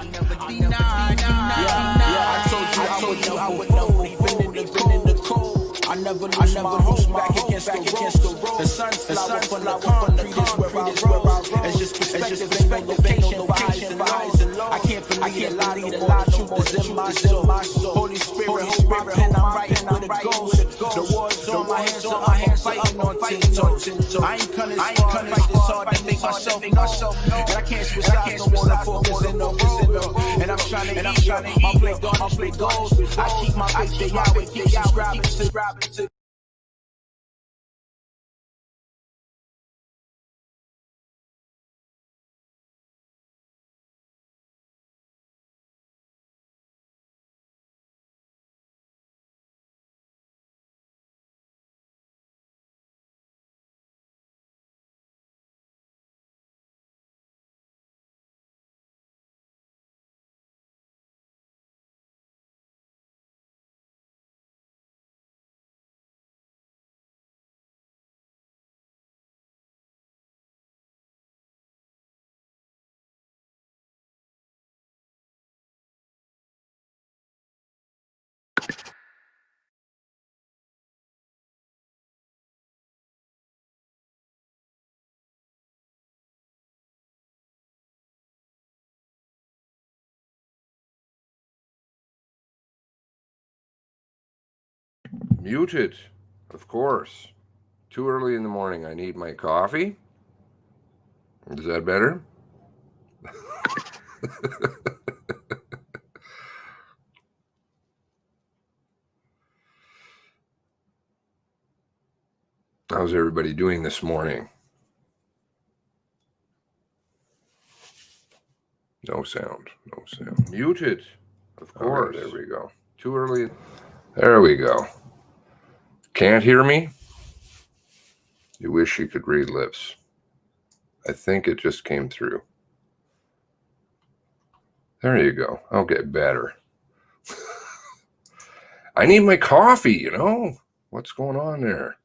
I told you I would never been in the cold. I never lose my hope back against the road. The sunflower from the concrete is where I rose. It's just perspective, ain't no location, highs and lows. I can't believe a lot of truth is in my soul. Holy Spirit, hold my pen, I'm writing with a ghost. The war's on my hands, so I'm fighting on 10 toes. I ain't coming as far, fight this hard to make myself know. And I can't switch sides, no more to focus in the road. And I'm trying to eat, my plate gone, my plate goes. I keep my faith, they Yahweh, keep subscribing to. Muted, of course. Too early in the morning. I need my coffee. Is that better? How's everybody doing this morning? No sound. No sound. Muted, of course. Okay, there we go. Too early. There we go. Can't hear me? You wish you could read lips. I think it just came through. There you go. I'll get better. I need my coffee, you know? What's going on there?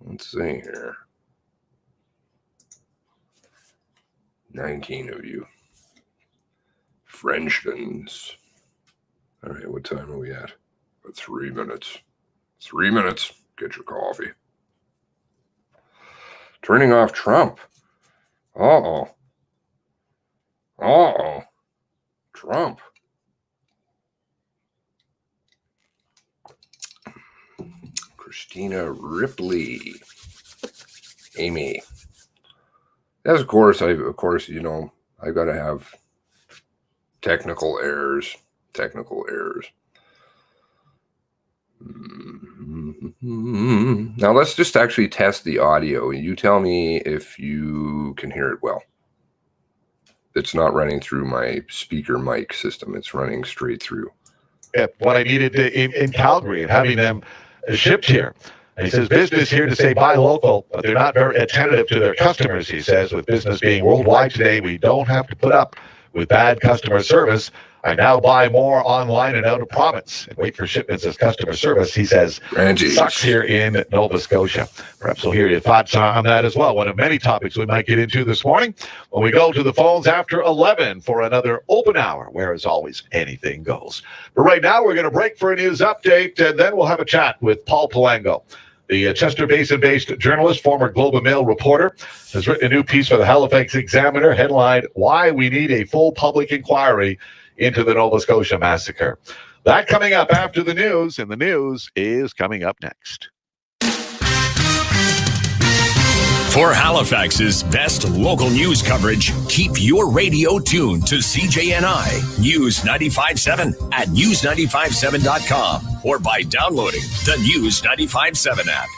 Let's see here. 19 of you. Frenchmans. All right, what time are we at? 3 minutes. 3 minutes. Get your coffee. Turning off Trump. Uh-oh. Uh-oh. Trump. Christina Ripley. Amy. Yes, of course, you know, I got to have technical errors. Now let's just actually test the audio. You tell me if you can hear it well. It's not running through my speaker mic system. It's running straight through. Yeah, what I needed in Calgary and having them shipped here. And he says business here to say buy local, but they're not very attentive to their customers. He says with business being worldwide today, we don't have to put up with bad customer service. I now buy more online and out of province and wait for shipments as customer service. He says sucks here in Nova Scotia. Perhaps we'll hear your thoughts on that as well. One of many topics we might get into this morning when we go to the phones after 11 for another open hour, where as always, anything goes. But right now we're going to break for a news update, and then we'll have a chat with Paul Palango. The Chester Basin-based journalist, former Globe and Mail reporter, has written a new piece for the Halifax Examiner headlined, Why We Need a Full Public Inquiry into the Nova Scotia Massacre. That coming up after the news, and the news is coming up next. For Halifax's best local news coverage, keep your radio tuned to CJNI News 95.7 at news957.com or by downloading the News 95.7 app.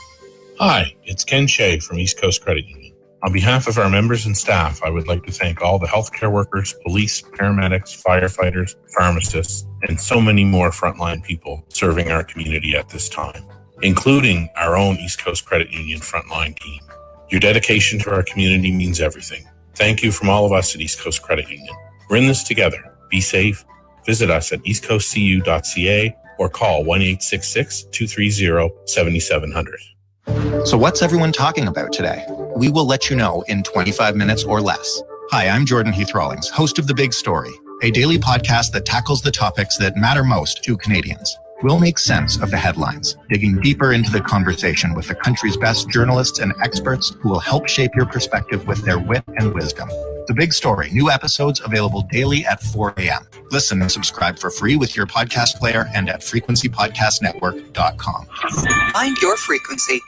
Hi, it's Ken Shea from East Coast Credit Union. On behalf of our members and staff, I would like to thank all the healthcare workers, police, paramedics, firefighters, pharmacists, and so many more frontline people serving our community at this time, including our own East Coast Credit Union frontline team. Your dedication to our community means everything. Thank you from all of us at East Coast Credit Union. We're in this together. Be safe. Visit us at eastcoastcu.ca or call 1-866-230-7700. So what's everyone talking about today? We will let you know in 25 minutes or less. Hi, I'm Jordan Heath Rawlings, host of The Big Story. a daily podcast that tackles the topics that matter most to Canadians. We'll make sense of the headlines, digging deeper into the conversation with the country's best journalists and experts who will help shape your perspective with their wit and wisdom. The Big Story, new episodes available daily at 4 a.m. Listen and subscribe for free with your podcast player and at frequencypodcastnetwork.com. Find your frequency.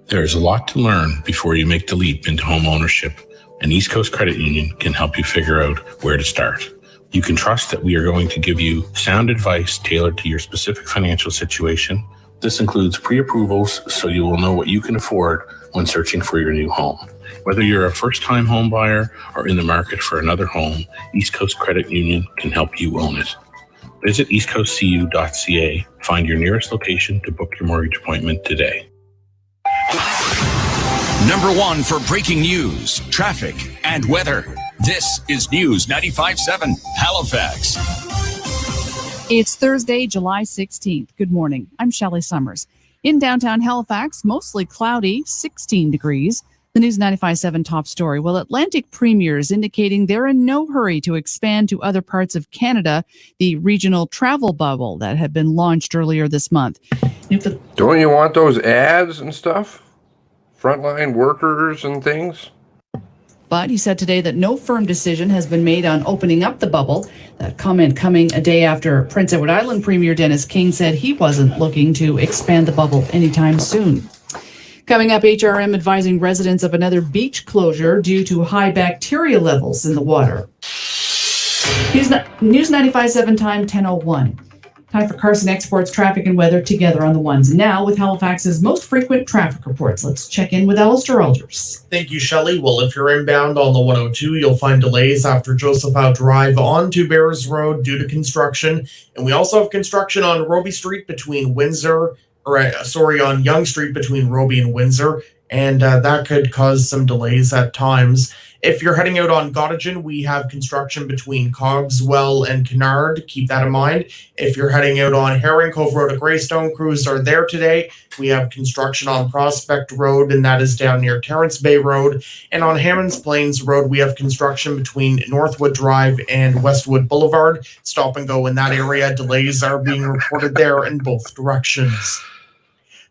There's a lot to learn before you make the leap into home ownership, and East Coast Credit Union can help you figure out where to start. You can trust that we are going to give you sound advice tailored to your specific financial situation. This includes pre-approvals, so you will know what you can afford when searching for your new home. Whether you're a first-time home buyer or in the market for another home, East Coast Credit Union can help you own it. Visit eastcoastcu.ca, find your nearest location to book your mortgage appointment today. Number one for breaking news, traffic, and weather. This is News 95.7 Halifax. It's Thursday, July 16th. Good morning. I'm Shelley Summers. In downtown Halifax, mostly cloudy, 16 degrees. The News 95.7 top story. Well, Atlantic premiers indicating they're in no hurry to expand to other parts of Canada, the regional travel bubble that had been launched earlier this month. Don't you want those ads and stuff? Frontline workers and things? But he said today that no firm decision has been made on opening up the bubble. That comment coming a day after Prince Edward Island Premier Dennis King said he wasn't looking to expand the bubble anytime soon. Coming up, HRM advising residents of another beach closure due to high bacteria levels in the water. News 95.7 time, 10:01. Time for Carson Exports traffic and weather together on the ones. Now with Halifax's most frequent traffic reports. Let's check in with Alistair Alders. Thank you, Shelley. Well, if you're inbound on the 102, you'll find delays after Joseph Howe Drive onto Bears Road due to construction. And we also have construction on Roby Street between on Yonge Street between Roby and Windsor. And that could cause some delays at times. If you're heading out on Gottingen, we have construction between Cogswell and Kennard. Keep that in mind. If you're heading out on Herring Cove Road at Greystone, crews are there today. We have construction on Prospect Road, and that is down near Terrence Bay Road. And on Hammonds Plains Road, we have construction between Northwood Drive and Westwood Boulevard. Stop and go in that area. Delays are being reported there in both directions.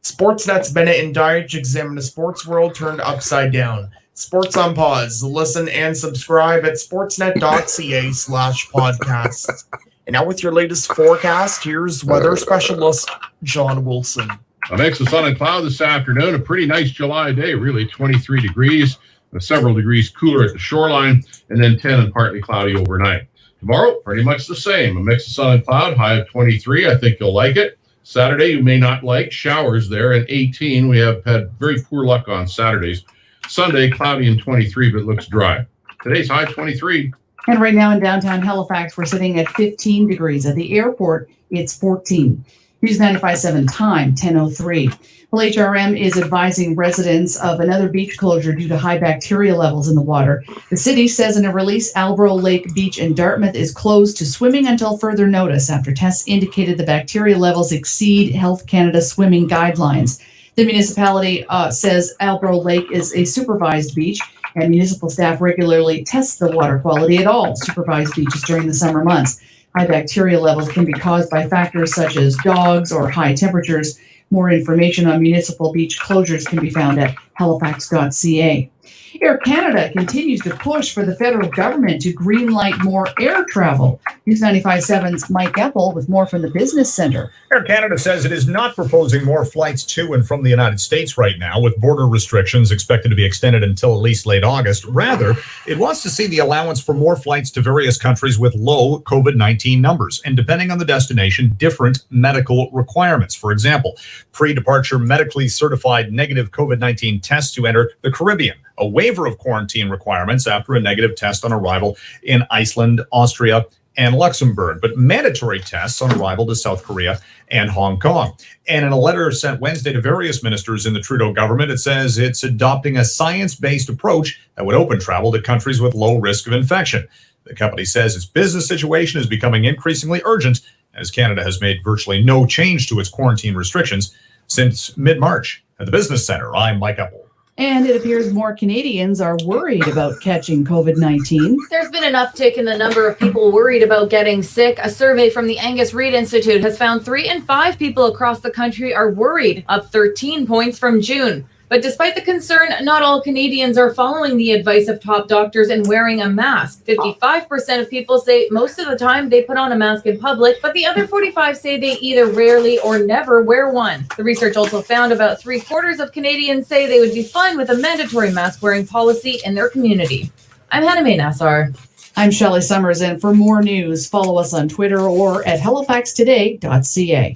Sportsnet's Bennett and Dyche examine a sports world turned upside down. Sports on Pause. Listen and subscribe at sportsnet.ca/podcasts. And now with your latest forecast, here's weather specialist John Wilson. A mix of sun and cloud this afternoon. A pretty nice July day, really 23 degrees, several degrees cooler at the shoreline, and then 10 and partly cloudy overnight. Tomorrow, pretty much the same. A mix of sun and cloud, high of 23. I think you'll like it. Saturday, you may not like showers there at 18. We have had very poor luck on Saturdays. Sunday, cloudy and 23, but looks dry. Today's high 23. And right now in downtown Halifax, we're sitting at 15 degrees. At the airport, it's 14. News 95.7 time, 10:03. Well, HRM is advising residents of another beach closure due to high bacteria levels in the water. The city says in a release, Albro Lake Beach in Dartmouth is closed to swimming until further notice after tests indicated the bacteria levels exceed Health Canada swimming guidelines. The municipality says Albro Lake is a supervised beach, and municipal staff regularly test the water quality at all supervised beaches during the summer months. High bacteria levels can be caused by factors such as dogs or high temperatures. More information on municipal beach closures can be found at halifax.ca. Air Canada continues to push for the federal government to greenlight more air travel. News 95.7's Mike Eppel with more from the Business Centre. Air Canada says it is not proposing more flights to and from the United States right now, with border restrictions expected to be extended until at least late August. Rather, it wants to see the allowance for more flights to various countries with low COVID-19 numbers, and depending on the destination, different medical requirements. For example, pre-departure medically certified negative COVID-19 tests to enter the Caribbean, a waiver of quarantine requirements after a negative test on arrival in Iceland, Austria, and Luxembourg, but mandatory tests on arrival to South Korea and Hong Kong. And in a letter sent Wednesday to various ministers in the Trudeau government, it says it's adopting a science-based approach that would open travel to countries with low risk of infection. The company says its business situation is becoming increasingly urgent as Canada has made virtually no change to its quarantine restrictions since mid-March. At the Business Centre, I'm Mike Eppel. And it appears more Canadians are worried about catching COVID-19. There's been an uptick in the number of people worried about getting sick. A survey from the Angus Reid Institute has found 3 in 5 people across the country are worried, up 13 points from June. But despite the concern, not all Canadians are following the advice of top doctors and wearing a mask. 55% of people say most of the time they put on a mask in public, but the other 45 say they either rarely or never wear one. The research also found about 3/4 of Canadians say they would be fine with a mandatory mask wearing policy in their community. I'm Hannah May Nassar. I'm Shelley Summers, and for more news, follow us on Twitter or at halifaxtoday.ca.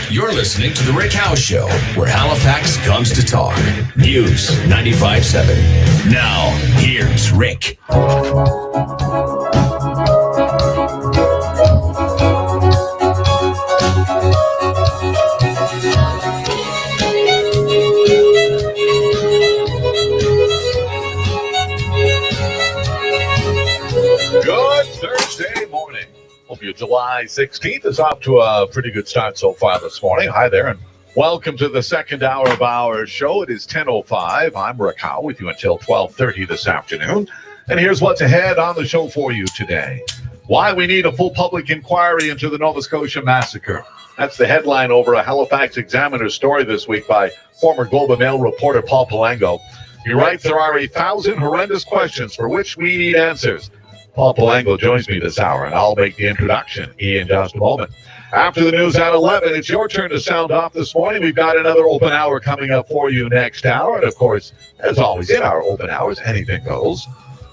You're listening to The Rick Howe Show, where Halifax comes to talk. News 95.7. Now, here's Rick. Good Thursday morning. Hope your July 16th is off to a pretty good start so far this morning. Hi there, and welcome to the second hour of our show. It is 10:05. I'm Rick Howe with you until 12:30 this afternoon. And here's what's ahead on the show for you today. Why we need a full public inquiry into the Nova Scotia massacre. That's the headline over a Halifax Examiner story this week by former Globe and Mail reporter Paul Palango. He writes, there are 1,000 horrendous questions for which we need answers. Paul Palango joins me this hour, and I'll make the introduction in just a moment. After the news at 11, it's your turn to sound off this morning. We've got another open hour coming up for you next hour. And, of course, as always, in our open hours, anything goes.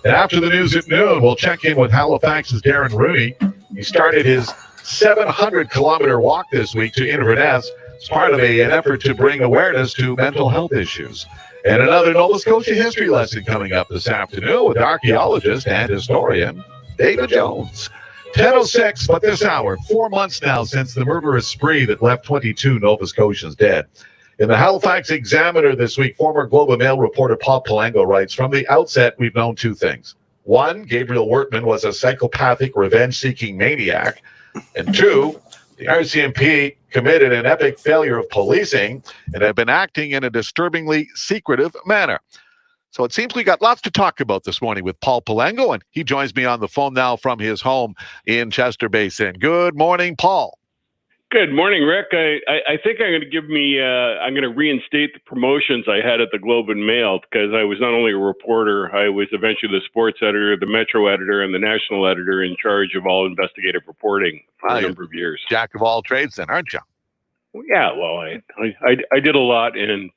And after the news at noon, we'll check in with Halifax's Darren Rooney. He started his 700-kilometer walk this week to Inverness as part of an effort to bring awareness to mental health issues. And another Nova Scotia history lesson coming up this afternoon with archaeologist and historian David Jones. 10:06, but this hour, 4 months now since the murderous spree that left 22 Nova Scotians dead. In the Halifax Examiner this week, former Globe and Mail reporter Paul Palango writes, from the outset, we've known two things. One, Gabriel Wortman was a psychopathic, revenge-seeking maniac. And two, the RCMP committed an epic failure of policing and have been acting in a disturbingly secretive manner. So it seems we got lots to talk about this morning with Paul Palango, and he joins me on the phone now from his home in Chester Basin. Good morning, Paul. Good morning, Rick. I think I'm going to reinstate the promotions I had at the Globe and Mail, because I was not only a reporter, I was eventually the sports editor, the Metro editor, and the national editor in charge of all investigative reporting for a number of years. Jack of all trades then, aren't you? Yeah, well, I did a lot and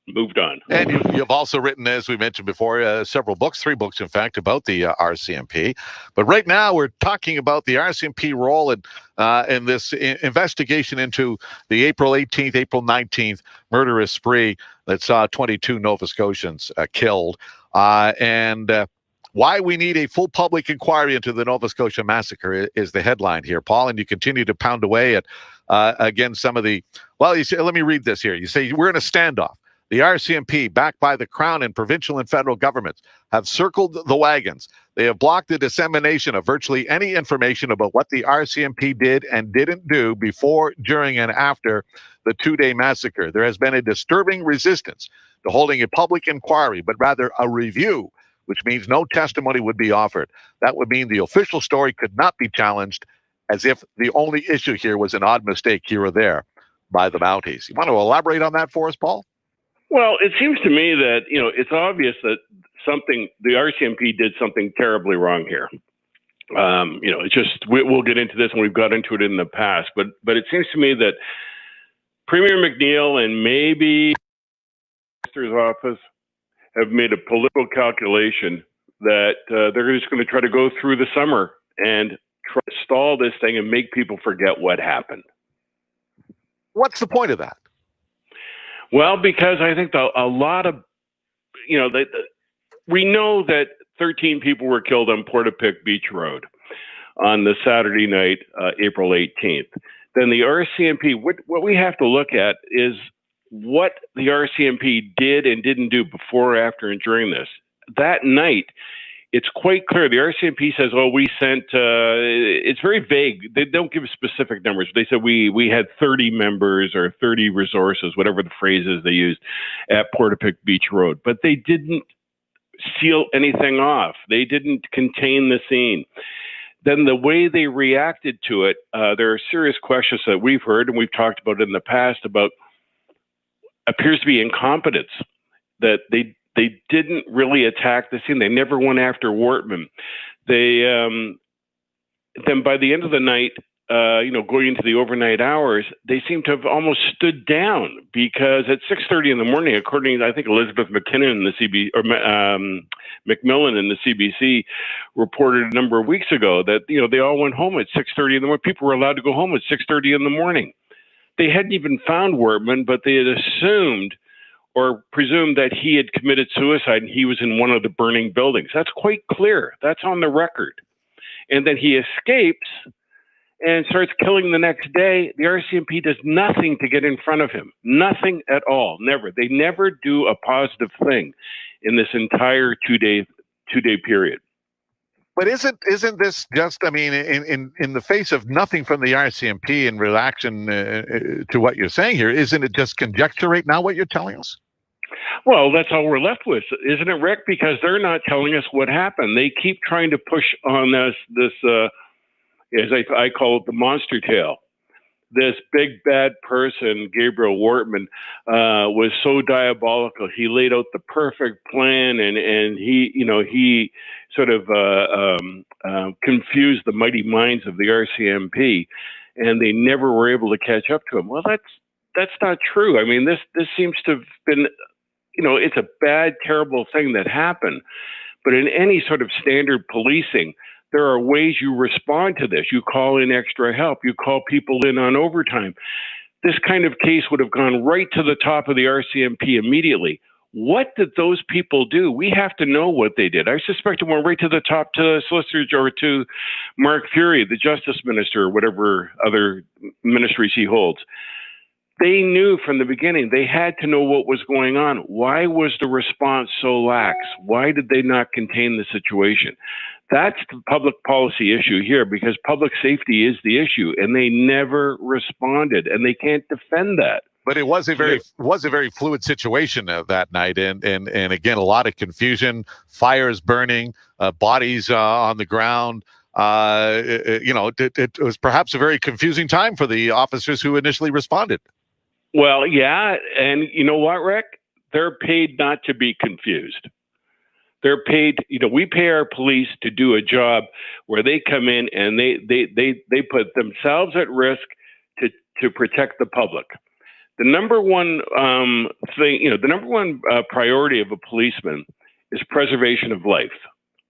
moved on. And you've also written, as we mentioned before, several books, 3 books, in fact, about the RCMP. But right now we're talking about the RCMP role in this investigation into the April 18th, April 19th murderous spree that saw 22 Nova Scotians killed. And why we need a full public inquiry into the Nova Scotia massacre is the headline here, Paul. And you continue to pound away at, again, some of the, well, you say, let me read this here. You say, we're in a standoff. The RCMP, backed by the Crown and provincial and federal governments, have circled the wagons. They have blocked the dissemination of virtually any information about what the RCMP did and didn't do before, during, and after the 2-day massacre. There has been a disturbing resistance to holding a public inquiry, but rather a review, which means no testimony would be offered. That would mean the official story could not be challenged, as if the only issue here was an odd mistake here or there by the Mounties. You want to elaborate on that for us, Paul? Well, it seems to me that, it's obvious that the RCMP did something terribly wrong here. It's just, we'll get into this, and we've got into it in the past, but it seems to me that Premier McNeil and maybe the Minister's office have made a political calculation that they're just going to try to go through the summer and try to stall this thing and make people forget what happened. What's the point of that? Well, because I think a lot of, we know that 13 people were killed on Portapique Beach Road on the Saturday night, April 18th. Then the RCMP, what we have to look at is what the RCMP did and didn't do before, after, and during this. That night, it's quite clear. The RCMP says, "Oh, we sent." It's very vague. They don't give specific numbers. They said we had 30 members or 30 resources, whatever the phrase is they used, at Portapique Beach Road. But they didn't seal anything off. They didn't contain the scene. Then the way they reacted to it, there are serious questions that we've heard and we've talked about in the past about appears to be incompetence, that they didn't really attack the scene. They never went after Wortman. They then by the end of the night, going into the overnight hours, they seem to have almost stood down, because at 6:30 in the morning, according to, I think, Elizabeth McKinnon in the McMillan in the CBC reported a number of weeks ago that, they all went home at 6:30 in the morning. People were allowed to go home at 6:30 in the morning. They hadn't even found Wortman, but they had assumed or presumed that he had committed suicide and he was in one of the burning buildings. That's quite clear. That's on the record. And then he escapes and starts killing the next day. The RCMP does nothing to get in front of him. Nothing at all. Never. They never do a positive thing in this entire two-day period. But isn't this just, I mean, in the face of nothing from the RCMP in reaction to what you're saying here, isn't it just conjecture right now, what you're telling us? Well, that's all we're left with, isn't it, Rick? Because they're not telling us what happened. They keep trying to push on us this as I call it, the monster tail. This big bad person, Gabriel Wortman, was so diabolical. He laid out the perfect plan, and he sort of confused the mighty minds of the RCMP, and they never were able to catch up to him. Well, that's not true. I mean, this seems to have been, it's a bad, terrible thing that happened. But in any sort of standard policing, there are ways you respond to this. You call in extra help. You call people in on overtime. This kind of case would have gone right to the top of the RCMP immediately. What did those people do? We have to know what they did. I suspect it went right to the top, to Solicitor or to Mark Fury, the Justice Minister, or whatever other ministries he holds. They knew from the beginning. They had to know what was going on. Why was the response so lax? Why did they not contain the situation? That's the public policy issue here, because public safety is the issue, and they never responded, and they can't defend that. But it was a very fluid situation that night, and again, a lot of confusion, fires burning, bodies on the ground. It was perhaps a very confusing time for the officers who initially responded. Well, yeah, and you know what, Rick? They're paid not to be confused. They're paid, we pay our police to do a job where they come in and they put themselves at risk to protect the public. The number one priority of a policeman is preservation of life.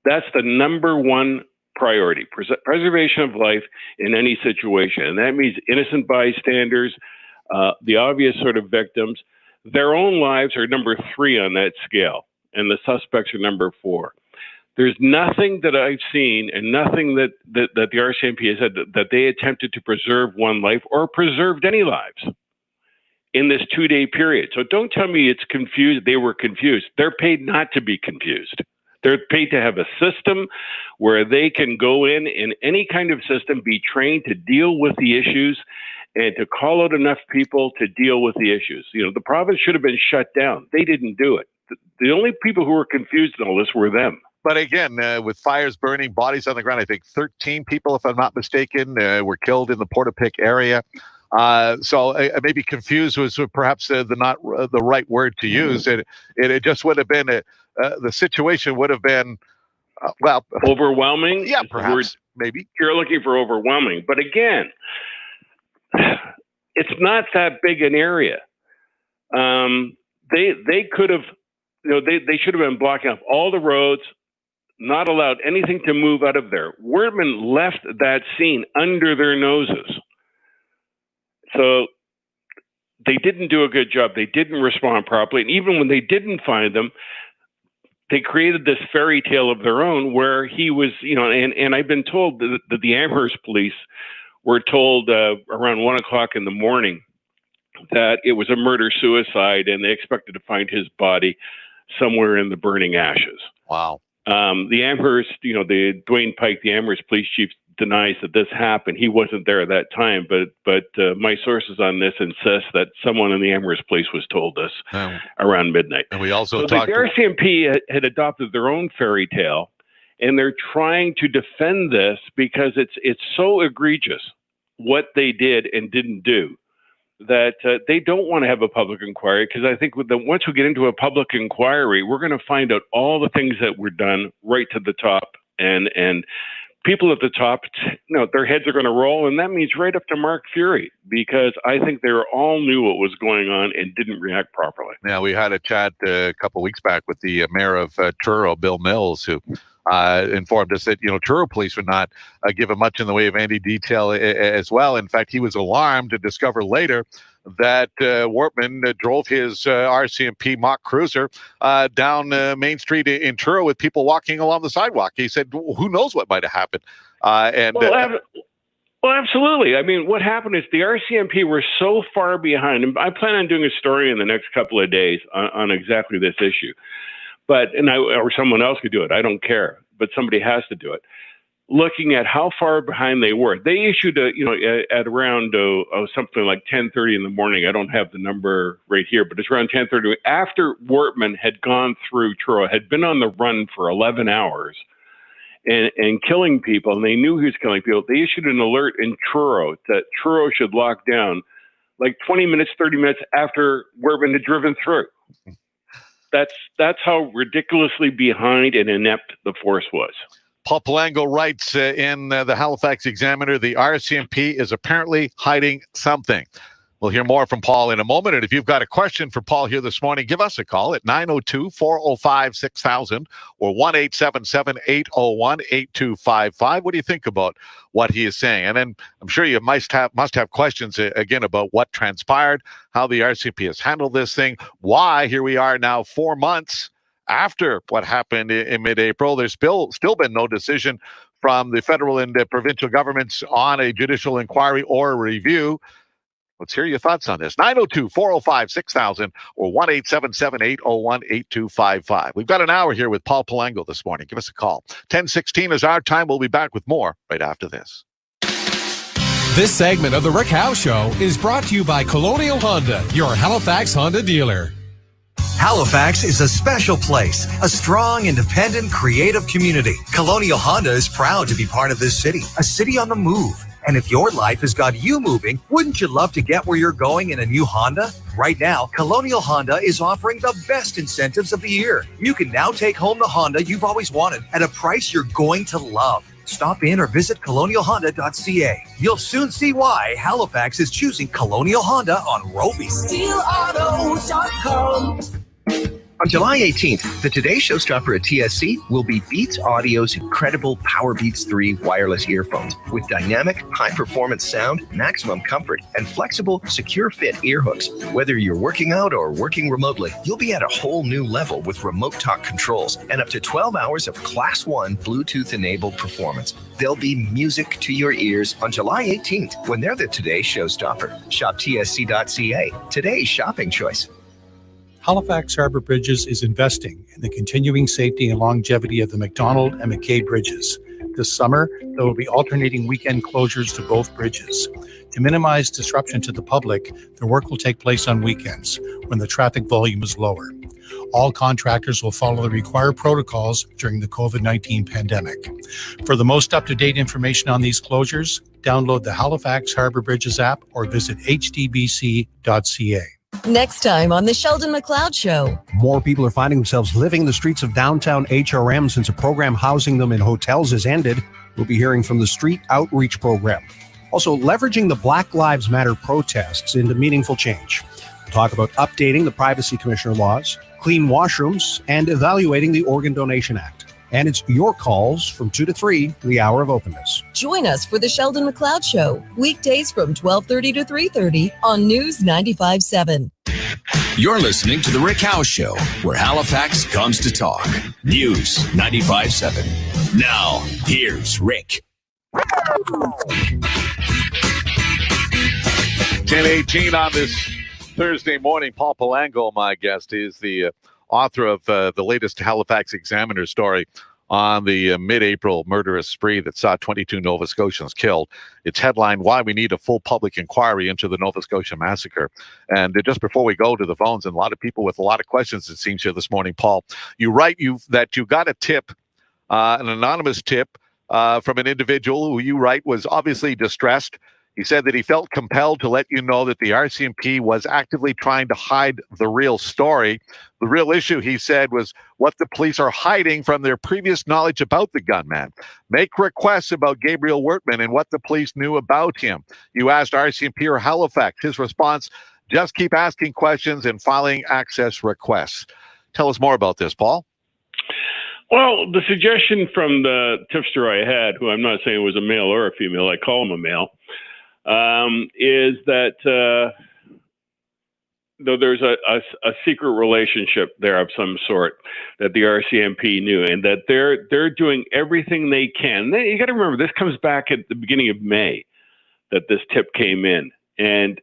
That's the number one priority, preservation of life in any situation. And that means innocent bystanders, the obvious sort of victims. Their own lives are number 3 on that scale, and the suspects are number 4. There's nothing that I've seen, and nothing that the RCMP has said that they attempted to preserve one life or preserved any lives in this 2-day period. So don't tell me it's confused. They were confused. They're paid not to be confused. They're paid to have a system where they can go in any kind of system, be trained to deal with the issues and to call out enough people to deal with the issues. The province should have been shut down. They didn't do it. The only people who were confused in all this were them. But again, with fires burning, bodies on the ground, I think 13 people, if I'm not mistaken, were killed in the Portapique area. So maybe confused was perhaps not the right word to use. It just would have been the situation would have been overwhelming. Yeah, perhaps maybe you're looking for overwhelming, but again, it's not that big an area. They could have, they should have been blocking off all the roads, not allowed anything to move out of there. Wortman left that scene under their noses. So they didn't do a good job. They didn't respond properly. And even when they didn't find them, they created this fairy tale of their own where he was, and I've been told that the Amherst police were told around 1 o'clock in the morning that it was a murder-suicide and they expected to find his body somewhere in the burning ashes. Wow. The Amherst, the Dwayne Pike, the Amherst police chief, denies that this happened. He wasn't there at that time, but my sources on this insist that someone in the Amherst police was told this around midnight. And we also so talked. The RCMP had adopted their own fairy tale, and they're trying to defend this because it's so egregious what they did and didn't do that they don't want to have a public inquiry, because I think once we get into a public inquiry, we're going to find out all the things that were done right to the top, and people at the top, their heads are going to roll, and that means right up to Mark Fury, because I think they all knew what was going on and didn't react properly. Yeah, we had a chat a couple of weeks back with the mayor of Truro, Bill Mills, who informed us that Truro police would not give him much in the way of any detail as well. In fact, he was alarmed to discover later that Wortman drove his RCMP mock cruiser down Main Street in Truro with people walking along the sidewalk. He said, who knows what might have happened. Well, absolutely. I mean, what happened is the RCMP were so far behind, and I plan on doing a story in the next couple of days on exactly this issue. Or someone else could do it. I don't care, but somebody has to do it. Looking at how far behind they were, they issued at around something like 10:30 in the morning. I don't have the number right here, but it's around 10:30 after Wortman had gone through Truro, had been on the run for 11 hours and killing people, and they knew he was killing people. They issued an alert in Truro that Truro should lock down like 20 minutes, 30 minutes after Wortman had driven through. That's how ridiculously behind and inept the force was. Paul Palango writes in the Halifax Examiner, the RCMP is apparently hiding something. We'll hear more from Paul in a moment. And if you've got a question for Paul here this morning, give us a call at 902-405-6000 or 1-877-801-8255. What do you think about what he is saying? And then I'm sure you must have questions again about what transpired, how the RCMP has handled this thing, why here we are now 4 months after what happened in mid-April. There's still been no decision from the federal and provincial governments on a judicial inquiry or a review. Let's hear your thoughts on this. 902-405-6000 or 1-877-801-8255. We've got an hour here with Paul Palango this morning. Give us a call. 10:16 is our time. We'll be back with more right after this. This segment of the Rick Howe Show is brought to you by Colonial Honda, your Halifax Honda dealer. Halifax is a special place, a strong, independent, creative community. Colonial Honda is proud to be part of this city, a city on the move. And if your life has got you moving, wouldn't you love to get where you're going in a new Honda? Right now, Colonial Honda is offering the best incentives of the year. You can now take home the Honda you've always wanted at a price you're going to love. Stop in or visit colonialhonda.ca. You'll soon see why Halifax is choosing Colonial Honda on Roby. SteelAuto.com. On July 18th, the Today Showstopper at TSC will be Beats Audio's incredible Power Beats 3 wireless earphones with dynamic, high-performance sound, maximum comfort, and flexible, secure-fit ear hooks. Whether you're working out or working remotely, you'll be at a whole new level with remote talk controls and up to 12 hours of Class 1 Bluetooth-enabled performance. There'll be music to your ears on July 18th when they're the Today Showstopper. Shop tsc.ca. Today's shopping choice. Halifax Harbour Bridges is investing in the continuing safety and longevity of the McDonald and McKay bridges. This summer, there will be alternating weekend closures to both bridges. To minimize disruption to the public, the work will take place on weekends when the traffic volume is lower. All contractors will follow the required protocols during the COVID-19 pandemic. For the most up-to-date information on these closures, download the Halifax Harbour Bridges app or visit hdbc.ca. Next time on the Sheldon McLeod Show. More people are finding themselves living the streets of downtown HRM since a program housing them in hotels has ended. We'll be hearing from the Street Outreach Program. Also, leveraging the Black Lives Matter protests into meaningful change. We'll talk about updating the Privacy Commissioner laws, clean washrooms, and evaluating the Organ Donation Act. And it's your calls from 2 to 3, the hour of openness. Join us for the Sheldon McLeod Show, weekdays from 12:30 to 3:30 on News 95.7. You're listening to The Rick Howe Show, where Halifax comes to talk. News 95.7. Now, here's Rick. 10:18 on this Thursday morning. Paul Palango, my guest, is the author of the latest Halifax Examiner story on the mid-April murderous spree that saw 22 Nova Scotians killed. It's headlined, "Why We Need a Full Public Inquiry into the Nova Scotia Massacre." And just before we go to the phones, and a lot of people with a lot of questions, it seems, here this morning, Paul, you write that you got a tip, an anonymous tip from an individual who you write was obviously distressed. He said that he felt compelled to let you know that the RCMP was actively trying to hide the real story. The real issue, he said, was what the police are hiding from their previous knowledge about the gunman. Make requests about Gabriel Wortman and what the police knew about him. You asked RCMP or Halifax. His response, just keep asking questions and filing access requests. Tell us more about this, Paul. Well, the suggestion from the tipster I had, who I'm not saying was a male or a female, I call him a male, is that though there's a secret relationship there of some sort that the RCMP knew, and that they're doing everything they can. You got to remember, this comes back at the beginning of May that this tip came in, and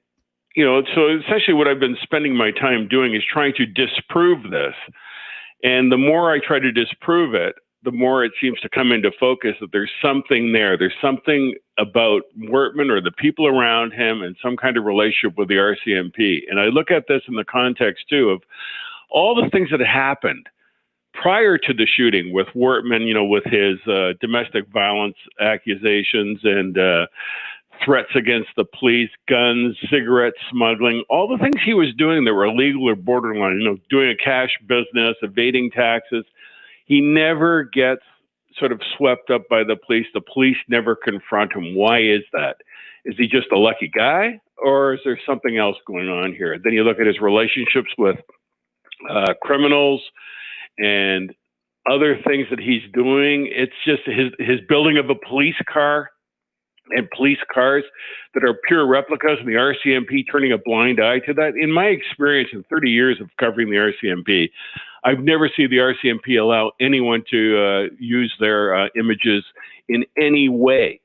so essentially what I've been spending my time doing is trying to disprove this. And the more I try to disprove it, the more it seems to come into focus that there's something there. There's something about Wortman or the people around him and some kind of relationship with the RCMP. And I look at this in the context, too, of all the things that happened prior to the shooting with Wortman, with his domestic violence accusations and threats against the police, guns, cigarette smuggling, all the things he was doing that were illegal or borderline, doing a cash business, evading taxes. He never gets sort of swept up by the police. The police never confront him. Why is that? Is he just a lucky guy, or is there something else going on here? Then you look at his relationships with criminals and other things that he's doing. It's just his building of a police car and police cars that are pure replicas, and the RCMP turning a blind eye to that. In my experience in 30 years of covering the RCMP, I've never seen the RCMP allow anyone to use their images in any way.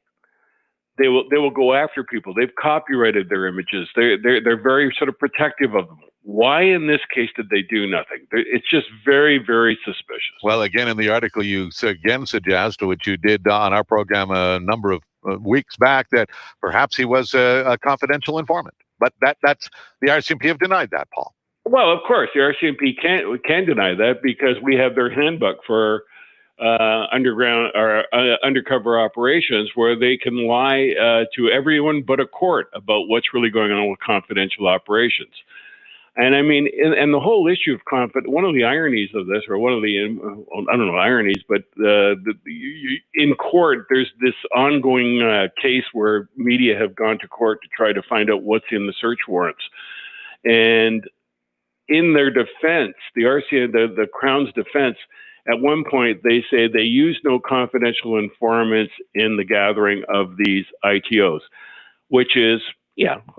They will go after people. They've copyrighted their images. They're very sort of protective of them. Why in this case did they do nothing? It's just very, very suspicious. Well, again, in the article, you again suggest, which you did on our program a number of weeks back, that perhaps he was a confidential informant. But that's the RCMP have denied that, Paul. Well, of course, the RCMP can deny that because we have their handbook for underground or undercover operations, where they can lie to everyone but a court about what's really going on with confidential operations. And I mean, and the whole issue of one of the ironies of this, or one of the, I don't know, ironies, but in court, there's this ongoing case where media have gone to court to try to find out what's in the search warrants. And in their defense, the Crown's defense, at one point, they say they used no confidential informants in the gathering of these ITOs, which is,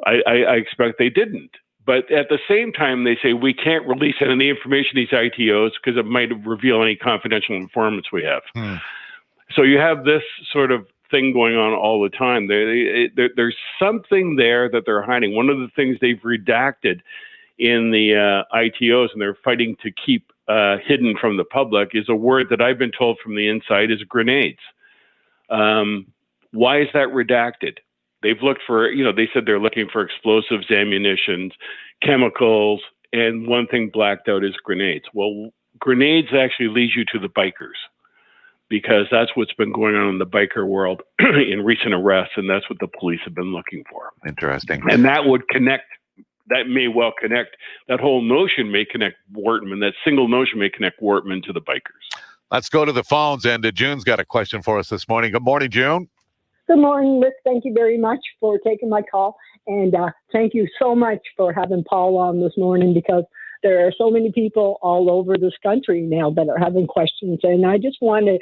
I expect they didn't. But at the same time, they say we can't release any of the information these ITOs because it might reveal any confidential informants we have. So you have this sort of thing going on all the time. There's something there that they're hiding. One of the things they've redacted in the ITOs, and they're fighting to keep hidden from the public, is a word that I've been told from the inside is grenades. Why is that redacted? They've looked for, they said they're looking for explosives, ammunitions, chemicals, and one thing blacked out is grenades. Well, grenades actually lead you to the bikers, because that's what's been going on in the biker world in recent arrests, and that's what the police have been looking for. Interesting. And that would connect. That may well connect. That whole notion may connect Wortman. That single notion may connect Wortman to the bikers. Let's go to the phones, and June's got a question for us this morning. Good morning, June. Good morning, Rick. Thank you very much for taking my call. And thank you so much for having Paul on this morning, because there are so many people all over this country now that are having questions. And I just want to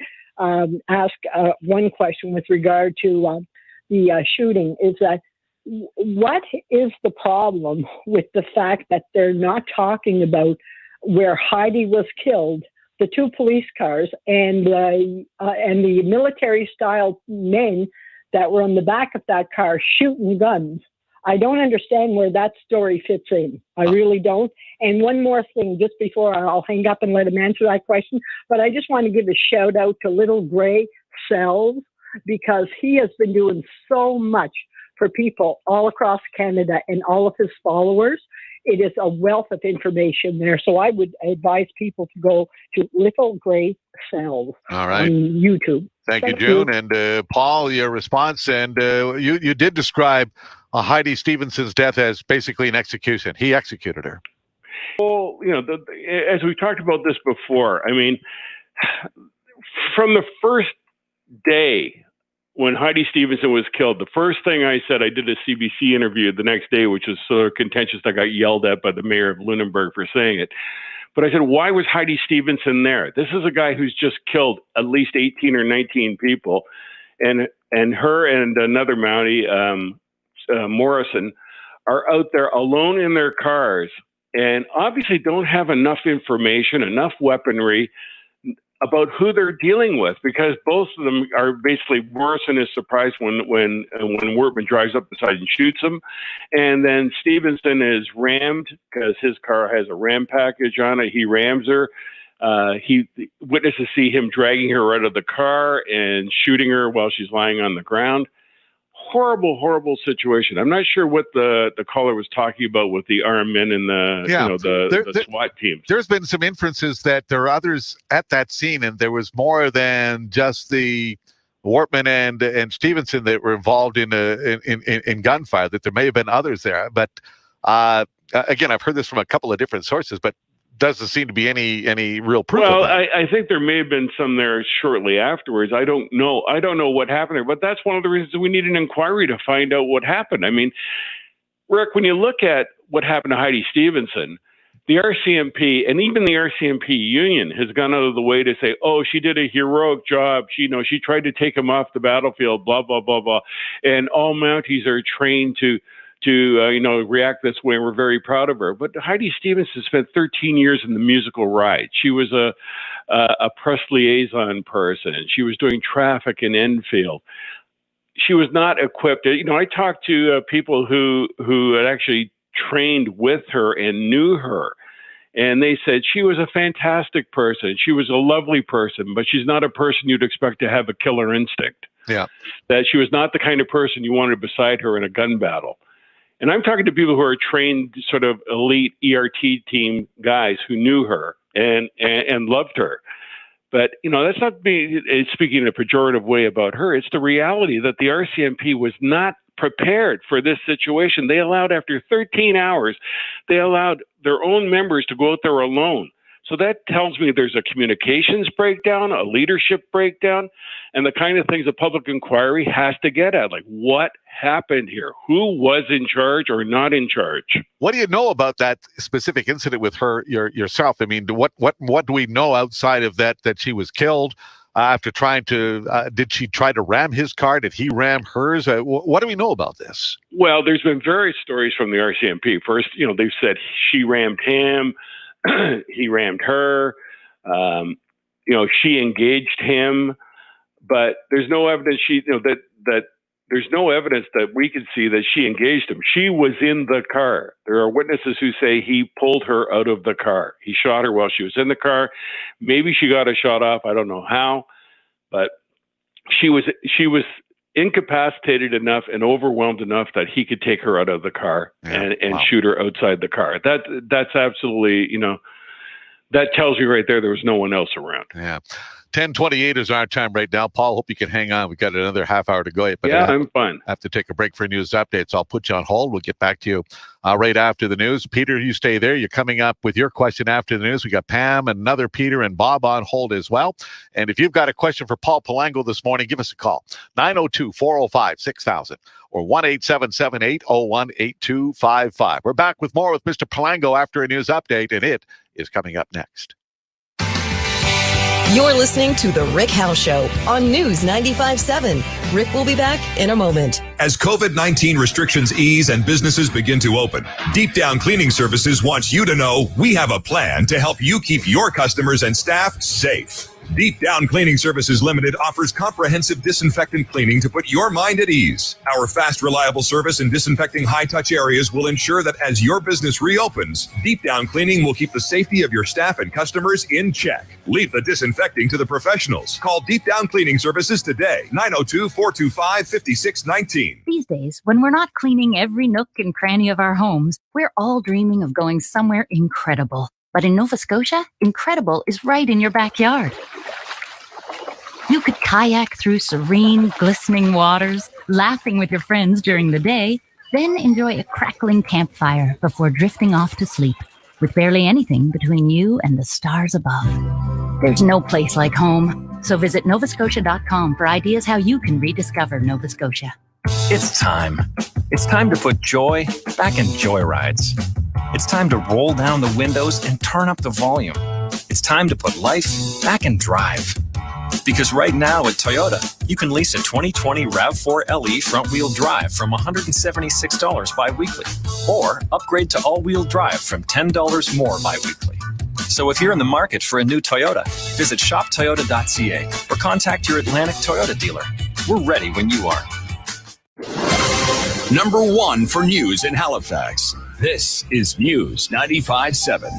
ask one question with regard to the shooting. Is that what is the problem with the fact that they're not talking about where Heidi was killed, the two police cars, and the military-style men that were in the back of that car shooting guns? I don't understand where that story fits in. I really don't. And one more thing, just before I'll hang up and let him answer that question, but I just want to give a shout out to Little Gray Selves, because he has been doing so much for people all across Canada and all of his followers. It is a wealth of information there. So I would advise people to go to Little Gray Selves All right. on YouTube. Thank you, June. And Paul, your response. And you did describe Heidi Stevenson's death as basically an execution. He executed her. Well, as we talked about this before, I mean, from the first day when Heidi Stevenson was killed, the first thing I said, I did a CBC interview the next day, which was sort of contentious. I got yelled at by the mayor of Lunenburg for saying it. But I said, why was Heidi Stevenson there? This is a guy who's just killed at least 18 or 19 people. And her and another Mountie, Morrison, are out there alone in their cars and obviously don't have enough information, enough weaponry about who they're dealing with, because both of them are basically, Morrison is surprised when Wortman drives up beside and shoots him. And then Stevenson is rammed because his car has a ram package on it. He rams her. Witnesses see him dragging her out of the car and shooting her while she's lying on the ground. Horrible, horrible situation. I'm not sure what the caller was talking about with the armed men and the SWAT teams. There's been some inferences that there are others at that scene, and there was more than just the Wortman and Stevenson that were involved in gunfire. That there may have been others there, but again, I've heard this from a couple of different sources, but doesn't seem to be any real proof. Well, of that. I think there may have been some there shortly afterwards. I don't know what happened there, but that's one of the reasons we need an inquiry to find out what happened. I mean, Rick, when you look at what happened to Heidi Stevenson, the RCMP and even the RCMP union has gone out of the way to say, oh, she did a heroic job. She tried to take him off the battlefield, blah, blah, blah, blah. And all Mounties are trained to react this way, and we're very proud of her. But Heidi Stevenson spent 13 years in the musical ride. She was a press liaison person. She was doing traffic in Enfield. She was not equipped. I talked to people who had actually trained with her and knew her, and they said she was a fantastic person. She was a lovely person, but she's not a person you'd expect to have a killer instinct. Yeah. That she was not the kind of person you wanted beside her in a gun battle. And I'm talking to people who are trained sort of elite ERT team guys who knew her and loved her. But, that's not speaking in a pejorative way about her. It's the reality that the RCMP was not prepared for this situation. They allowed, after 13 hours, they allowed their own members to go out there alone. So that tells me there's a communications breakdown, a leadership breakdown, and the kind of things a public inquiry has to get at. Like, what happened here? Who was in charge or not in charge? What do you know about that specific incident with her yourself? I mean, what do we know outside of that she was killed after trying to? Did she try to ram his car? Did he ram hers? What do we know about this? Well, there's been various stories from the RCMP. First, they've said she rammed him. He rammed her. She engaged him, but there's no evidence that there's no evidence that we can see that she engaged him. She was in the car. There are witnesses who say he pulled her out of the car. He shot her while she was in the car. Maybe she got a shot off. I don't know how, but she was incapacitated enough and overwhelmed enough that he could take her out of the car and shoot her outside the car. That's absolutely, that tells you right there was no one else around. Yeah. 10:28 is our time right now. Paul, hope you can hang on. We've got another half hour to go. But yeah, I'm fine. I have to take a break for news updates. I'll put you on hold. We'll get back to you right after the news. Peter, you stay there. You're coming up with your question after the news. We got Pam, another Peter, and Bob on hold as well. And if you've got a question for Paul Palango this morning, give us a call. 902-405-6000 or 1-877-801-8255. We're back with more with Mr. Palango after a news update, and it is coming up next. You're listening to The Rick Howe Show on News 95.7. Rick will be back in a moment. As COVID-19 restrictions ease and businesses begin to open, Deep Down Cleaning Services wants you to know we have a plan to help you keep your customers and staff safe. Deep Down Cleaning Services Limited offers comprehensive disinfectant cleaning to put your mind at ease. Our fast, reliable service in disinfecting high-touch areas will ensure that as your business reopens, Deep Down Cleaning will keep the safety of your staff and customers in check. Leave the disinfecting to the professionals. Call Deep Down Cleaning Services today, 902-425-5619. These days, when we're not cleaning every nook and cranny of our homes, we're all dreaming of going somewhere incredible. But in Nova Scotia, incredible is right in your backyard. You could kayak through serene, glistening waters, laughing with your friends during the day, then enjoy a crackling campfire before drifting off to sleep, with barely anything between you and the stars above. There's no place like home, so visit novascotia.com for ideas how you can rediscover Nova Scotia. It's time. It's time to put joy back in joyrides. It's time to roll down the windows and turn up the volume. It's time to put life back in drive. Because right now at Toyota, you can lease a 2020 RAV4 LE front-wheel drive from $176 bi-weekly, or upgrade to all-wheel drive from $10 more bi-weekly. So if you're in the market for a new Toyota, visit shoptoyota.ca or contact your Atlantic Toyota dealer. We're ready when you are. Number one for news in Halifax. This is News 95.7.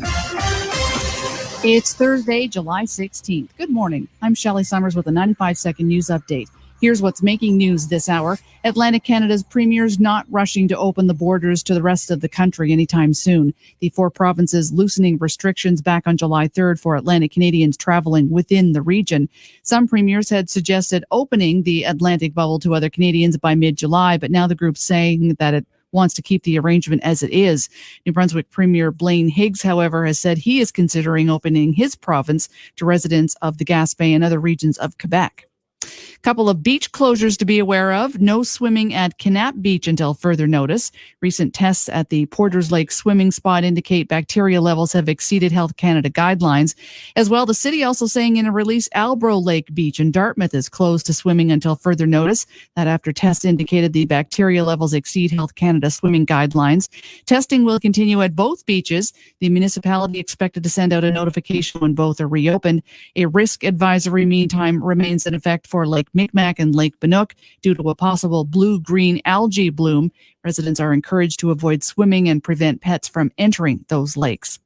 It's Thursday, July 16th. Good morning. I'm Shelley Summers with a 95-second news update. Here's what's making news this hour. Atlantic Canada's premier's not rushing to open the borders to the rest of the country anytime soon. The 4 provinces loosening restrictions back on July 3rd for Atlantic Canadians traveling within the region. Some premiers had suggested opening the Atlantic bubble to other Canadians by mid-July, but now the group's saying that it wants to keep the arrangement as it is. New Brunswick Premier Blaine Higgs, however, has said he is considering opening his province to residents of the Gaspé and other regions of Quebec. Couple of beach closures to be aware of. No swimming at Knapp Beach until further notice. Recent tests at the Porters Lake swimming spot indicate bacteria levels have exceeded Health Canada guidelines. As well, the city also saying in a release, Albro Lake Beach in Dartmouth is closed to swimming until further notice. That after tests indicated the bacteria levels exceed Health Canada swimming guidelines. Testing will continue at both beaches. The municipality expected to send out a notification when both are reopened. A risk advisory, meantime, remains in effect for Lake Micmac and Lake Banook due to a possible blue-green algae bloom. Residents are encouraged to avoid swimming and prevent pets from entering those lakes.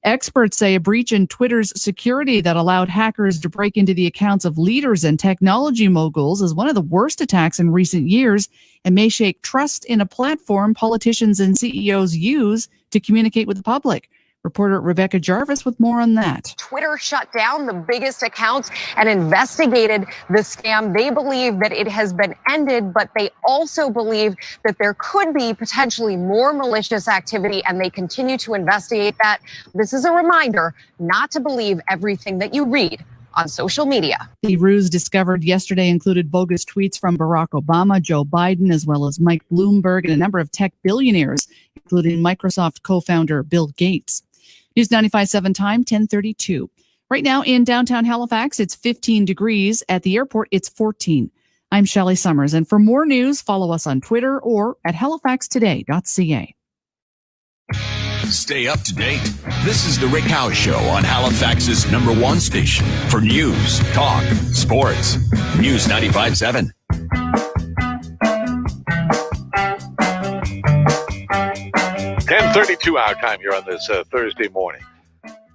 Experts say a breach in Twitter's security that allowed hackers to break into the accounts of leaders and technology moguls is one of the worst attacks in recent years and may shake trust in a platform politicians and CEOs use to communicate with the public. Reporter Rebecca Jarvis with more on that. Twitter shut down the biggest accounts and investigated the scam. They believe that it has been ended, but they also believe that there could be potentially more malicious activity, and they continue to investigate that. This is a reminder not to believe everything that you read on social media. The ruse discovered yesterday included bogus tweets from Barack Obama, Joe Biden, as well as Mike Bloomberg and a number of tech billionaires, including Microsoft co-founder Bill Gates. News 95.7 time, 10:32. Right now in downtown Halifax, it's 15 degrees. At the airport, it's 14. I'm Shelley Summers, and for more news, follow us on Twitter or at halifaxtoday.ca. Stay up to date. This is The Rick Howe Show on Halifax's #1 station for news, talk, sports. News 95.7. 10:32 our time here on this Thursday morning.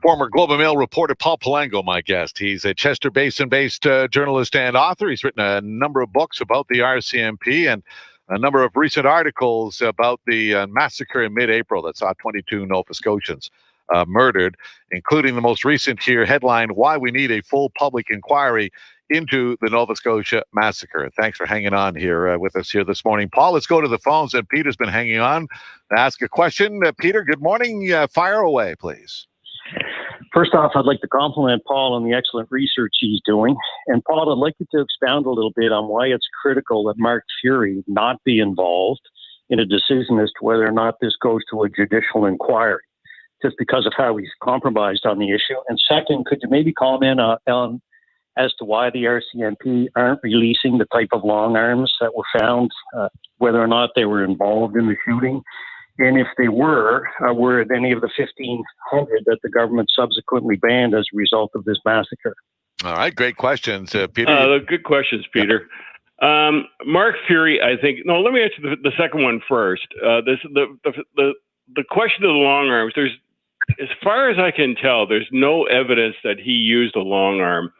Former Globe and Mail reporter Paul Palango, my guest. He's a Chester Basin-based journalist and author. He's written a number of books about the RCMP and a number of recent articles about the massacre in mid-April that saw 22 Nova Scotians murdered, including the most recent here headline, Why We Need a Full Public Inquiry into the Nova Scotia Massacre. Thanks for hanging on here with us here this morning. Paul, let's go to the phones, and Peter's been hanging on to ask a question. Peter, good morning. Fire away, please. First off, I'd like to compliment Paul on the excellent research he's doing. And Paul, I'd like you to expound a little bit on why it's critical that Mark Fury not be involved in a decision as to whether or not this goes to a judicial inquiry, just because of how he's compromised on the issue. And second, could you maybe comment on as to why the RCMP aren't releasing the type of long arms that were found, whether or not they were involved in the shooting? And if they were any of the 1,500 that the government subsequently banned as a result of this massacre? All right, great questions, Peter. Good questions, Peter. Mark Fury, I think. No, let me answer the second one first. The question of the long arms. There's, as far as I can tell, there's no evidence that he used a long arm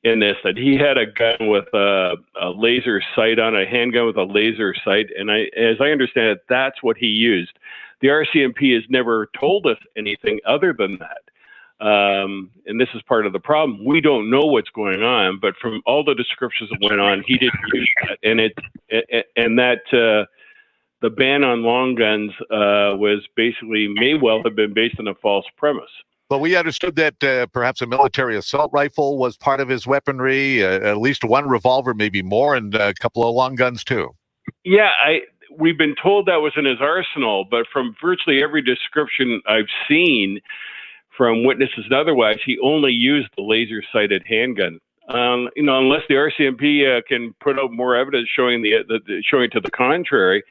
in this. That he had a gun with a laser sight on, a handgun with a laser sight, and as I understand it, that's what he used. The RCMP has never told us anything other than that. And this is part of the problem. We don't know what's going on, but from all the descriptions that went on, he didn't use that. And the ban on long guns was basically may well have been based on a false premise. But we understood that perhaps a military assault rifle was part of his weaponry, at least one revolver, maybe more, and a couple of long guns too. Yeah, we've been told that was in his arsenal, but from virtually every description I've seen, from witnesses and otherwise, he only used the laser-sighted handgun. Unless the RCMP can put out more evidence showing showing to the contrary,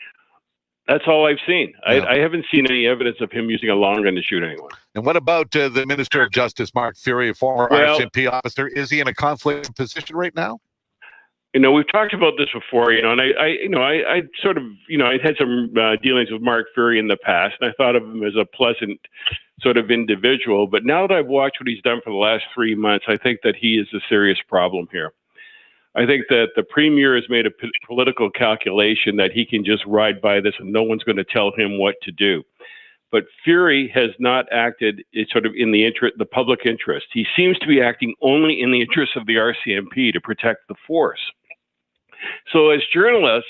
that's all I've seen. Yeah. I haven't seen any evidence of him using a long gun to shoot anyone. And what about the Minister of Justice, Mark Fury, a former RCMP officer? Is he in a conflict position right now? We've talked about this before, and I sort of, I had some dealings with Mark Fury in the past, and I thought of him as a pleasant sort of individual. But now that I've watched what he's done for the last 3 months, I think that he is a serious problem here. I think that the premier has made a political calculation that he can just ride by this and no one's going to tell him what to do. But Fury has not acted sort of in the public interest. He seems to be acting only in the interest of the RCMP to protect the force. So as journalists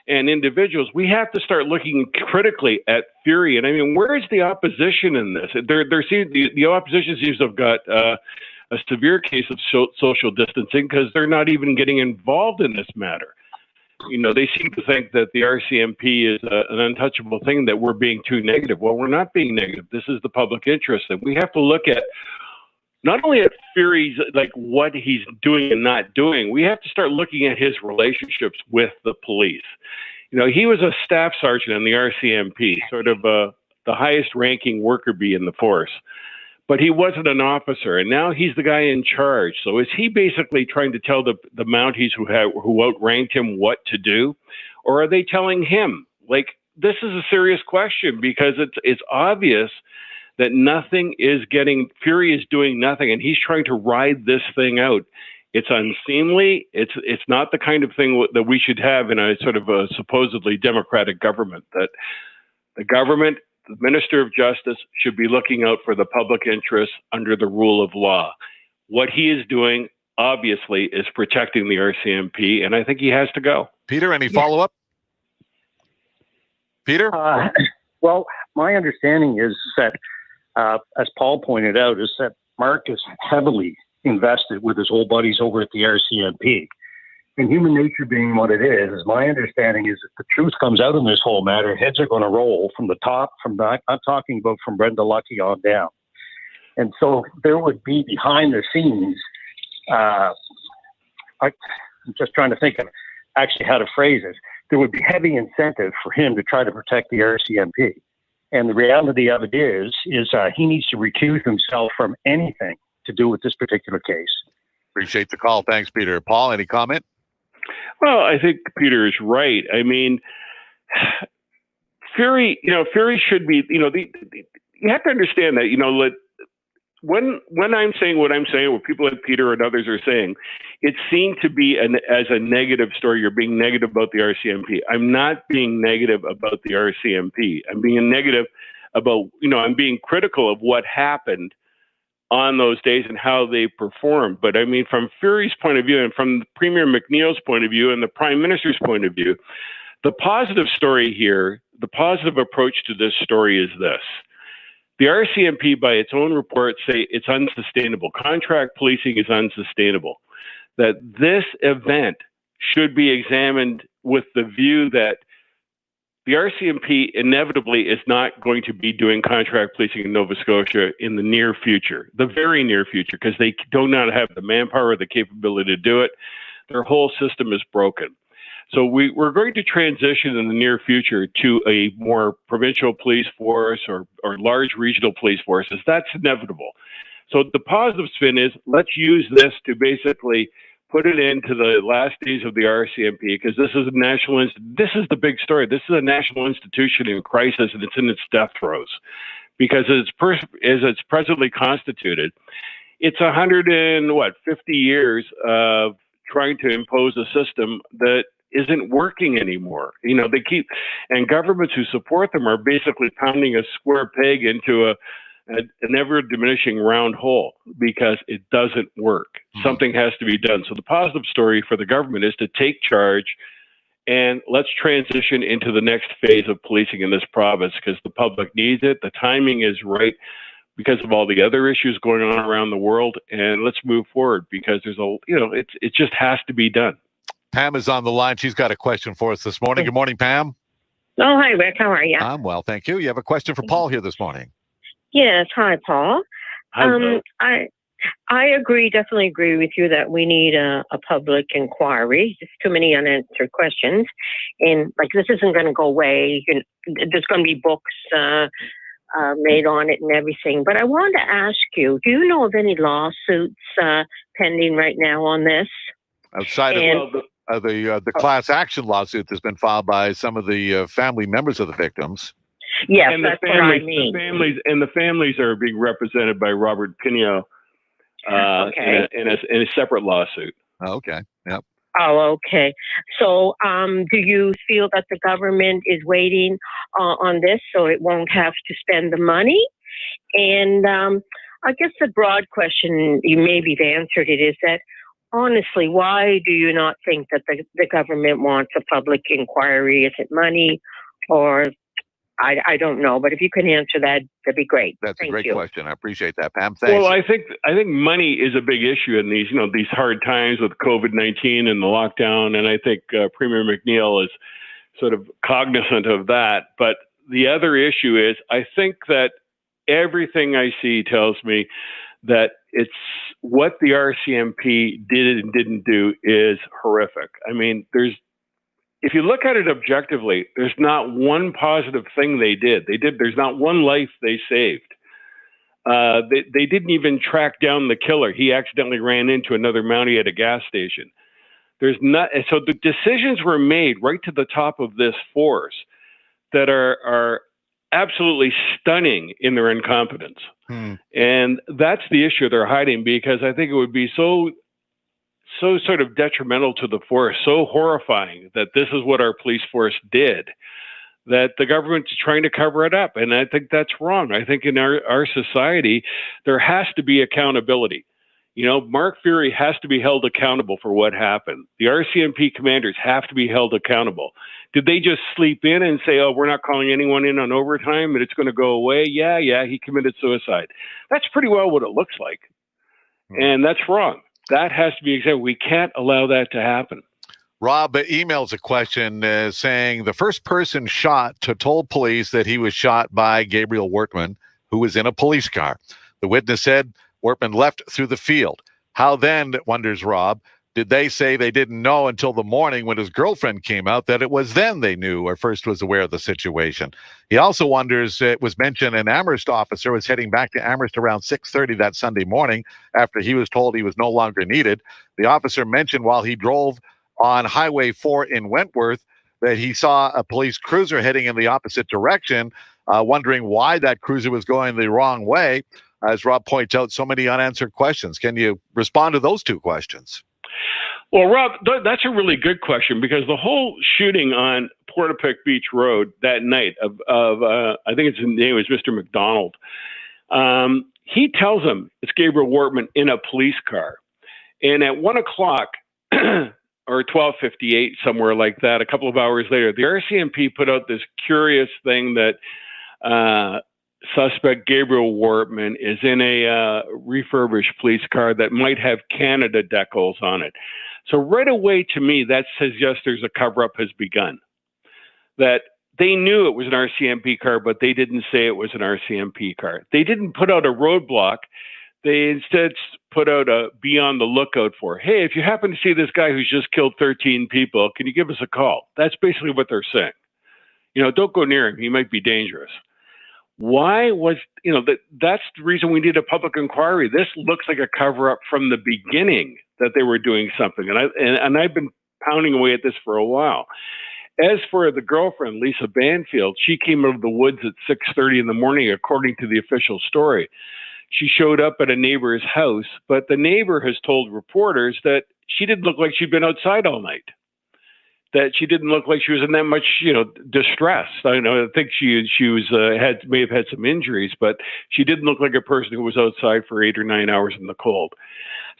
and individuals, we have to start looking critically at Fury. And I mean, where is the opposition in this? The opposition seems to have got a severe case of social distancing because they're not even getting involved in this matter. They seem to think that the RCMP is an untouchable thing, that we're being too negative. Well, we're not being negative. This is the public interest. And we have to look at not only at Fury's, like what he's doing and not doing, we have to start looking at his relationships with the police. He was a staff sergeant in the RCMP, sort of the highest ranking worker bee in the force. But he wasn't an officer, and now he's the guy in charge. So is he basically trying to tell the Mounties who outranked him what to do? Or are they telling him? Like, this is a serious question, because it's obvious that Fury is doing nothing, and he's trying to ride this thing out. It's unseemly. It's not the kind of thing that we should have in a sort of a supposedly democratic government, that the government, the Minister of Justice, should be looking out for the public interest under the rule of law. What he is doing, obviously, is protecting the RCMP, and I think he has to go. Peter, any follow-up? Peter? Well, my understanding is that, as Paul pointed out, is that Mark is heavily invested with his old buddies over at the RCMP. And human nature being what it is my understanding is that the truth comes out in this whole matter, heads are going to roll from the top, I'm talking about from Brenda Lucky on down. And so there would be behind the scenes, I'm just trying to think of actually how to phrase it, there would be heavy incentive for him to try to protect the RCMP. And the reality of it is he needs to recuse himself from anything to do with this particular case. Appreciate the call. Thanks, Peter. Paul, any comment? Well, I think Peter is right. I mean, Fury should be, you have to understand that, when I'm saying what I'm saying, what people like Peter and others are saying, it's seen to be as a negative story. You're being negative about the RCMP. I'm not being negative about the RCMP. I'm being negative about, I'm being critical of what happened on those days and how they performed. But I mean, from Fury's point of view and from Premier McNeil's point of view and the Prime Minister's point of view, the positive story here, the positive approach to this story is this. The RCMP, by its own report, say it's unsustainable. Contract policing is unsustainable. That this event should be examined with the view that the RCMP inevitably is not going to be doing contract policing in Nova Scotia in the near future, the very near future, because they do not have the manpower or the capability to do it. Their whole system is broken. So we're going to transition in the near future to a more provincial police force or large regional police forces. That's inevitable. So the positive spin is let's use this to basically put it into the last days of the RCMP, because this is this is the big story. This is a national institution in crisis, and it's in its death throes, because as it's presently constituted, it's 150 years of trying to impose a system that isn't working anymore. You know, and governments who support them are basically pounding a square peg into an ever diminishing round hole, because it doesn't work. Something has to be done. So the positive story for the government is to take charge and let's transition into the next phase of policing in this province, because the public needs it. The timing is right because of all the other issues going on around the world. And let's move forward, because it just has to be done. Pam is on the line. She's got a question for us this morning. Good morning, Pam. Oh, hi, Rick. How are you? I'm well, thank you. You have a question for Paul here this morning. Yes. Hi, Paul. Hi, I definitely agree with you that we need a public inquiry. There's too many unanswered questions. And this isn't going to go away. There's going to be books made on it and everything. But I wanted to ask you, do you know of any lawsuits pending right now on this? Outside of the class action lawsuit that's been filed by some of the family members of the victims. Yes, and that's what I mean. The families are being represented by Robert Pinio in a separate lawsuit. Okay. Yep. Oh, okay. So, do you feel that the government is waiting on this so it won't have to spend the money? And I guess the broad question, you maybe have answered it, is that honestly, why do you not think that the government wants a public inquiry? Is it money, or I don't know, but if you can answer that, that'd be great. That's Thank a great you. question. I appreciate that, Pam. Thanks. Well, I think money is a big issue in these hard times with COVID-19 and the lockdown, and I think Premier McNeil is sort of cognizant of that. But the other issue is, I think that everything I see tells me that it's what the RCMP did and didn't do is horrific. I mean, if you look at it objectively, there's not one positive thing they did. There's not one life they saved. They didn't even track down the killer. He accidentally ran into another Mountie at a gas station. So the decisions were made right to the top of this force that are absolutely stunning in their incompetence. And that's the issue they're hiding, because I think it would be so sort of detrimental to the force, so horrifying that this is what our police force did, that the government's trying to cover it up. And I think that's wrong. I think in our society, there has to be accountability. You know, Mark Fury has to be held accountable for what happened. The RCMP commanders have to be held accountable. Did they just sleep in and say, oh, we're not calling anyone in on overtime and it's going to go away? Yeah, he committed suicide. That's pretty well what it looks like. And that's wrong. That has to be exact. We can't allow that to happen. Rob emails a question saying the first person shot told police that he was shot by Gabriel Wortman, who was in a police car. The witness said Wortman left through the field. How then, wonders Rob, did they say they didn't know until the morning when his girlfriend came out that it was then they knew or first was aware of the situation? He also wonders, it was mentioned an Amherst officer was heading back to Amherst around 6:30 that Sunday morning after he was told he was no longer needed. The officer mentioned while he drove on Highway 4 in Wentworth that he saw a police cruiser heading in the opposite direction, wondering why that cruiser was going the wrong way. As Rob points out, so many unanswered questions. Can you respond to those two questions? Well, Rob, that's a really good question, because the whole shooting on Portapique Beach Road that night of I think his name was Mr. McDonald. He tells him it's Gabriel Wortman in a police car. And at 1 o'clock or 12:58, somewhere like that, a couple of hours later, the RCMP put out this curious thing that suspect Gabriel Wortman is in a refurbished police car that might have Canada decals on it. So right away, to me, that suggests there's a cover-up has begun. That they knew it was an RCMP car, but they didn't say it was an RCMP car. They didn't put out a roadblock. They instead put out a be on the lookout for. Hey, if you happen to see this guy who's just killed 13 people, can you give us a call? That's basically what they're saying. You know, don't go near him. He might be dangerous. Why was, that's the reason we need a public inquiry. This looks like a cover-up from the beginning that they were doing something. And I've been pounding away at this for a while. As for the girlfriend, Lisa Banfield, she came out of the woods at 6:30 in the morning, according to the official story. She showed up at a neighbor's house, but the neighbor has told reporters that she didn't look like she'd been outside all night, that she didn't look like she was in that much, distress. I think she was may have had some injuries, but she didn't look like a person who was outside for 8 or 9 hours in the cold.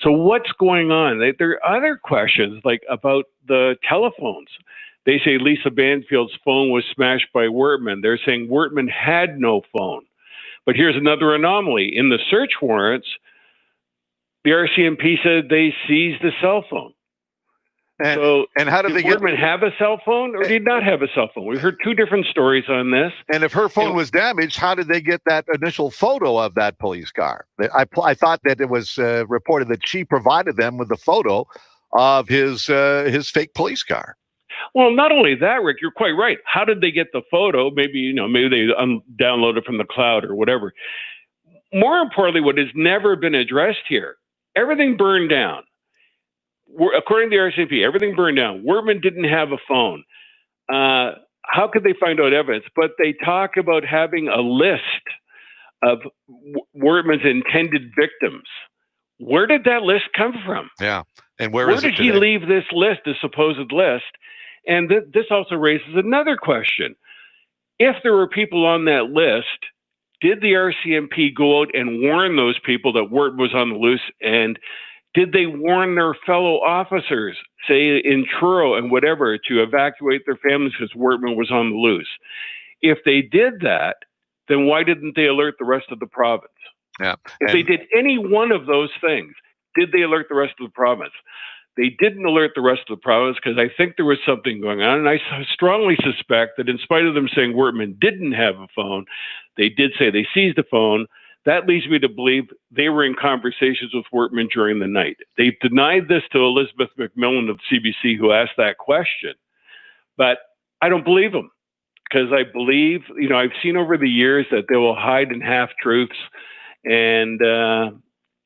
So what's going on? There are other questions, like about the telephones. They say Lisa Banfield's phone was smashed by Wortman. They're saying Wortman had no phone. But here's another anomaly. In the search warrants, the RCMP said they seized the cell phone. And how did they get Wortman have a cell phone or did not have a cell phone? We've heard two different stories on this. And if her phone was damaged, how did they get that initial photo of that police car? I thought that it was reported that she provided them with the photo of his fake police car. Well, not only that, Rick, you're quite right. How did they get the photo? Maybe they downloaded it from the cloud or whatever. More importantly, what has never been addressed here, everything burned down. According to the RCMP, everything burned down. Wortman didn't have a phone. How could they find out evidence? But they talk about having a list of Wortman's intended victims. Where did that list come from? Yeah. And where did he leave this list, this supposed list? And this also raises another question. If there were people on that list, did the RCMP go out and warn those people that Wortman was on the loose? And did they warn their fellow officers, say in Truro and whatever, to evacuate their families because Wortman was on the loose? If they did that, then why didn't they alert the rest of the province? Yeah. If they did any one of those things, did they alert the rest of the province? They didn't alert the rest of the province because I think there was something going on. And I strongly suspect that in spite of them saying Wortman didn't have a phone, they did say they seized a phone. That leads me to believe they were in conversations with Wortman during the night. They denied this to Elizabeth McMillan of CBC, who asked that question. But I don't believe them because I believe, I've seen over the years that they will hide in half-truths, and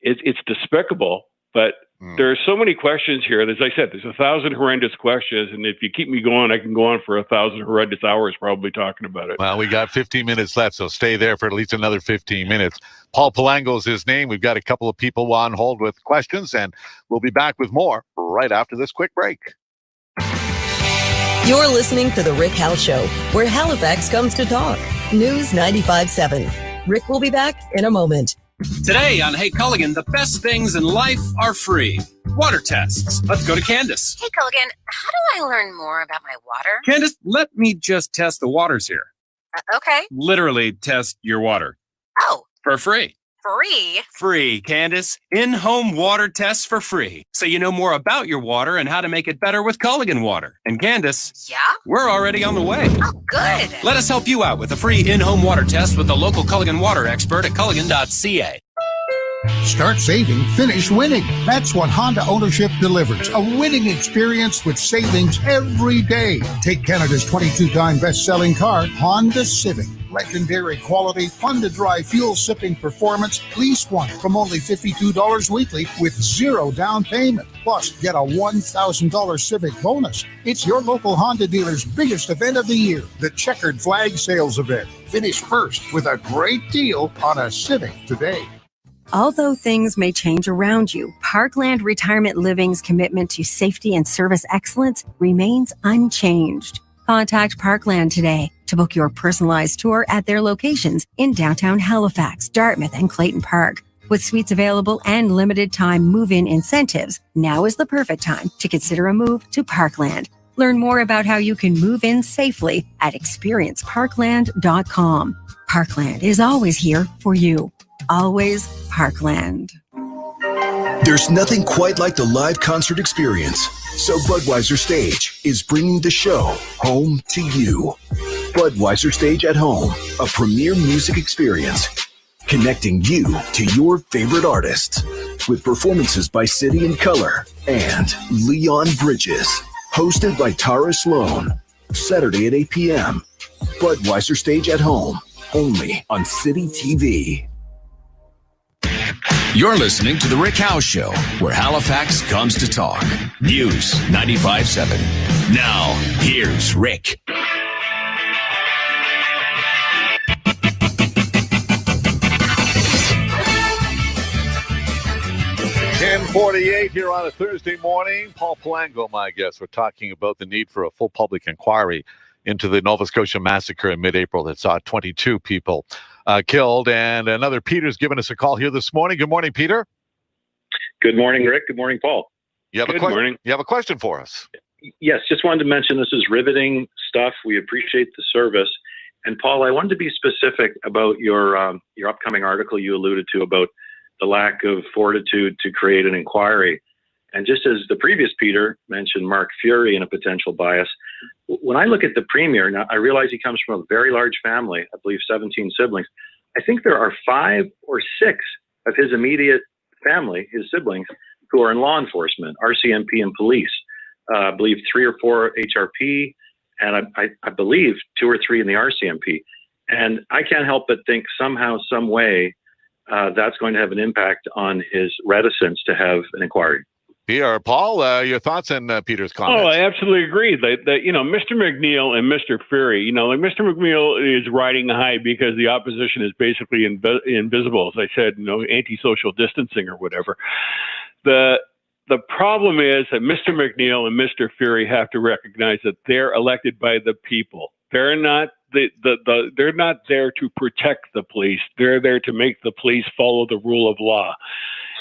it's despicable. But there are so many questions here. As I said, there's 1,000 horrendous questions. And if you keep me going, I can go on for 1,000 horrendous hours probably talking about it. Well, we got 15 minutes left, so stay there for at least another 15 minutes. Paul Palango is his name. We've got a couple of people on hold with questions, and we'll be back with more right after this quick break. You're listening to The Rick Howe Show, where Halifax comes to talk. News 95.7. Rick will be back in a moment. Today on Hey Culligan, the best things in life are free. Water tests. Let's go to Candace. Hey Culligan, how do I learn more about my water? Candace, let me just test the waters here. Okay. Literally test your water. Oh. For free. Free? Free, Candace. In-home water tests for free. So you know more about your water and how to make it better with Culligan water. And Candace, yeah? We're already on the way. Oh, good. Let us help you out with a free in-home water test with the local Culligan water expert at Culligan.ca. Start saving, finish winning. That's what Honda ownership delivers. A winning experience with savings every day. Take Canada's 22-time best-selling car, Honda Civic. Legendary quality, fun-to-drive, fuel-sipping performance. Lease one from only $52 weekly with zero down payment. Plus, get a $1,000 Civic bonus. It's your local Honda dealer's biggest event of the year, the Checkered Flag Sales Event. Finish first with a great deal on a Civic today. Although things may change around you, Parkland Retirement Living's commitment to safety and service excellence remains unchanged. Contact Parkland today to book your personalized tour at their locations in downtown Halifax, Dartmouth, and Clayton Park. With suites available and limited time move-in incentives, now is the perfect time to consider a move to Parkland. Learn more about how you can move in safely at experienceparkland.com. Parkland is always here for you. Always Parkland. There's nothing quite like the live concert experience. So Budweiser Stage is bringing the show home to you. Budweiser Stage at Home, a premier music experience, connecting you to your favorite artists with performances by City and Color and Leon Bridges. Hosted by Tara Sloan. Saturday at 8 p.m. Budweiser Stage at Home. only on City TV. You're listening to The Rick Howe Show, where Halifax comes to talk. News 95.7. Now, here's Rick. 10:48 here on a Thursday morning. Paul Palango, my guest. We're talking about the need for a full public inquiry into the Nova Scotia massacre in mid-April that saw 22 people killed. And another Peter's given us a call here this morning. Good morning, Peter. Good morning, Rick. Good morning, Paul. You have a question for us. Yes, just wanted to mention this is riveting stuff. We appreciate the service. And Paul, I wanted to be specific about your upcoming article you alluded to about the lack of fortitude to create an inquiry. And just as the previous Peter mentioned Mark Fury and a potential bias, when I look at the Premier, now I realize he comes from a very large family, I believe 17 siblings. I think there are 5 or 6 of his immediate family, his siblings, who are in law enforcement, RCMP and police. I believe 3 or 4 HRP, and I believe 2 or 3 in the RCMP. And I can't help but think somehow, some way, that's going to have an impact on his reticence to have an inquiry. Here, Paul, your thoughts on Peter's comments? Oh, I absolutely agree that Mr. McNeil and Mr. Fury, like Mr. McNeil is riding high because the opposition is basically invisible, as I said, anti-social distancing or whatever. The problem is that Mr. McNeil and Mr. Fury have to recognize that they're elected by the people. They're not they're not there to protect the police. They're there to make the police follow the rule of law.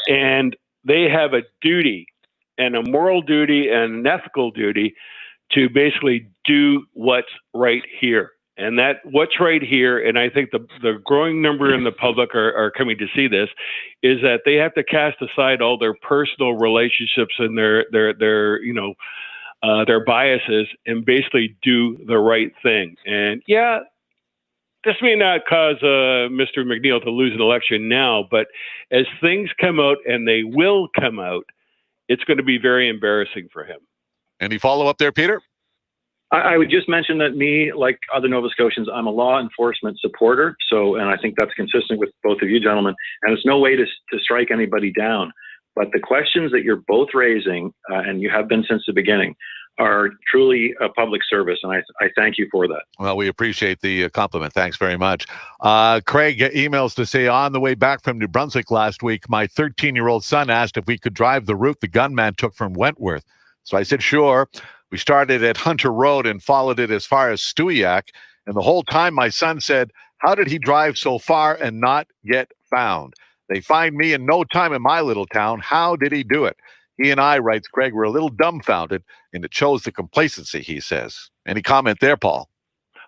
And they have a duty, and a moral duty and an ethical duty to basically do what's right here. And that what's right here, and I think the growing number in the public are coming to see this, is that they have to cast aside all their personal relationships and their biases and basically do the right thing. And yeah, this may not cause Mr. McNeil to lose an election now, but as things come out, and they will come out, it's going to be very embarrassing for him. Any follow-up there, Peter? I would just mention that me, like other Nova Scotians, I'm a law enforcement supporter. And I think that's consistent with both of you gentlemen. And it's no way to strike anybody down. But the questions that you're both raising, and you have been since the beginning, are truly a public service, and I thank you for that. Well, we appreciate the compliment. Thanks very much. Craig emails to say, on the way back from New Brunswick last week, my 13-year-old son asked if we could drive the route the gunman took from Wentworth. So I said, sure. We started at Hunter Road and followed it as far as Stewiacke. And the whole time my son said, how did he drive so far and not get found? They find me in no time in my little town. How did he do it? He and I, writes Craig, were a little dumbfounded, and it shows the complacency, he says. Any comment there, Paul?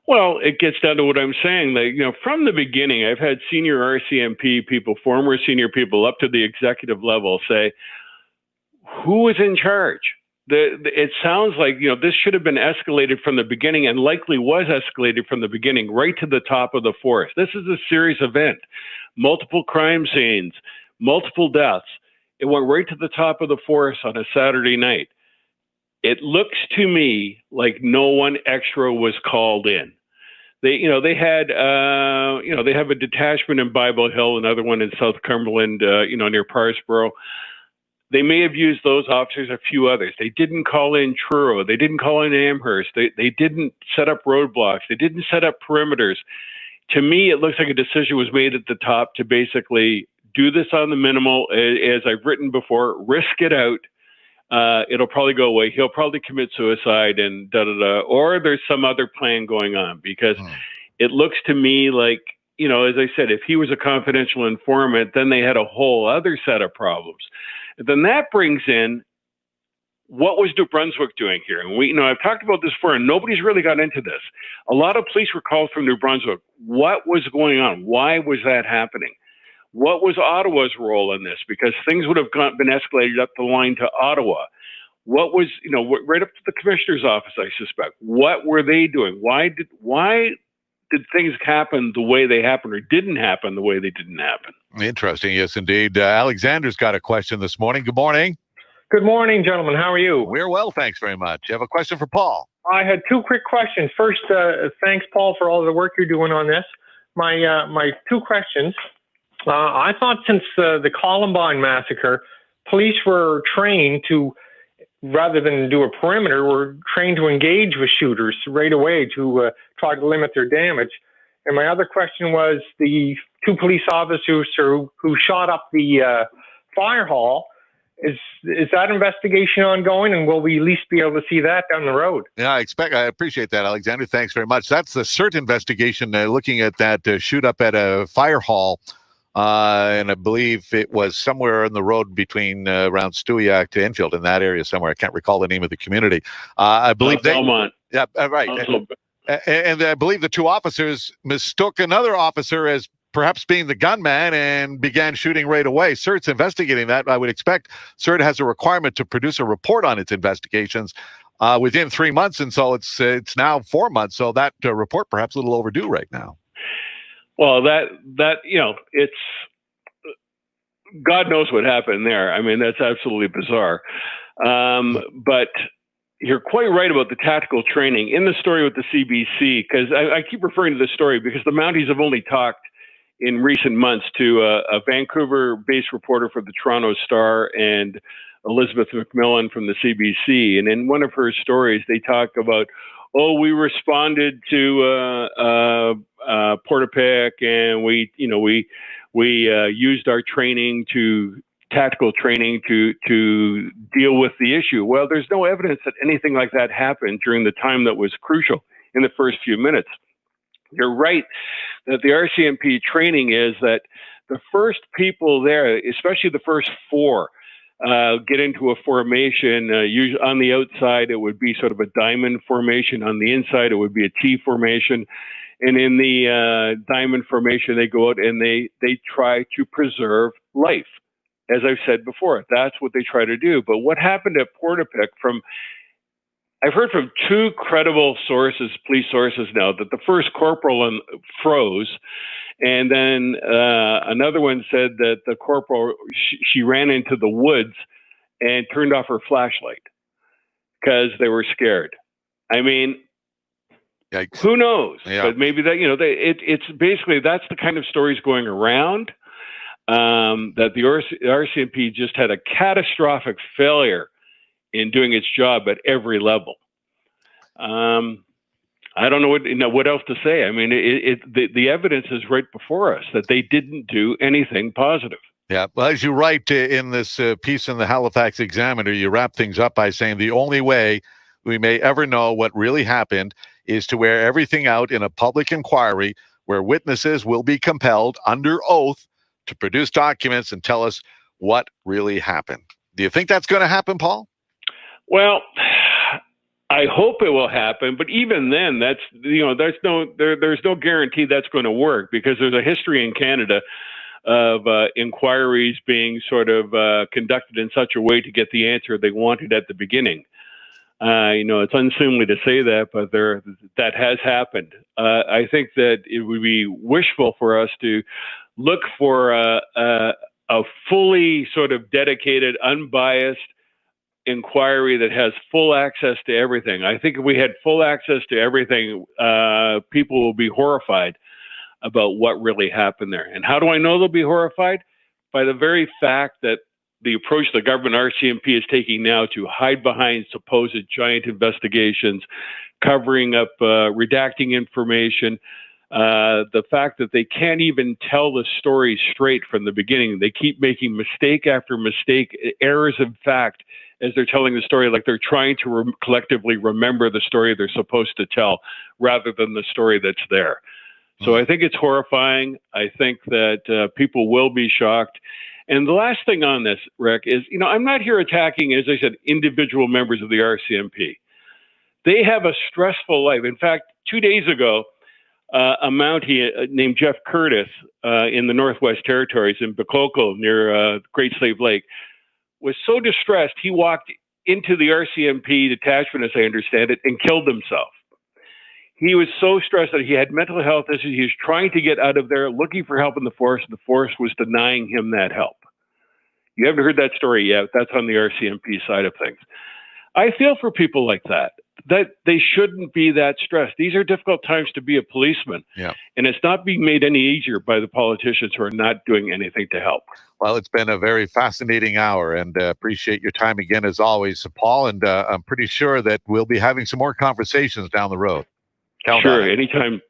Well, it gets down to what I'm saying. That, from the beginning, I've had senior RCMP people, former senior people up to the executive level say, who is in charge? It sounds like, this should have been escalated from the beginning, and likely was escalated from the beginning right to the top of the force. This is a serious event. Multiple crime scenes, multiple deaths. It went right to the top of the force on a Saturday night. It looks to me like no one extra was called in. They have a detachment in Bible Hill, another one in South Cumberland, near Parsboro. They may have used those officers, a few others. They didn't call in Truro. They didn't call in Amherst. They didn't set up roadblocks. They didn't set up perimeters. To me, it looks like a decision was made at the top to basically do this on the minimal, as I've written before, risk it out. It'll probably go away. He'll probably commit suicide and or there's some other plan going on, because it looks to me like, as I said, if he was a confidential informant, then they had a whole other set of problems. And then that brings in, what was New Brunswick doing here? And I've talked about this before, and nobody's really got into this. A lot of police were called from New Brunswick. What was going on? Why was that happening? What was Ottawa's role in this? Because things would have been escalated up the line to Ottawa. What was, right up to the commissioner's office, I suspect. What were they doing? Why did things happen the way they happened, or didn't happen the way they didn't happen? Interesting. Yes, indeed. Alexander's got a question this morning. Good morning. Good morning, gentlemen. How are you? We're well, thanks very much. You have a question for Paul? I had 2 quick questions. First, thanks, Paul, for all the work you're doing on this. my two questions. I thought since the Columbine massacre, police were trained to, rather than do a perimeter, were trained to engage with shooters right away to try to limit their damage. And my other question was the two police officers who shot up the fire hall. Is that investigation ongoing, and will we at least be able to see that down the road? Yeah, I appreciate that, Alexander. Thanks very much. That's the CERT investigation looking at that shoot up at a fire hall. And I believe it was somewhere on the road between around Stewiacke to Enfield, in that area somewhere. I can't recall the name of the community. I believe Belmont. Yeah, right. And I believe the two officers mistook another officer as perhaps being the gunman and began shooting right away. CERT's investigating that. I would expect CERT has a requirement to produce a report on its investigations within 3 months, and so it's now 4 months. So that report perhaps a little overdue right now. Well, that it's God knows what happened there. I mean, that's absolutely bizarre. But you're quite right about the tactical training in the story with the CBC, because I keep referring to this story because the Mounties have only talked in recent months to a Vancouver-based reporter for the Toronto Star and Elizabeth McMillan from the CBC. And in one of her stories, they talk about, we responded to Portapique, and we used our tactical training to deal with the issue. Well, there's no evidence that anything like that happened during the time that was crucial in the first few minutes. You're right that the RCMP training is that the first people there, especially the first four, get into a formation. Usually on the outside, it would be sort of a diamond formation. On the inside, it would be a T formation. And in the diamond formation, they go out and they try to preserve life. As I've said before, that's what they try to do. But what happened at Portapique, I've heard from two credible sources, police sources now, that the first corporal froze, and then another one said that the corporal, she ran into the woods and turned off her flashlight because they were scared. I mean, yikes. Who knows? Yeah. But maybe that, it's basically, that's the kind of stories going around, that the RCMP just had a catastrophic failure in doing its job at every level. I don't know what else to say. I mean, the evidence is right before us that they didn't do anything positive. Yeah, well, as you write in this piece in the Halifax Examiner, you wrap things up by saying the only way we may ever know what really happened is to wear everything out in a public inquiry where witnesses will be compelled under oath to produce documents and tell us what really happened. Do you think that's going to happen, Paul? Well, I hope it will happen, but even then, there's no guarantee that's going to work, because there's a history in Canada of inquiries being sort of conducted in such a way to get the answer they wanted at the beginning. It's unseemly to say that, but that has happened. I think that it would be wishful for us to look for a fully sort of dedicated, unbiased inquiry that has full access to everything. I think if we had full access to everything, people will be horrified about what really happened there. And how do I know they'll be horrified? By the very fact that the approach the government RCMP is taking now to hide behind supposed giant investigations, covering up, redacting information, the fact that they can't even tell the story straight from the beginning. They keep making mistake after mistake, errors of fact, as they're telling the story, like they're trying to collectively remember the story they're supposed to tell rather than the story that's there. So I think it's horrifying. I think that people will be shocked. And the last thing on this, Rick, is, I'm not here attacking, as I said, individual members of the RCMP. They have a stressful life. In fact, 2 days ago, a Mountie named Jeff Curtis in the Northwest Territories in Bakoko near Great Slave Lake was so distressed, he walked into the RCMP detachment, as I understand it, and killed himself. He was so stressed that he had mental health issues. He was trying to get out of there, looking for help in the force. The force was denying him that help. You haven't heard that story yet. That's on the RCMP side of things. I feel for people like that that they shouldn't be that stressed. These are difficult times to be a policeman. Yeah. And it's not being made any easier by the politicians who are not doing anything to help. Well, it's been a very fascinating hour, and appreciate your time again as always, Paul. And I'm pretty sure that we'll be having some more conversations down the road. Count on Sure, it. anytime,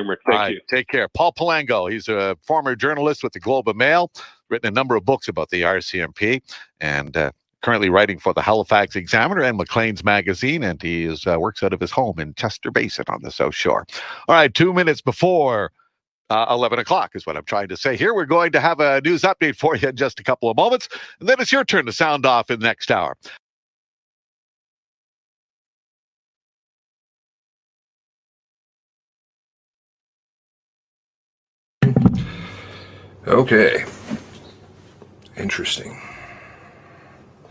Rick. Thank you. Take care. Paul Palango, he's a former journalist with the Globe and Mail, written a number of books about the RCMP, and currently writing for the Halifax Examiner and Maclean's Magazine, and he works out of his home in Chester Basin on the South Shore. All right, 2 minutes before 11 o'clock is what I'm trying to say here. We're going to have a news update for you in just a couple of moments, and then it's your turn to sound off in the next hour. Okay. Interesting.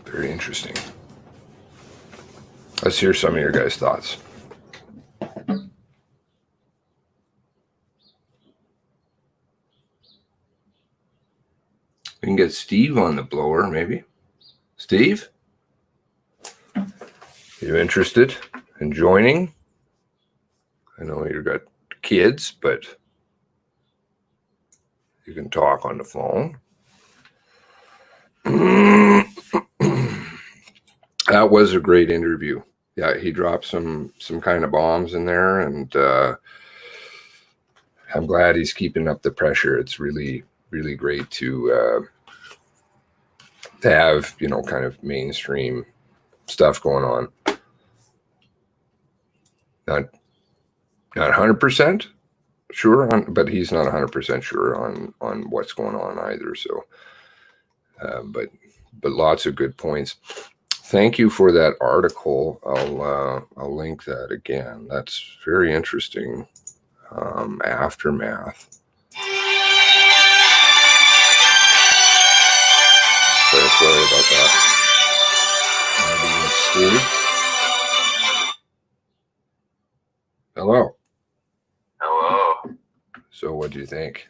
Very interesting. Let's hear some of your guys' thoughts. We can get Steve on the blower, maybe. Steve? You interested in joining? I know you've got kids, but you can talk on the phone. That was a great interview. Yeah, he dropped some kind of bombs in there, and I'm glad he's keeping up the pressure. It's really, really great to have, you know, kind of mainstream stuff going on. Not 100% sure on, but he's not 100% sure on what's going on either. So, but lots of good points. Thank you for that article. I'll link that again. That's very interesting. Aftermath. Sorry about that. Steve? Hello. Hello. So what do you think?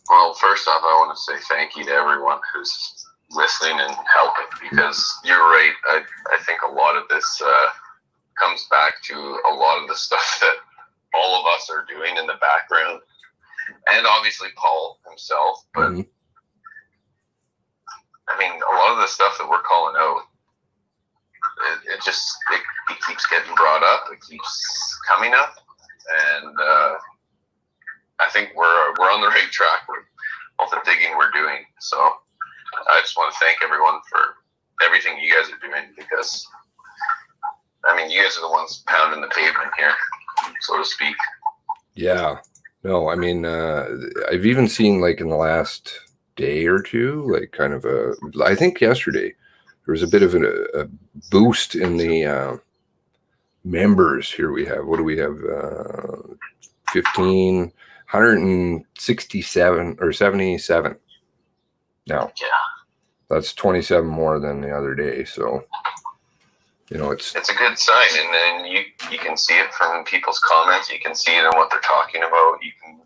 Well, first off, I want to say thank you to everyone who's listening and helping, because you're right. I think a lot of this comes back to a lot of the stuff that all of us are doing in the background, and obviously Paul himself. But I mean, a lot of the stuff that we're calling out, it keeps getting brought up. It keeps coming up, and I think we're on the right track with all the digging we're doing. So I just want to thank everyone for everything you guys are doing, because I mean, you guys are the ones pounding the pavement here, so to speak. Yeah. No, I mean, I've even seen, like, in the last day or two, like, kind of I think yesterday, there was a bit of a boost in the members. Here we have, what do we have? 167 or 77 now. Yeah. That's 27 more than the other day. So, you know, it's a good sign, and then you can see it from people's comments. You can see it in what they're talking about. You can,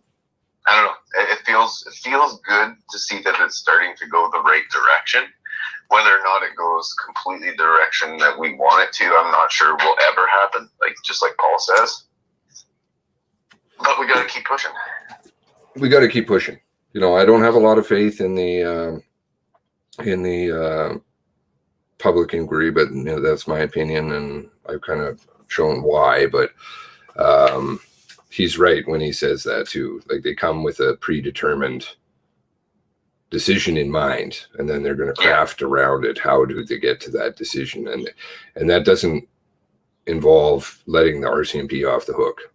I don't know. It feels good to see that it's starting to go the right direction. Whether or not it goes completely the direction that we want it to, I'm not sure will ever happen. Just like Paul says, but we got to keep pushing. We got to keep pushing. You know, I don't have a lot of faith in the public inquiry, but you know, that's my opinion, and I've kind of shown why. But he's right when he says that too. Like, they come with a predetermined decision in mind, and then they're going to craft around it. How do they get to that decision? And that doesn't involve letting the RCMP off the hook.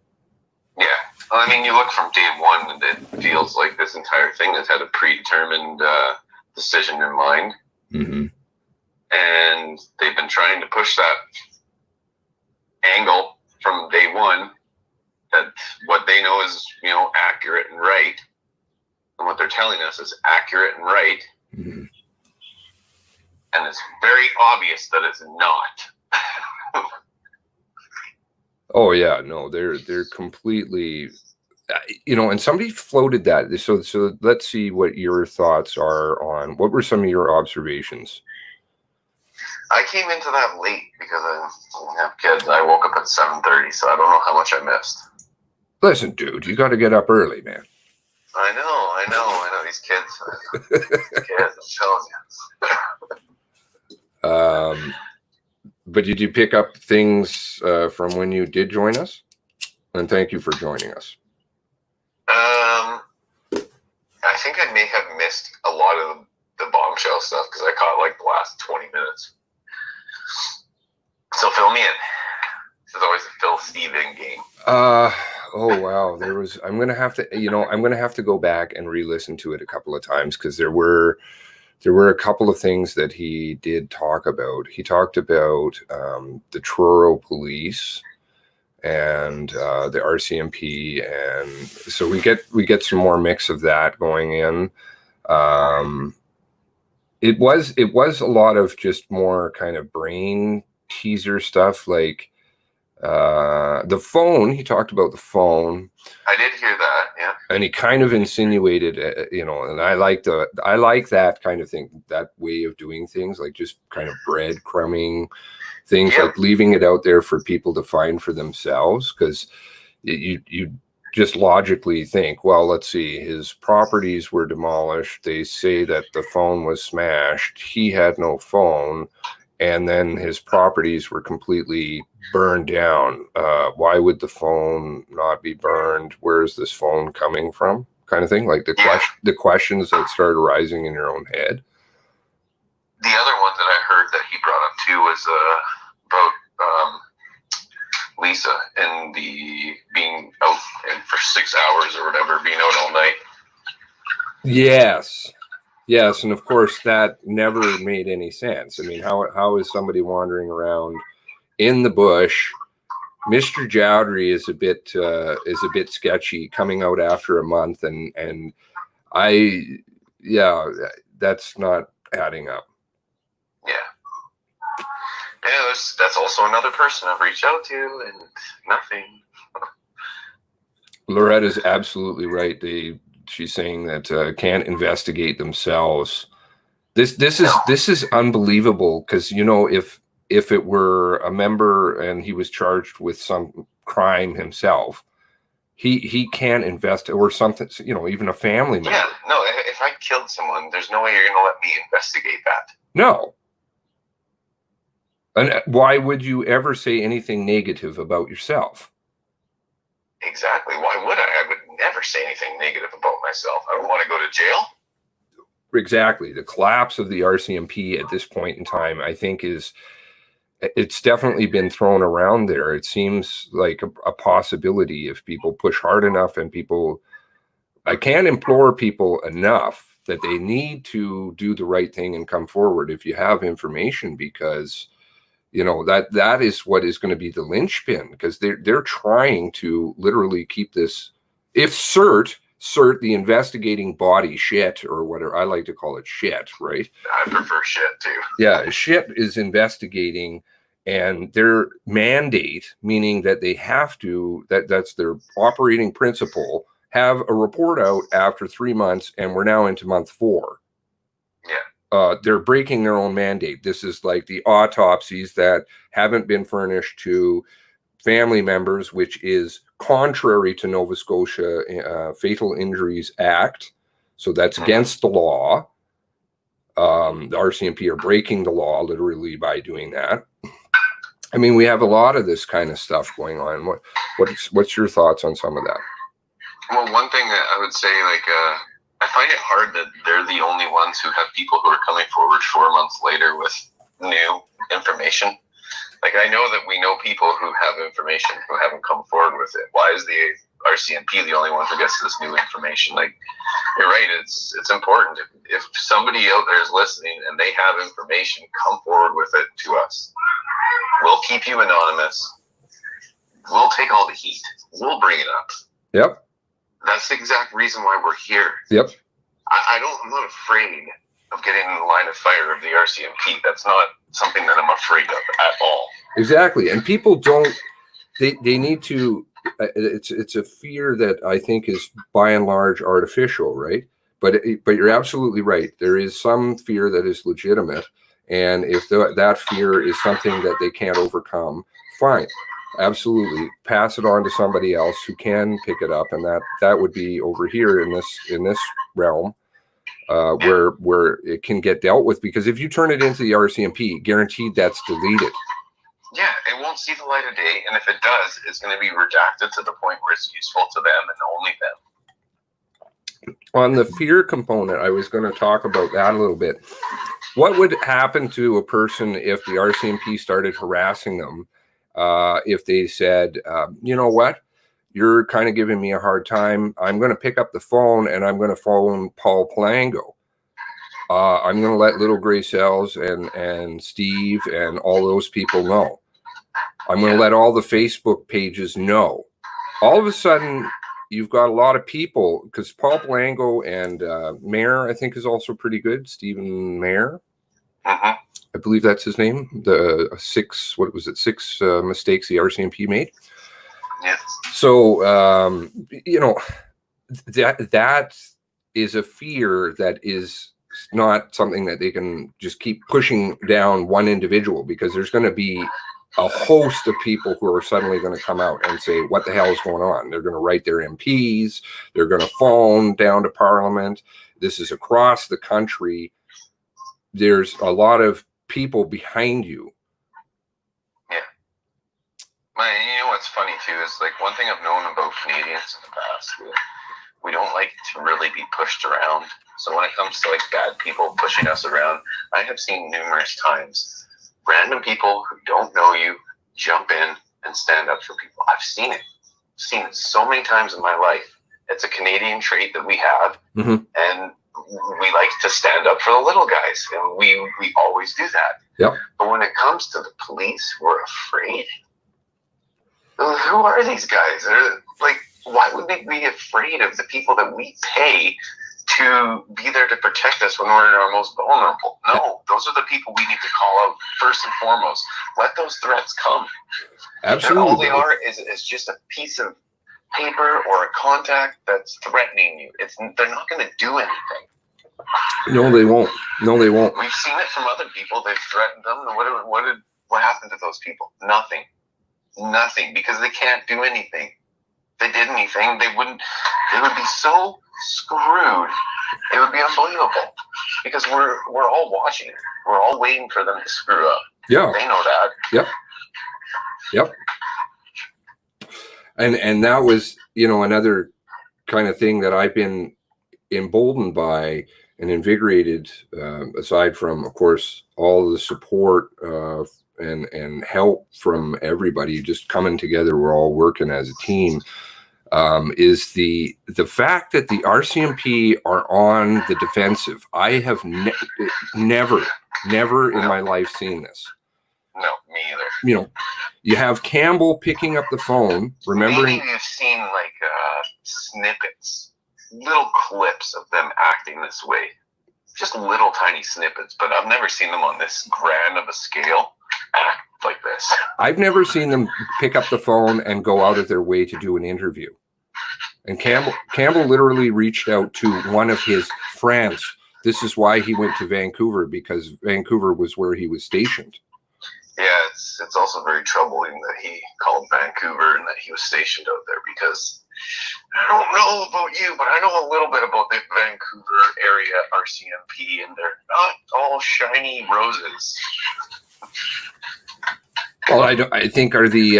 Yeah. Well, I mean, you look from day one, and it feels like this entire thing has had a predetermined decision in mind. Mm-hmm. And they've been trying to push that angle from day one, that what they know is, you know, accurate and right. And what they're telling us is accurate and right. Mm-hmm. And it's very obvious that it's not. Oh yeah, no, they're completely, you know, and somebody floated that. So let's see what your thoughts are on, what were some of your observations? I came into that late because I didn't have kids. I woke up at 7:30, so I don't know how much I missed. Listen, dude, you got to get up early, man. I know. These kids. Kids, I'm telling you. But did you pick up things from when you did join us? And thank you for joining us. I think I may have missed a lot of the bombshell stuff because I caught like the last 20 minutes. So fill me in. This is always a Phil Steven game. Oh wow, I'm gonna have to go back and re-listen to it a couple of times because there were a couple of things that he did talk about. He talked about the Truro police and the RCMP, and so we get some more mix of that going in. It was a lot of just more kind of brain teaser stuff, like the phone. He talked about the phone. I did hear that, yeah. And he kind of insinuated, and I like that kind of thing, that way of doing things, like just kind of breadcrumbing things, like leaving it out there for people to find for themselves, because you just logically think, well, let's see, his properties were demolished. They say that the phone was smashed. He had no phone. And then his properties were completely burned down. Why would the phone not be burned? Where is this phone coming from? Kind of thing, like the questions that start arising in your own head. The other one that I heard that he brought up too was about Lisa and the being out for 6 hours or whatever, being out all night. Yes, and of course that never made any sense. I mean, how is somebody wandering around in the bush? Mr. Jowdry is a bit sketchy, coming out after a month, and that's not adding up. Yeah, that's also another person I've reached out to, and nothing. Loretta's absolutely right. She's saying that can't investigate themselves. This is unbelievable, because if it were a member and he was charged with some crime himself, he can't invest, or something, even a family member. Yeah, no, if I killed someone, there's no way you're going to let me investigate that. No. And why would you ever say anything negative about yourself? Exactly. Why would I? I would never say anything negative about myself. I don't want to go to jail. Exactly. The collapse of the RCMP at this point in time, I think, it's definitely been thrown around there. It seems like a possibility if people push hard enough, and I can't implore people enough that they need to do the right thing and come forward if you have information, because that is what is going to be the linchpin, because they're trying to literally keep this, if CERT, the investigating body, shit, or whatever, I like to call it shit, right? I prefer shit too. Yeah, shit is investigating, and their mandate, meaning that they have to, that's their operating principle, have a report out after 3 months, and we're now into month 4. Yeah. They're breaking their own mandate. This is like the autopsies that haven't been furnished to family members, which is contrary to Nova Scotia Fatal Injuries Act. So that's against the law. The RCMP are breaking the law literally by doing that. I mean, we have a lot of this kind of stuff going on. What's your thoughts on some of that? Well, one thing that I would say, I find it hard that they're the only ones who have people who are coming forward 4 months later with new information. Like, I know that we know people who have information who haven't come forward with it. Why is the RCMP the only one who gets this new information? Like, you're right, it's important. If somebody out there is listening and they have information, come forward with it to us. We'll keep you anonymous. We'll take all the heat. We'll bring it up. Yep. That's the exact reason why we're here. Yep. I'm not afraid of getting in the line of fire of the RCMP. That's not something that I'm afraid of at all. Exactly. And people they need to, it's a fear that I think is by and large artificial, right? But you're absolutely right. There is some fear that is legitimate, And if that fear is something that they can't overcome, fine. Absolutely, pass it on to somebody else who can pick it up, and that would be over here in this realm where it can get dealt with. Because if you turn it into the RCMP, guaranteed that's deleted. Yeah, it won't see the light of day, and if it does, it's going to be redacted to the point where it's useful to them and only them. On the fear component, I was going to talk about that a little bit. What would happen to a person if the RCMP started harassing them? If they said, you know what, you're kind of giving me a hard time. I'm going to pick up the phone and I'm going to phone Paul Palango. I'm going to let Little Gray Cells and Steve and all those people know. I'm going to let all the Facebook pages know. All of a sudden, you've got a lot of people, because Paul Palango and Mayer, I think, is also pretty good. Stephen Mayer. I believe that's his name. The six mistakes the RCMP made. Yes. So, that is a fear that is not something that they can just keep pushing down one individual, because there's going to be a host of people who are suddenly going to come out and say, what the hell is going on? They're going to write their MPs. They're going to phone down to Parliament. This is across the country. There's a lot of people behind you. Yeah. You know what's funny too is, like, one thing I've known about Canadians in the past, we don't like to really be pushed around. So when it comes to, like, bad people pushing us around, I have seen numerous times random people who don't know you jump in and stand up for people. I've seen it so many times in my life. It's a Canadian trait that we have, and we like to stand up for the little guys, and we always do that. Yep. But when it comes to the police, we're afraid. Who are these guys? Like, why would we be afraid of the people that we pay to be there to protect us when we're in our most vulnerable? No, those are the people we need to call out first and foremost. Let those threats come. Absolutely. All they are is just a piece of paper or a contact that's threatening you. They're not going to do anything. No, they won't. No, they won't. We've seen it from other people. They've threatened them. What happened to those people? Nothing, because they can't do anything. If they did anything, they would be so screwed. It would be unbelievable, because we're all watching it. We're all waiting for them to screw up. Yeah. They know that. Yep. And that was, another kind of thing that I've been emboldened by and invigorated, aside from, of course, all the support and help from everybody just coming together. We're all working as a team. Is the fact that the RCMP are on the defensive. I have never in my life seen this. No, me either. You have Campbell picking up the phone, remembering. Maybe you've seen, like, snippets, little clips of them acting this way. Just little tiny snippets, but I've never seen them on this grand of a scale act like this. I've never seen them pick up the phone and go out of their way to do an interview. And Campbell literally reached out to one of his friends. This is why he went to Vancouver, because Vancouver was where he was stationed. Yeah, it's also very troubling that he called Vancouver and that he was stationed out there, because I don't know about you, but I know a little bit about the Vancouver area RCMP, and they're not all shiny roses. Well, I think are the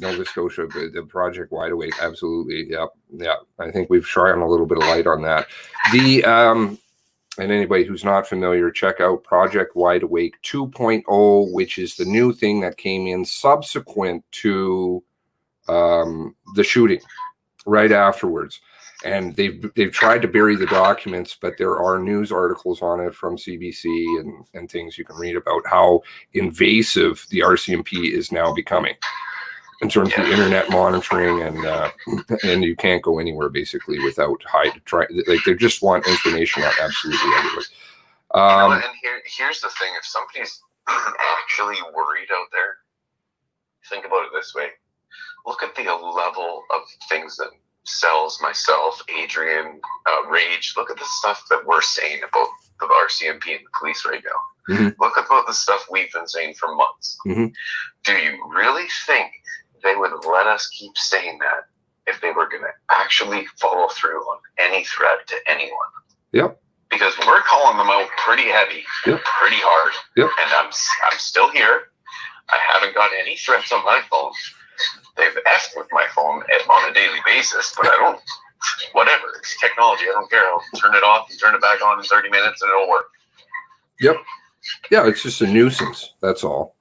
Nova Scotia, the Project Wide Awake. Absolutely. Yeah. I think we've shone a little bit of light on that. And anybody who's not familiar, check out Project Wide Awake 2.0, which is the new thing that came in subsequent to the shooting, right afterwards. And they've tried to bury the documents, but there are news articles on it from CBC and things you can read about how invasive the RCMP is now becoming in terms of the internet monitoring, and you can't go anywhere basically without they just want information on absolutely everywhere. And here's the thing: if somebody's actually worried out there, think about it this way: look at the level of things that Cells, myself, Adrian, Rage. Look at the stuff that we're saying about the RCMP and the police right now. Look at the stuff we've been saying for months. Do you really think they would let us keep saying that if they were going to actually follow through on any threat to anyone? Yep. Because we're calling them out pretty heavy, pretty hard, and I'm still here. I haven't got any threats on my phone. They've effed with my phone on a daily basis, but I don't. Whatever, it's technology. I don't care. I'll turn it off and turn it back on in 30 minutes, and it'll work. Yep. Yeah, it's just a nuisance. That's all.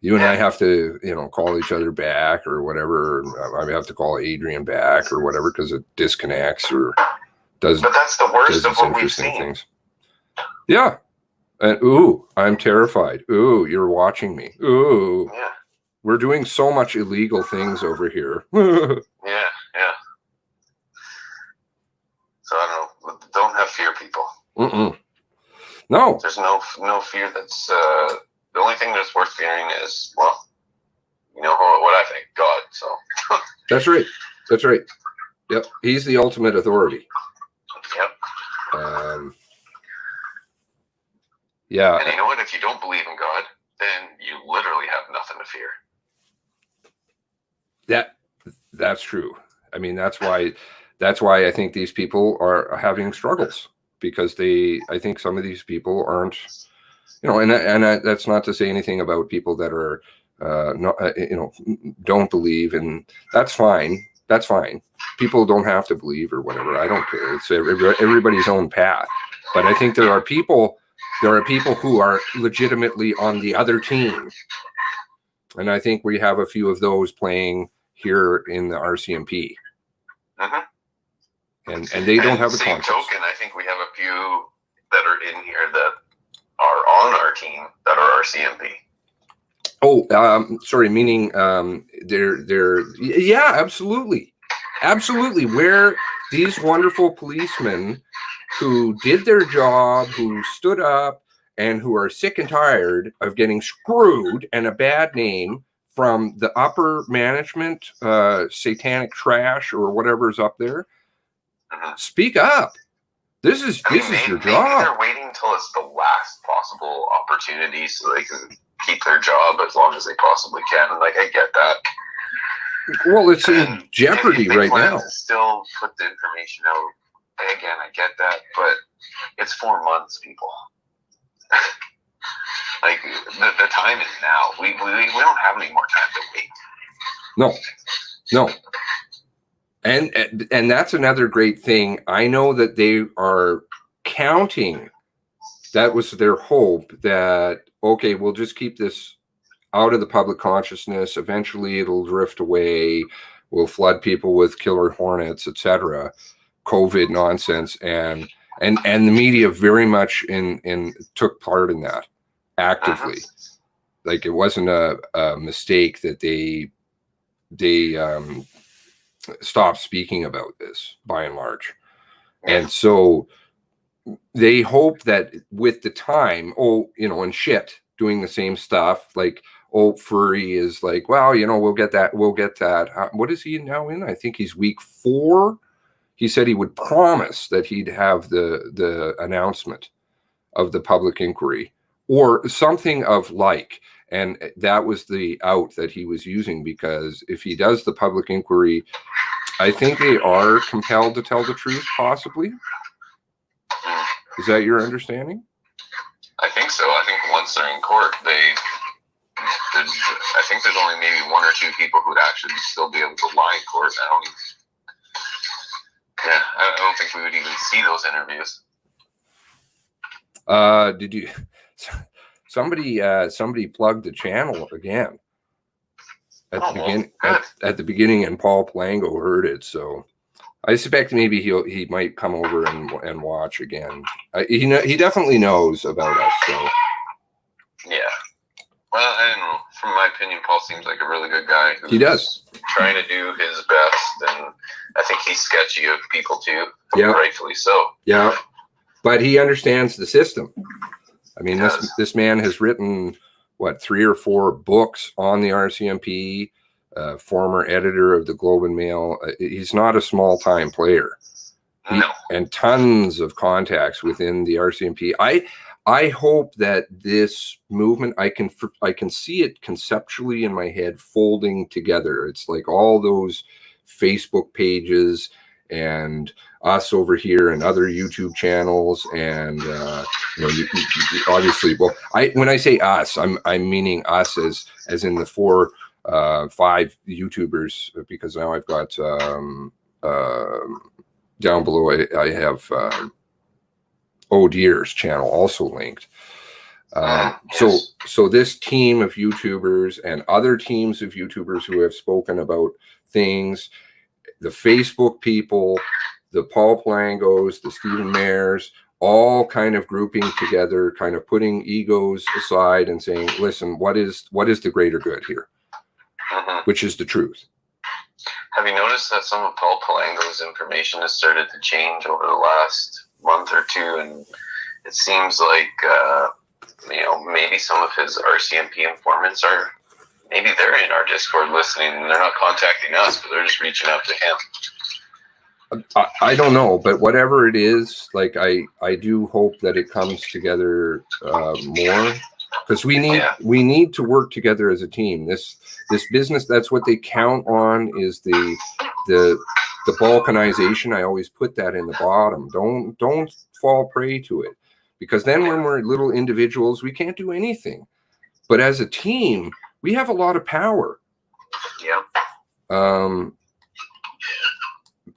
You and I have to, call each other back or whatever. I have to call Adrian back or whatever because it disconnects or does. But that's the worst of what we've seen. Things. Yeah. And ooh, I'm terrified. Ooh, you're watching me. Ooh. Yeah. We're doing so much illegal things over here. Yeah. So I don't know. Don't have fear, people. No. There's no fear. That's the only thing that's worth fearing is, well, what I think, God. So. That's right. That's right. Yep. He's the ultimate authority. Yep. Yeah. And you know what? If you don't believe in God, then you literally have nothing to fear. That's true. I mean, that's why I think these people are having struggles because I think some of these people aren't, and that's not to say anything about people that are, don't believe, and that's fine. That's fine. People don't have to believe or whatever. I don't care. It's everybody's own path. But I think there are people who are legitimately on the other team. And I think we have a few of those playing here in the RCMP. And they don't have a conscience. Same token, I think we have a few that are in here that are on our team that are RCMP. Oh, sorry, meaning yeah, absolutely. Absolutely. Where these wonderful policemen who did their job, who stood up, and who are sick and tired of getting screwed and a bad name from the upper management, satanic trash or whatever's up there. Speak up. This is your job. Maybe they're waiting until it's the last possible opportunity so they can keep their job as long as they possibly can. Like, I get that. Well, it's in jeopardy right now. Still put the information out. Again, I get that, but it's 4 months, people. Like, the time is now. We don't have any more time to wait. No. And that's another great thing. I know that they are counting. That was their hope that, okay, we'll just keep this out of the public consciousness. Eventually it'll drift away. We'll flood people with killer hornets, etc. COVID nonsense. And the media very much took part in that actively. Like, it wasn't a mistake that they stopped speaking about this by and large. And so they hope that with the time, and shit, doing the same stuff, like, Furry is like, well, we'll get that. What is he now in? I think he's week 4. He said he would promise that he'd have the announcement of the public inquiry or something of like. And that was the out that he was using, because if he does the public inquiry, I think they are compelled to tell the truth, possibly. Is that your understanding? I think so. I think once they're in court, I think there's only maybe 1 or 2 people who'd actually still be able to lie in court. I don't think we would even see those interviews. Did you? Somebody plugged the channel again at the beginning, and Paul Palango heard it. So I suspect maybe he might come over and watch again. He definitely knows about us. So yeah. Well, I don't know. From my opinion, Paul seems like a really good guy. He does. Trying to do his best, and I think he's sketchy of people too. Yeah. Rightfully so. Yeah. But he understands the system. I mean, this man has written, 3 or 4 books on the RCMP, former editor of the Globe and Mail. He's not a small-time player. And tons of contacts within the RCMP. I hope that this movement, I can see it conceptually in my head folding together. It's like all those Facebook pages and us over here and other YouTube channels, and you obviously, well, when I say us, I'm meaning us as in the 4, 5 YouTubers, because now I've got down below I have Oh Dear's channel also linked. So this team of YouTubers and other teams of YouTubers who have spoken about things, the Facebook people, the Paul Palangos, the Stephen Mayers, all kind of grouping together, kind of putting egos aside and saying, listen, what is the greater good here? Which is the truth. Have you noticed that some of Paul Palango's information has started to change over the last month or two, and it seems like maybe some of his RCMP informants maybe they're in our Discord listening, and they're not contacting us, but they're just reaching out to him. I don't know, but whatever it is, like I do hope that it comes together more, because we need to work together as a team. This business, that's what they count on, is the Balkanization. I always put that in the bottom. Don't fall prey to it, because then when we're little individuals, we can't do anything. But as a team, we have a lot of power. Yeah.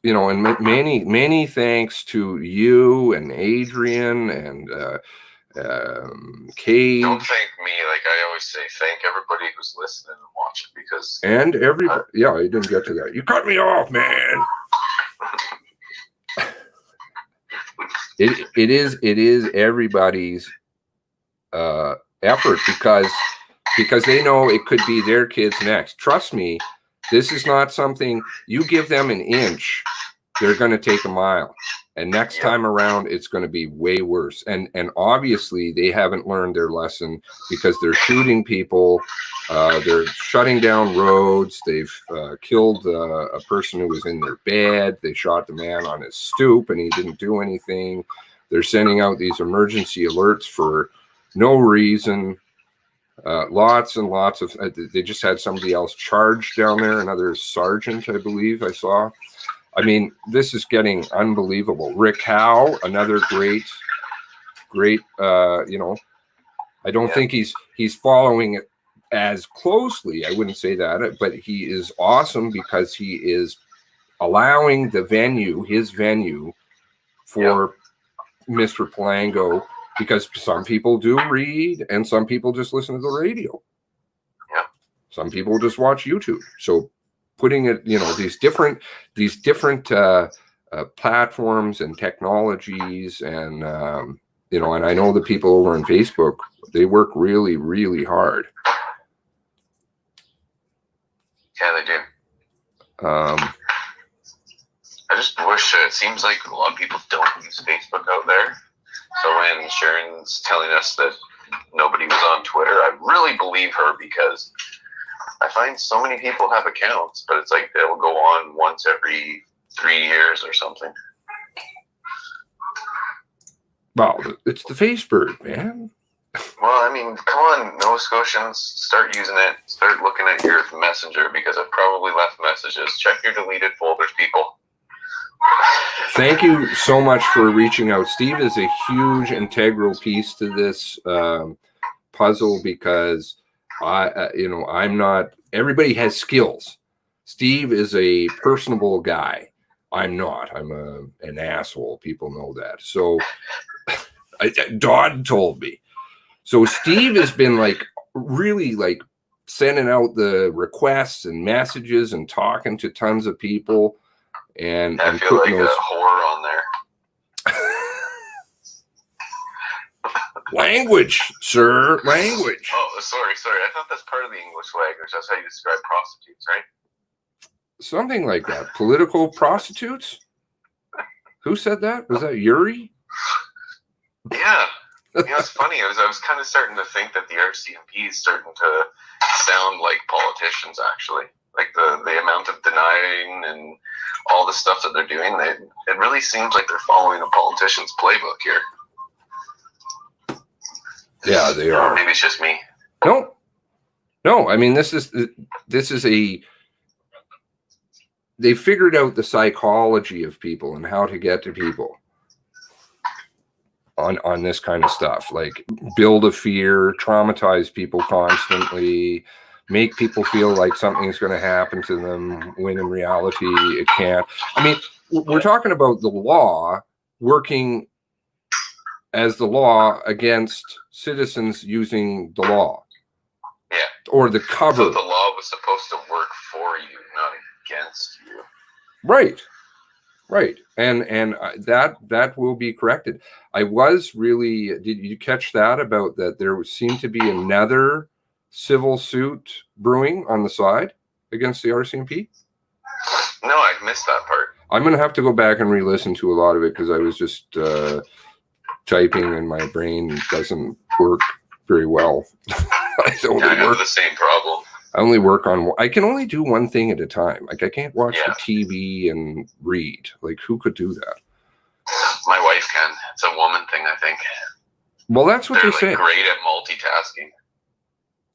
And many thanks to you and Adrian and Kage. Don't thank me. Like I always say, thank everybody who's listening and watching, because and everybody. Yeah, I didn't get to that. You cut me off, man. It is everybody's effort, because they know it could be their kids next. Trust me, this is not something you give them an inch, they're going to take a mile. And next time around, it's going to be way worse. And obviously, they haven't learned their lesson, because they're shooting people. They're shutting down roads. They've killed a person who was in their bed. They shot the man on his stoop, and he didn't do anything. They're sending out these emergency alerts for no reason. Lots and lots of. They just had somebody else charged down there, another sergeant, I believe I saw. I mean, this is getting unbelievable. Rick Howe, another great, I don't think he's following it as closely. I wouldn't say that, but he is awesome, because he is allowing his venue for Mr. Palango, because some people do read and some people just listen to the radio. Yeah. Some people just watch YouTube. So putting it, these different platforms and technologies, and and I know the people over on Facebook, they work really, really hard. Yeah, they do. I just wish, it seems like a lot of people don't use Facebook out there. So when Sharon's telling us that nobody was on Twitter, I really believe her, because I find so many people have accounts, but it's like they'll go on once every 3 years or something. Well, it's the Facebook, man. Well, I mean, come on, Nova Scotians, start using it. Start looking at your messenger, because I've probably left messages. Check your deleted folders, people. Thank you so much for reaching out. Steve is a huge integral piece to this puzzle, because I'm not. Everybody has skills. Steve is a personable guy. I'm not. I'm an asshole. People know that. So Dodd told me. So Steve has been really sending out the requests and messages and talking to tons of people. And I feel like a whore on there. Language, sir, language. Oh, sorry. I thought that's part of the English language. That's how you describe prostitutes, right? Something like that. Political prostitutes? Who said that? Was that Yuri? Yeah. It's funny. I was kind of starting to think that the RCMP is starting to sound like politicians, actually. Like the amount of denying and all the stuff that they're doing, it really seems like they're following a politician's playbook here. Yeah, they are. Maybe it's just me. No. I mean, this is they figured out the psychology of people and how to get to people on this kind of stuff, like build a fear, traumatize people constantly, make people feel like something's going to happen to them when in reality it can't. I mean, we're talking about the law working as the law against citizens using the law. Yeah. Or the cover. So the law was supposed to work for you, not against you. Right. And that will be corrected. I was really, did you catch that about that there seemed to be another civil suit brewing on the side against the RCMP? No, I missed that part. I'm going to have to go back and re-listen to a lot of it because I was just typing and my brain doesn't work very well. I have the same problem. I only work on, I can only do one thing at a time. Like I can't watch the TV and read. Like who could do that? My wife can. It's a woman thing, I think. Well, that's what They're they say. Great at multitasking.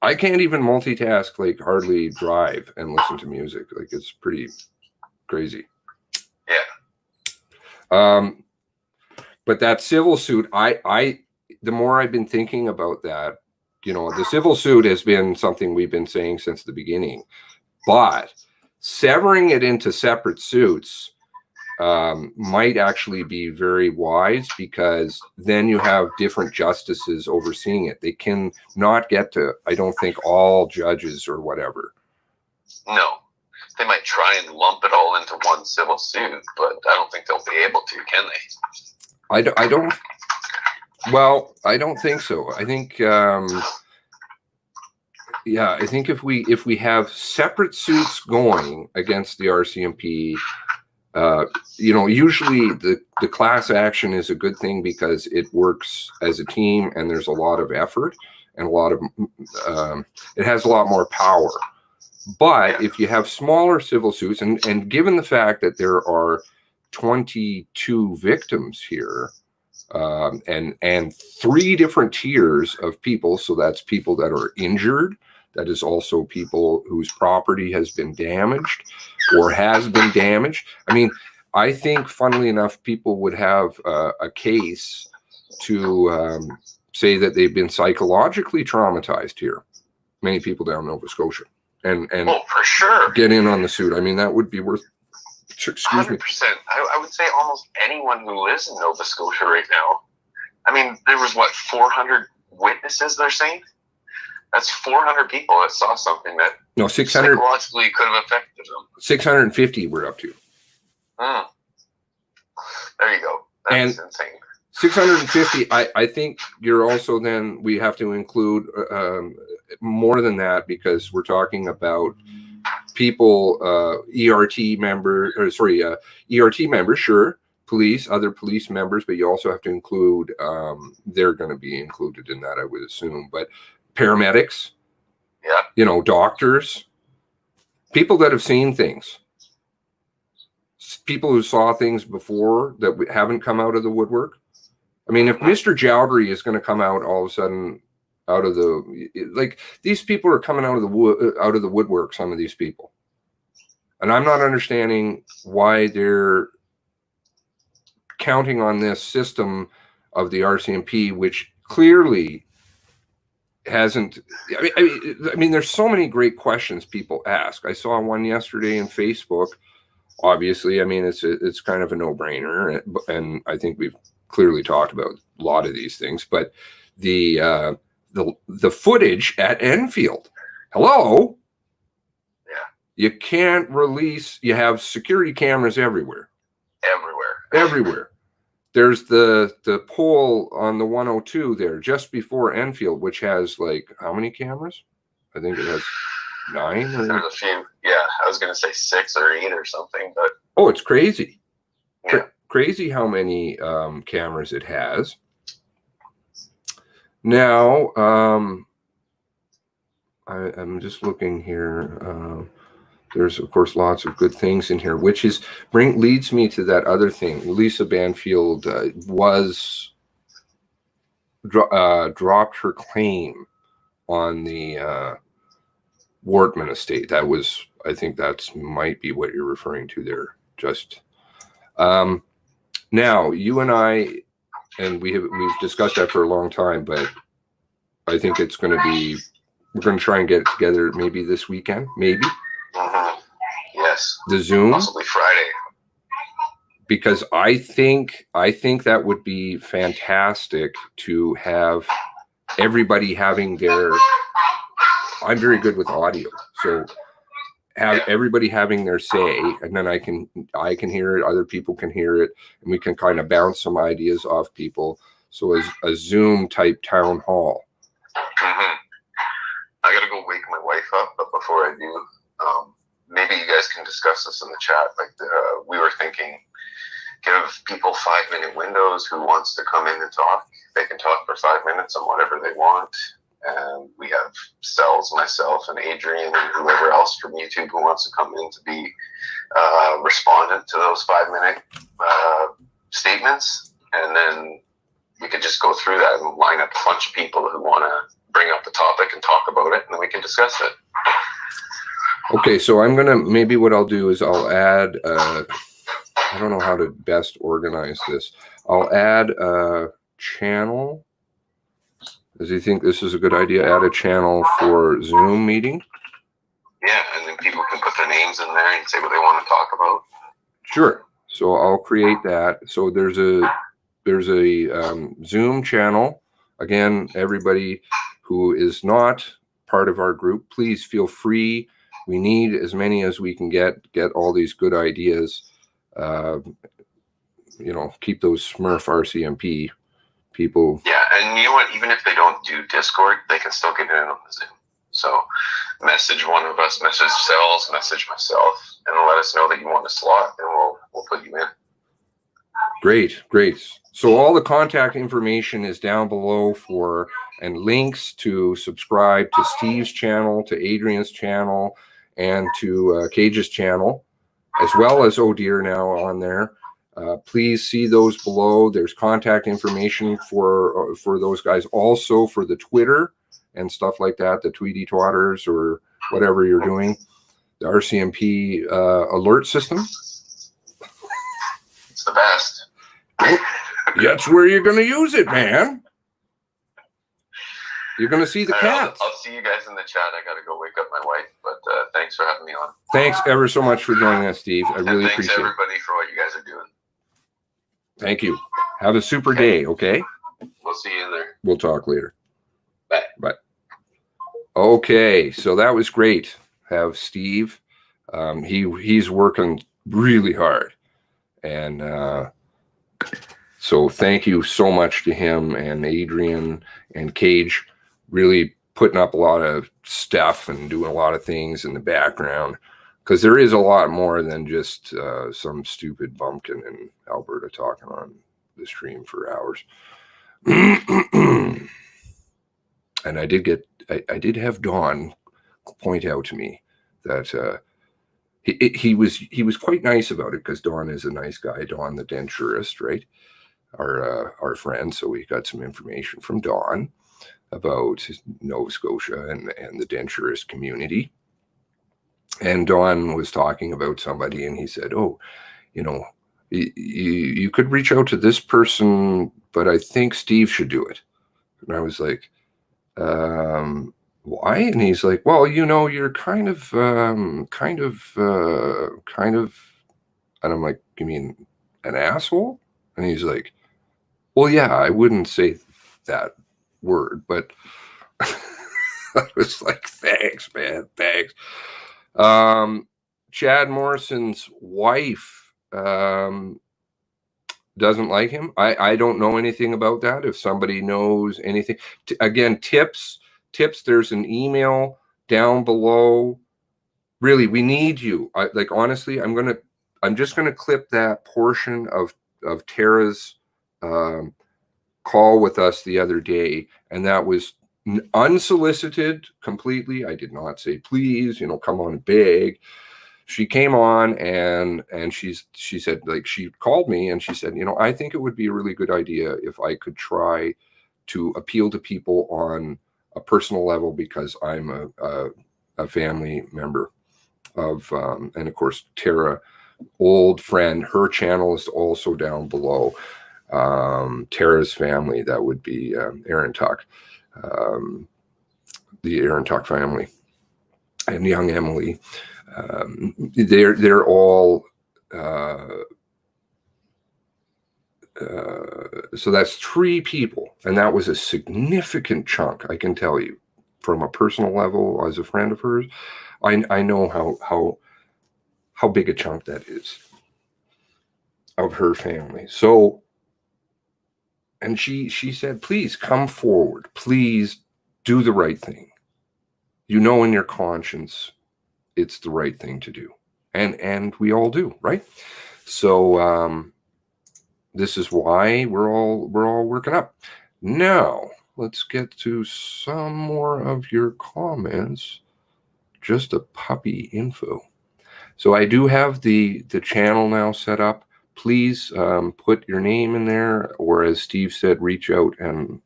I can't even multitask, like hardly drive and listen to music. Like it's pretty crazy. Yeah. But that civil suit, the more I've been thinking about that, you know, the civil suit has been something we've been saying since the beginning, but severing it into separate suits might actually be very wise because then you have different justices overseeing it. They can not get to, I don't think, all judges or whatever. No. They might try and lump it all into one civil suit, but I don't think they'll be able to, can they? I don't. Well, I don't think so. I think, I think if we have separate suits going against the RCMP, you know, usually the class action is a good thing because it works as a team and there's a lot of effort and a lot of, it has a lot more power. But if you have smaller civil suits, and given the fact that there are 22 victims here, and 3 different tiers of people, so that's people that are injured, that is also people whose property has been damaged or has been damaged. I mean, I think, funnily enough, people would have a case to say that they've been psychologically traumatized here. Many people down in Nova Scotia. And oh, for sure, get in on the suit. I mean, that would be worth. 100%. I would say almost anyone who lives in Nova Scotia right now. I mean, there was 400 witnesses. They're saying that's 400 people that saw something that 600 psychologically could have affected them. 650 we're up to. There you go. That's insane. 650. I think you're also then we have to include more than that because we're talking about people, ERT members, sure, police, other police members, but you also have to include, they're going to be included in that, I would assume, but paramedics, you know, doctors, people that have seen things, people who saw things before that haven't come out of the woodwork. I mean, if Mr. Jowdery is going to come out all of a sudden out of the, like, these people are coming out of the woodwork, some of these people. And I'm not understanding why they're counting on this system of the RCMP, which clearly hasn't, I mean, there's so many great questions people ask. I saw one yesterday in Facebook. Obviously, I mean, it's kind of a no-brainer. And I think we've clearly talked about a lot of these things, but the footage at Enfield, hello, you can't release. You have security cameras everywhere. There's the pole on the 102 there just before Enfield, which has like how many cameras? I think it has 9. Or... There's a few. Yeah, I was gonna say 6 or 8 or something, but oh, it's crazy. Yeah. Crazy how many cameras it has. Now, I'm just looking here. There's, of course, lots of good things in here, which is leads me to that other thing. Lisa Banfield was dropped her claim on the Wortman estate. That was, I think that's might be what you're referring to there. Just now, you and I, and we've discussed that for a long time, but I think it's going to be, we're going to try and get it together maybe this weekend, maybe. Yes. The Zoom. Possibly Friday. Because I think that would be fantastic to have everybody having their, I'm very good with audio, so have everybody having their say, and then I can hear it, other people can hear it, and we can kind of bounce some ideas off people. So as a Zoom type town hall. I gotta go wake my wife up, but before I do, maybe you guys can discuss this in the chat. Like we were thinking, give people 5-minute windows. Who wants to come in and talk? They can talk for 5 minutes on whatever they want. And we have Cells, myself, and Adrian, and whoever else from YouTube who wants to come in to be respondent to those 5-minute statements. And then we could just go through that and line up a bunch of people who want to bring up the topic and talk about it, and then we can discuss it. Okay, so I'm gonna, maybe what I'll do is I'll add, I don't know how to best organize this. I'll add a channel. Does he think this is a good idea? Add a channel for Zoom meeting? Yeah, and then people can put their names in there and say what they want to talk about. Sure. So I'll create that. So there's a Zoom channel. Again, everybody who is not part of our group, please feel free. We need as many as we can get all these good ideas. You know, keep those Smurf RCMP people. Yeah, and you know what? Even if they don't do Discord, they can still get in on the Zoom. So message one of us, message Cells, message myself, and let us know that you want a slot, and we'll put you in. Great, great. So all the contact information is down below and links to subscribe to Steve's channel, to Adrian's channel, and to Kage's channel, as well as Oh Dear now on there. Please see those below. There's contact information for those guys, also for the Twitter and stuff like that, the Tweety Twatters or whatever you're doing. The RCMP alert system. It's the best. That's where you're going to use it, man. You're going to see the cats. I'll see you guys in the chat. I got to go wake up my wife, but thanks for having me on. Thanks ever so much for joining us, Steve. I really thanks appreciate it. Thanks everybody for what you guys are doing. Thank you. Have a super day, okay? We'll see you in there. We'll talk later. Bye. Bye. Okay, so that was great. Have Steve. He's working really hard. And so thank you so much to him and Adrian and Kage, really putting up a lot of stuff and doing a lot of things in the background, because there is a lot more than just some stupid bumpkin in Alberta talking on the stream for hours. And I did have Dawn point out to me that he was quite nice about it, because Dawn is a nice guy, Dawn the denturist, right? Our friend. So we got some information from Dawn about Nova Scotia and the denturist community. And Dawn was talking about somebody, and he said, "Oh, you know, you could reach out to this person, but I think Steve should do it." And I was like, why? And he's like, "Well, you know, you're kind of, and I'm like, "You mean an asshole?" And he's like, "Well, yeah, I wouldn't say that word, but," I was like, "Thanks, man, thanks." Chad Morrison's wife doesn't like him. I don't know anything about that. If somebody knows anything, again, tips, there's an email down below. Really, we need you. Like, honestly, I'm just gonna clip that portion of Tara's call with us the other day, and that was unsolicited completely. I did not say, please, you know, come on, beg. She came on and she said, like, she called me and she said, you know, I think it would be a really good idea if I could try to appeal to people on a personal level because I'm a family member of, and of course, Tara, old friend, her channel is also down below. Tara's family, that would be Aaron Tuck, the Aaron Tuck family, and young Emily. They're all, so that's 3 people, and that was a significant chunk, I can tell you, from a personal level. As a friend of hers, I know how big a chunk that is of her family. So, and she said, please come forward, please do the right thing. You know in your conscience it's the right thing to do, and we all do, right? So this is why we're all working up. Now let's get to some more of your comments. Just a puppy info. So I do have the channel now set up. Please put your name in there, or as Steve said, reach out and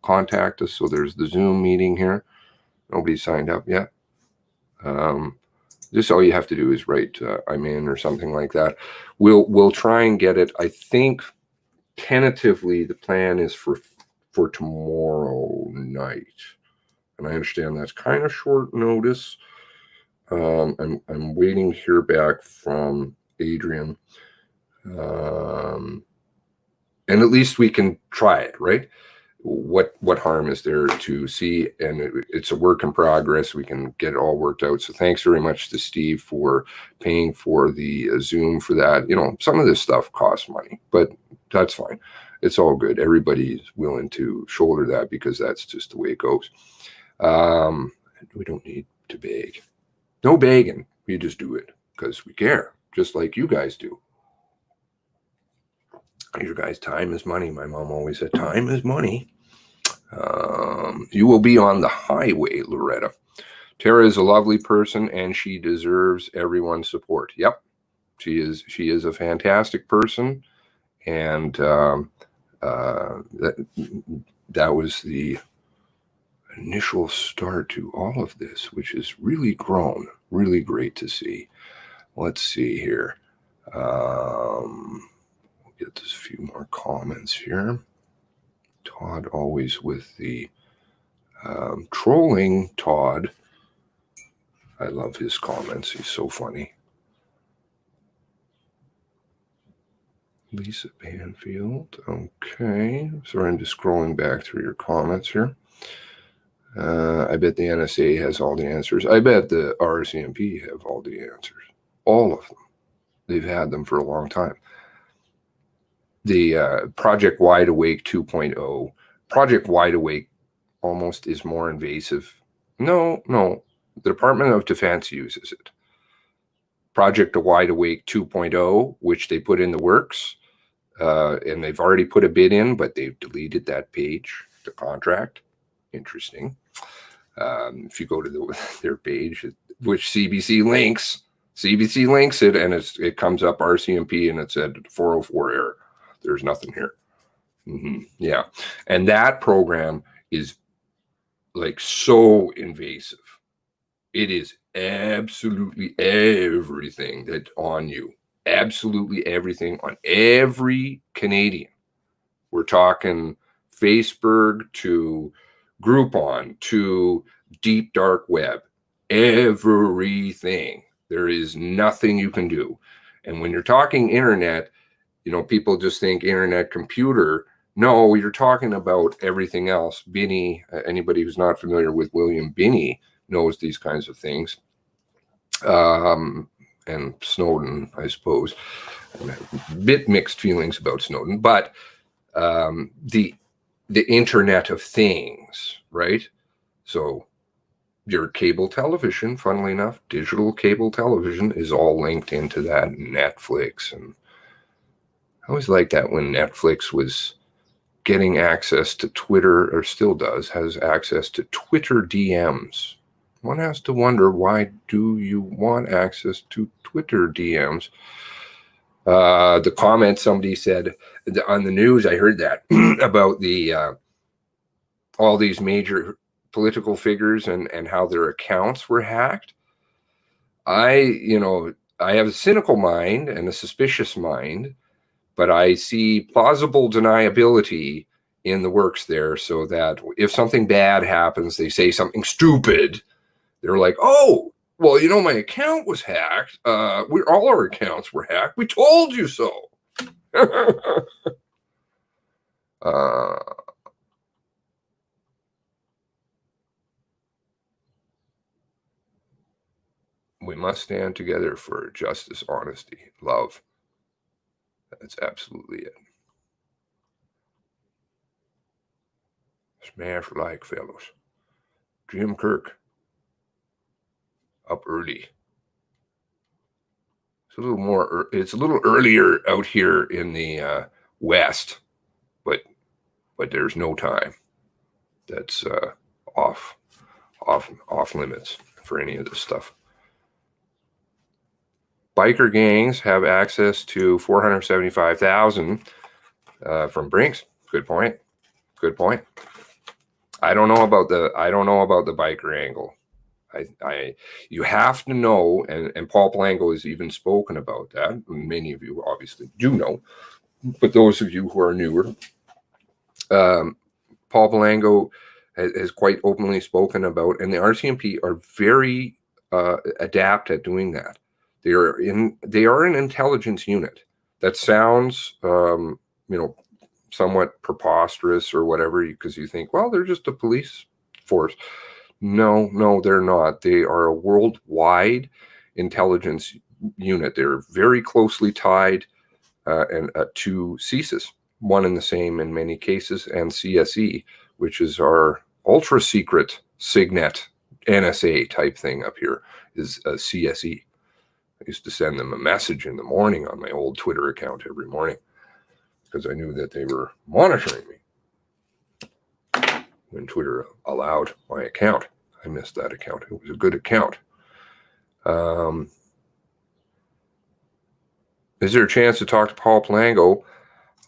contact us. So there's the Zoom meeting here. Nobody signed up yet. Just all you have to do is write I'm in or something like that. We'll try and get it. I think tentatively the plan is for tomorrow night, and I understand that's kind of short notice. I'm waiting to hear back from Adrian, and at least we can try it, right? What harm is there to see? And it's a work in progress. We can get it all worked out. So thanks very much to Steve for paying for the Zoom for that. You know, some of this stuff costs money, but that's fine. It's all good. Everybody's willing to shoulder that because that's just the way it goes. We don't need to beg. No begging. We just do it because we care, just like you guys do. Your guys' time is money. My mom always said, time is money. You will be on the highway, Loretta. Tara is a lovely person, and she deserves everyone's support. Yep, she is a fantastic person, and that was the initial start to all of this, which has really grown. Really great to see. Let's see here. We'll get just a few more comments here. Todd always with the trolling. Todd, I love his comments. He's so funny. Lisa Banfield. Okay. Sorry, I'm just scrolling back through your comments here. I bet the NSA has all the answers. I bet the RCMP have all the answers. All of them. They've had them for a long time. The Project Wide Awake 2.0. Project Wide Awake almost is more invasive. No. The Department of Defense uses it. Project Wide Awake 2.0, which they put in the works, and they've already put a bid in, but they've deleted that page, the contract. Interesting. If you go to their page, which CBC links it, and it comes up RCMP, and it said 404 error. There's nothing here. Yeah, and that program is like so invasive. It is absolutely everything that on you. Absolutely everything on every Canadian. We're talking Facebook to Groupon to deep dark web. Everything. There is nothing you can do. And when you're talking internet, you know, people just think internet computer. No, you're talking about everything else. Binney, anybody who's not familiar with William Binney knows these kinds of things. And Snowden, I suppose. A bit mixed feelings about Snowden, but the Internet of Things, right? So your cable television, funnily enough, digital cable television is all linked into that. Netflix, and I always liked that when Netflix was getting access to Twitter, or still does, has access to Twitter DMs. One has to wonder, why do you want access to Twitter DMs? The comment somebody said on the news, I heard that about the all these major political figures and how their accounts were hacked. I have a cynical mind and a suspicious mind, but I see plausible deniability in the works there, so that if something bad happens, they say something stupid. They're like, oh, well, my account was hacked. All our accounts were hacked. We told you so. We must stand together for justice, honesty, love. That's absolutely it. Smash like, fellows. Jim Kirk. Up early. It's a little earlier out here in the west, but there's no time. That's off limits for any of this stuff. Biker gangs have access to 475,000 from Brinks. Good point. I don't know about the biker angle. You have to know, and Paul Palango has even spoken about that. Many of you obviously do know, but those of you who are newer, Paul Palango has quite openly spoken about, and the RCMP are very adept at doing that. They are an intelligence unit. That sounds, somewhat preposterous or whatever, because you think, well, they're just a police force. No, they're not. They are a worldwide intelligence unit. They're very closely tied to CSIS, one and the same in many cases, and CSE, which is our ultra secret Signet NSA type thing up here, is CSE. I used to send them a message in the morning on my old Twitter account every morning because I knew that they were monitoring me. When Twitter allowed my account, I missed that account. It was a good account. Is there a chance to talk to Paul Palango?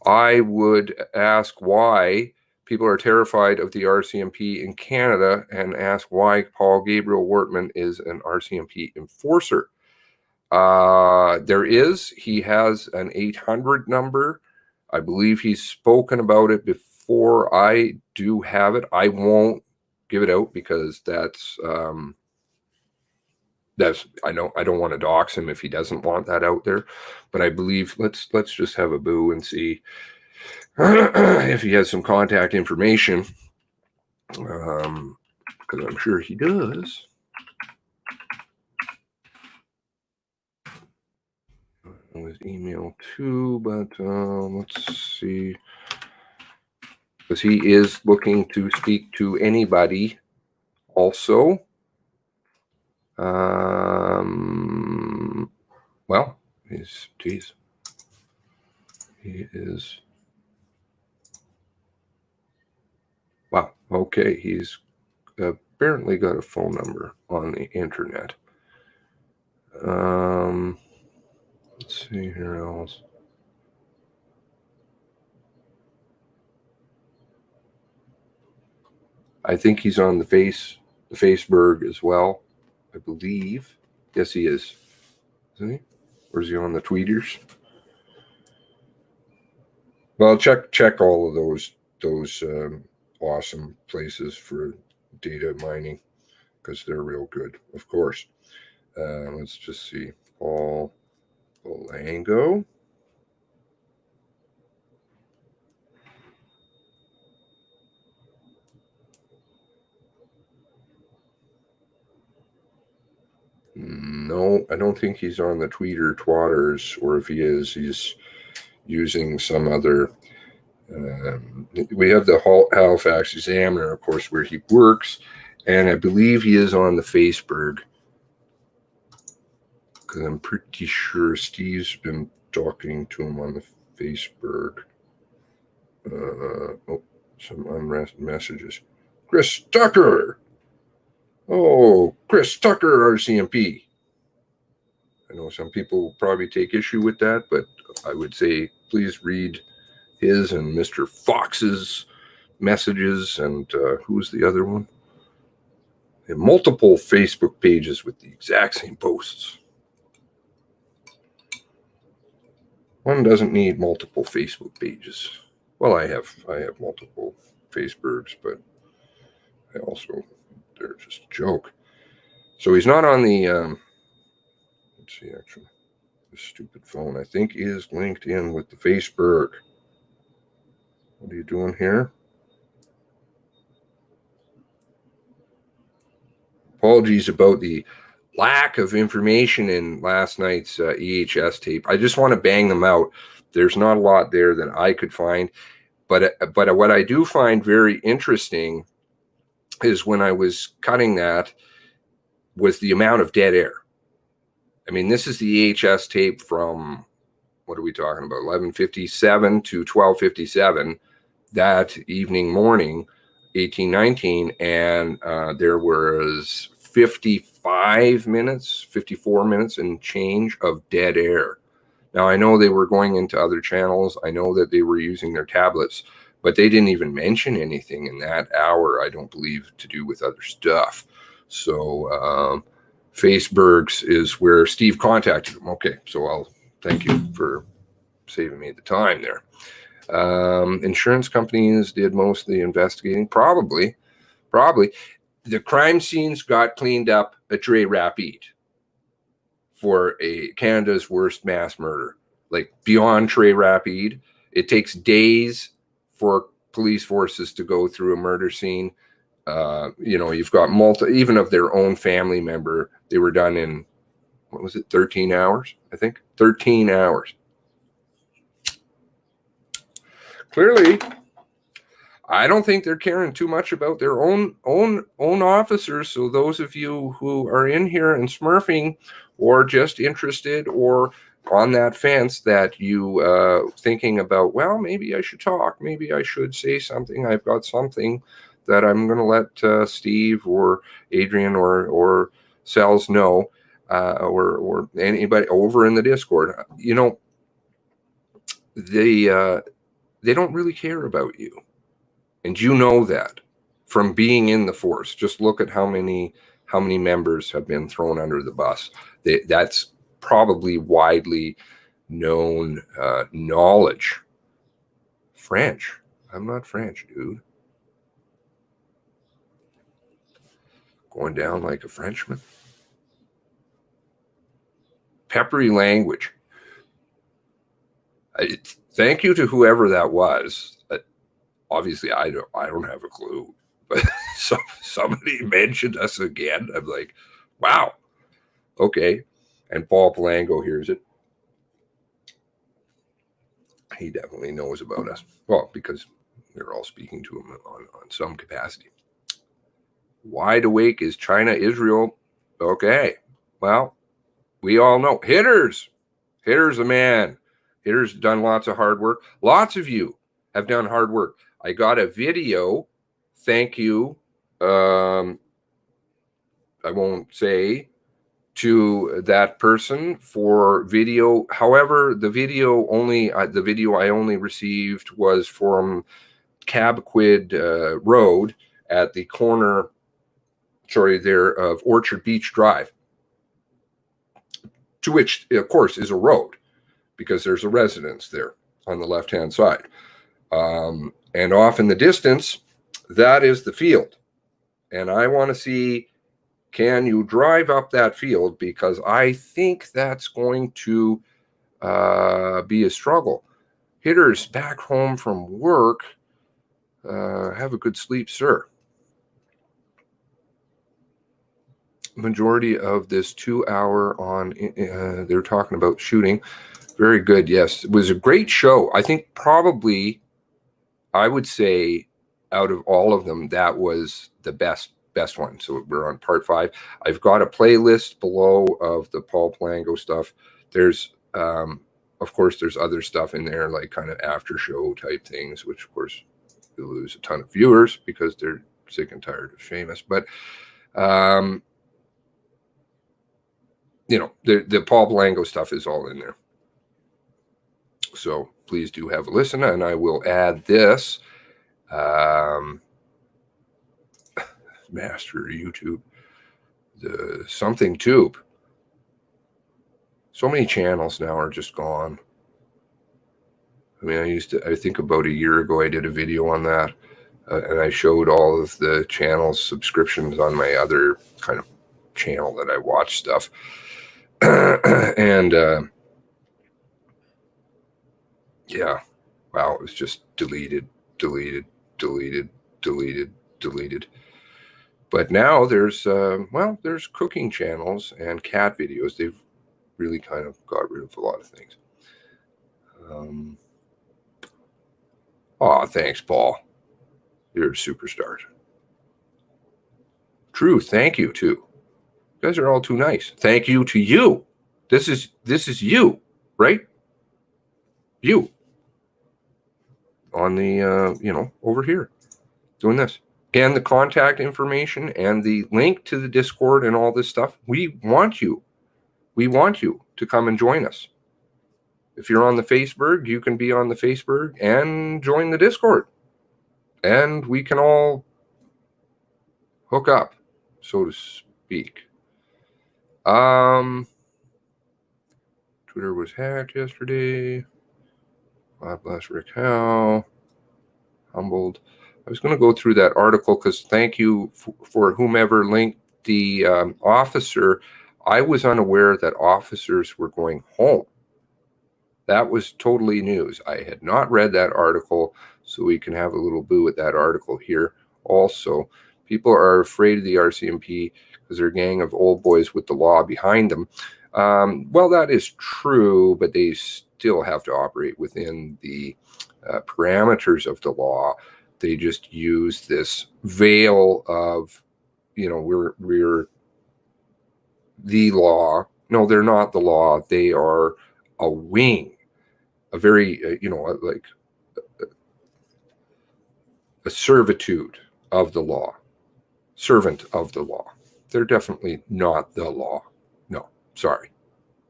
I would ask why people are terrified of the RCMP in Canada and ask why Paul Gabriel Wortman is an RCMP enforcer. He has an 800 number. I believe he's spoken about it before. I do have it. I won't give it out because I don't want to dox him if he doesn't want that out there. But I believe let's just have a boo and see if he has some contact information. Because I'm sure he does. With email too, but let's see, because he is looking to speak to anybody also. Well, he is, wow, okay, he's apparently got a phone number on the internet. Let's see here else. I think he's on the Faceberg as well, I believe. Yes, he is. Isn't he? Or is he on the tweeters? Well, check all of those awesome places for data mining because they're real good, of course. Let's just see. Paul Palango. No, I don't think he's on the Tweeter Twatters, or if he is, he's using some other. We have the Halifax Examiner, of course, where he works, and I believe he is on the Faceberg, because I'm pretty sure Steve's been talking to him on the Faceberg. Some unread messages. Chris Tucker. Oh, Chris Tucker, RCMP. I know some people will probably take issue with that, but I would say please read his and Mr. Fox's messages, and who's the other one? And multiple Facebook pages with the exact same posts. One doesn't need multiple Facebook pages. Well, I have multiple Facebooks, but I also, they're just a joke. So he's not on the, let's see, actually, the stupid phone, I think, is linked in with the Facebook. What are you doing here? Apologies about the lack of information in last night's EHS tape. I just want to bang them out. There's not a lot there that I could find, but what I do find very interesting is when I was cutting that was the amount of dead air. I mean, this is the EHS tape from, what are we talking about, 11:57 to 12:57 that evening morning, 1819, and there was 54 minutes and change of dead air. Now, I know they were going into other channels. I know that they were using their tablets, but they didn't even mention anything in that hour, I don't believe, to do with other stuff. So Facebook's is where Steve contacted him. Okay, so I'll thank you for saving me the time there. Insurance companies did most of the investigating. Probably. The crime scenes got cleaned up at Tres Rapides for Canada's worst mass murder. Like beyond Tres Rapides, it takes days for police forces to go through a murder scene. You've got even of their own family member, they were done in, 13 hours, I think? 13 hours. Clearly, I don't think they're caring too much about their own officers. So those of you who are in here and smurfing, or just interested, or on that fence that you thinking about, well, maybe I should talk, maybe I should say something. I've got something that I'm going to let Steve or Adrian or Cells know, or anybody over in the Discord. They don't really care about you. And you know that from being in the force. Just look at how many members have been thrown under the bus. That's probably widely known knowledge. French. I'm not French, dude. Going down like a Frenchman. Peppery language. Thank you to whoever that was. Obviously, I don't have a clue, but somebody mentioned us again. I'm like, wow, okay. And Paul Palango hears it. He definitely knows about us. Well, because we're all speaking to him on some capacity. Wide awake is China, Israel. Okay, well, we all know. Hitter's a man. Hitter's done lots of hard work. Lots of you have done hard work. I got a video. Thank you. I won't say to that person for video. However, the video I only received was from Cabquid Road at the corner, there of Orchard Beach Drive, to which, of course, is a road because there's a residence there on the left-hand side. And off in the distance, that is the field. And I want to see, can you drive up that field? Because I think that's going to be a struggle. Hitters back home from work. Have a good sleep, sir. Majority of this 2 hour on, they're talking about shooting. Very good. Yes, it was a great show. I think probably, I would say, out of all of them, that was the best one. So we're on part 5. I've got a playlist below of the Paul Palango stuff. There's, of course, there's other stuff in there, like kind of after show type things, which of course you'll lose a ton of viewers because they're sick and tired of Seamus. But the Paul Palango stuff is all in there. So please do have a listen, and I will add this Master YouTube, the something tube. So many channels now are just gone. I mean, I think about a year ago, I did a video on that, and I showed all of the channels subscriptions on my other kind of channel that I watch stuff. And yeah, wow, it was just deleted. But now there's there's cooking channels and cat videos. They've really kind of got rid of a lot of things. Thanks, Paul. You're a superstar. True, thank you too. You guys are all too nice. Thank you to you. This is you, right? You on the over here doing this. Again, the contact information and the link to the Discord and all this stuff. We want you to come and join us. If you're on the Facebook, you can be on the Facebook and join the Discord. And we can all hook up, so to speak. Twitter was hacked yesterday. God bless Rick Howe. Humbled. I was going to go through that article because thank you for whomever linked the officer. I was unaware that officers were going home. That was totally news. I had not read that article, so we can have a little boo at that article here. Also, people are afraid of the RCMP because they're a gang of old boys with the law behind them. Well, that is true, but they still have to operate within the parameters of the law. They just use this veil of, we're the law. No, they're not the law. They are a wing, a very, like a servitude of the law, servant of the law. They're definitely not the law. No, sorry.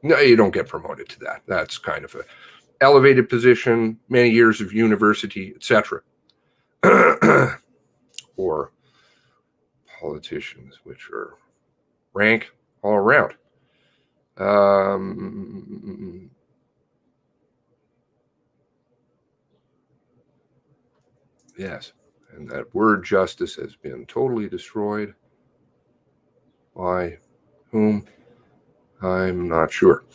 No, you don't get promoted to that. That's kind of a elevated position, many years of university, etc. Or politicians, which are rank all around. Yes, and that word justice has been totally destroyed. By whom? I'm not sure.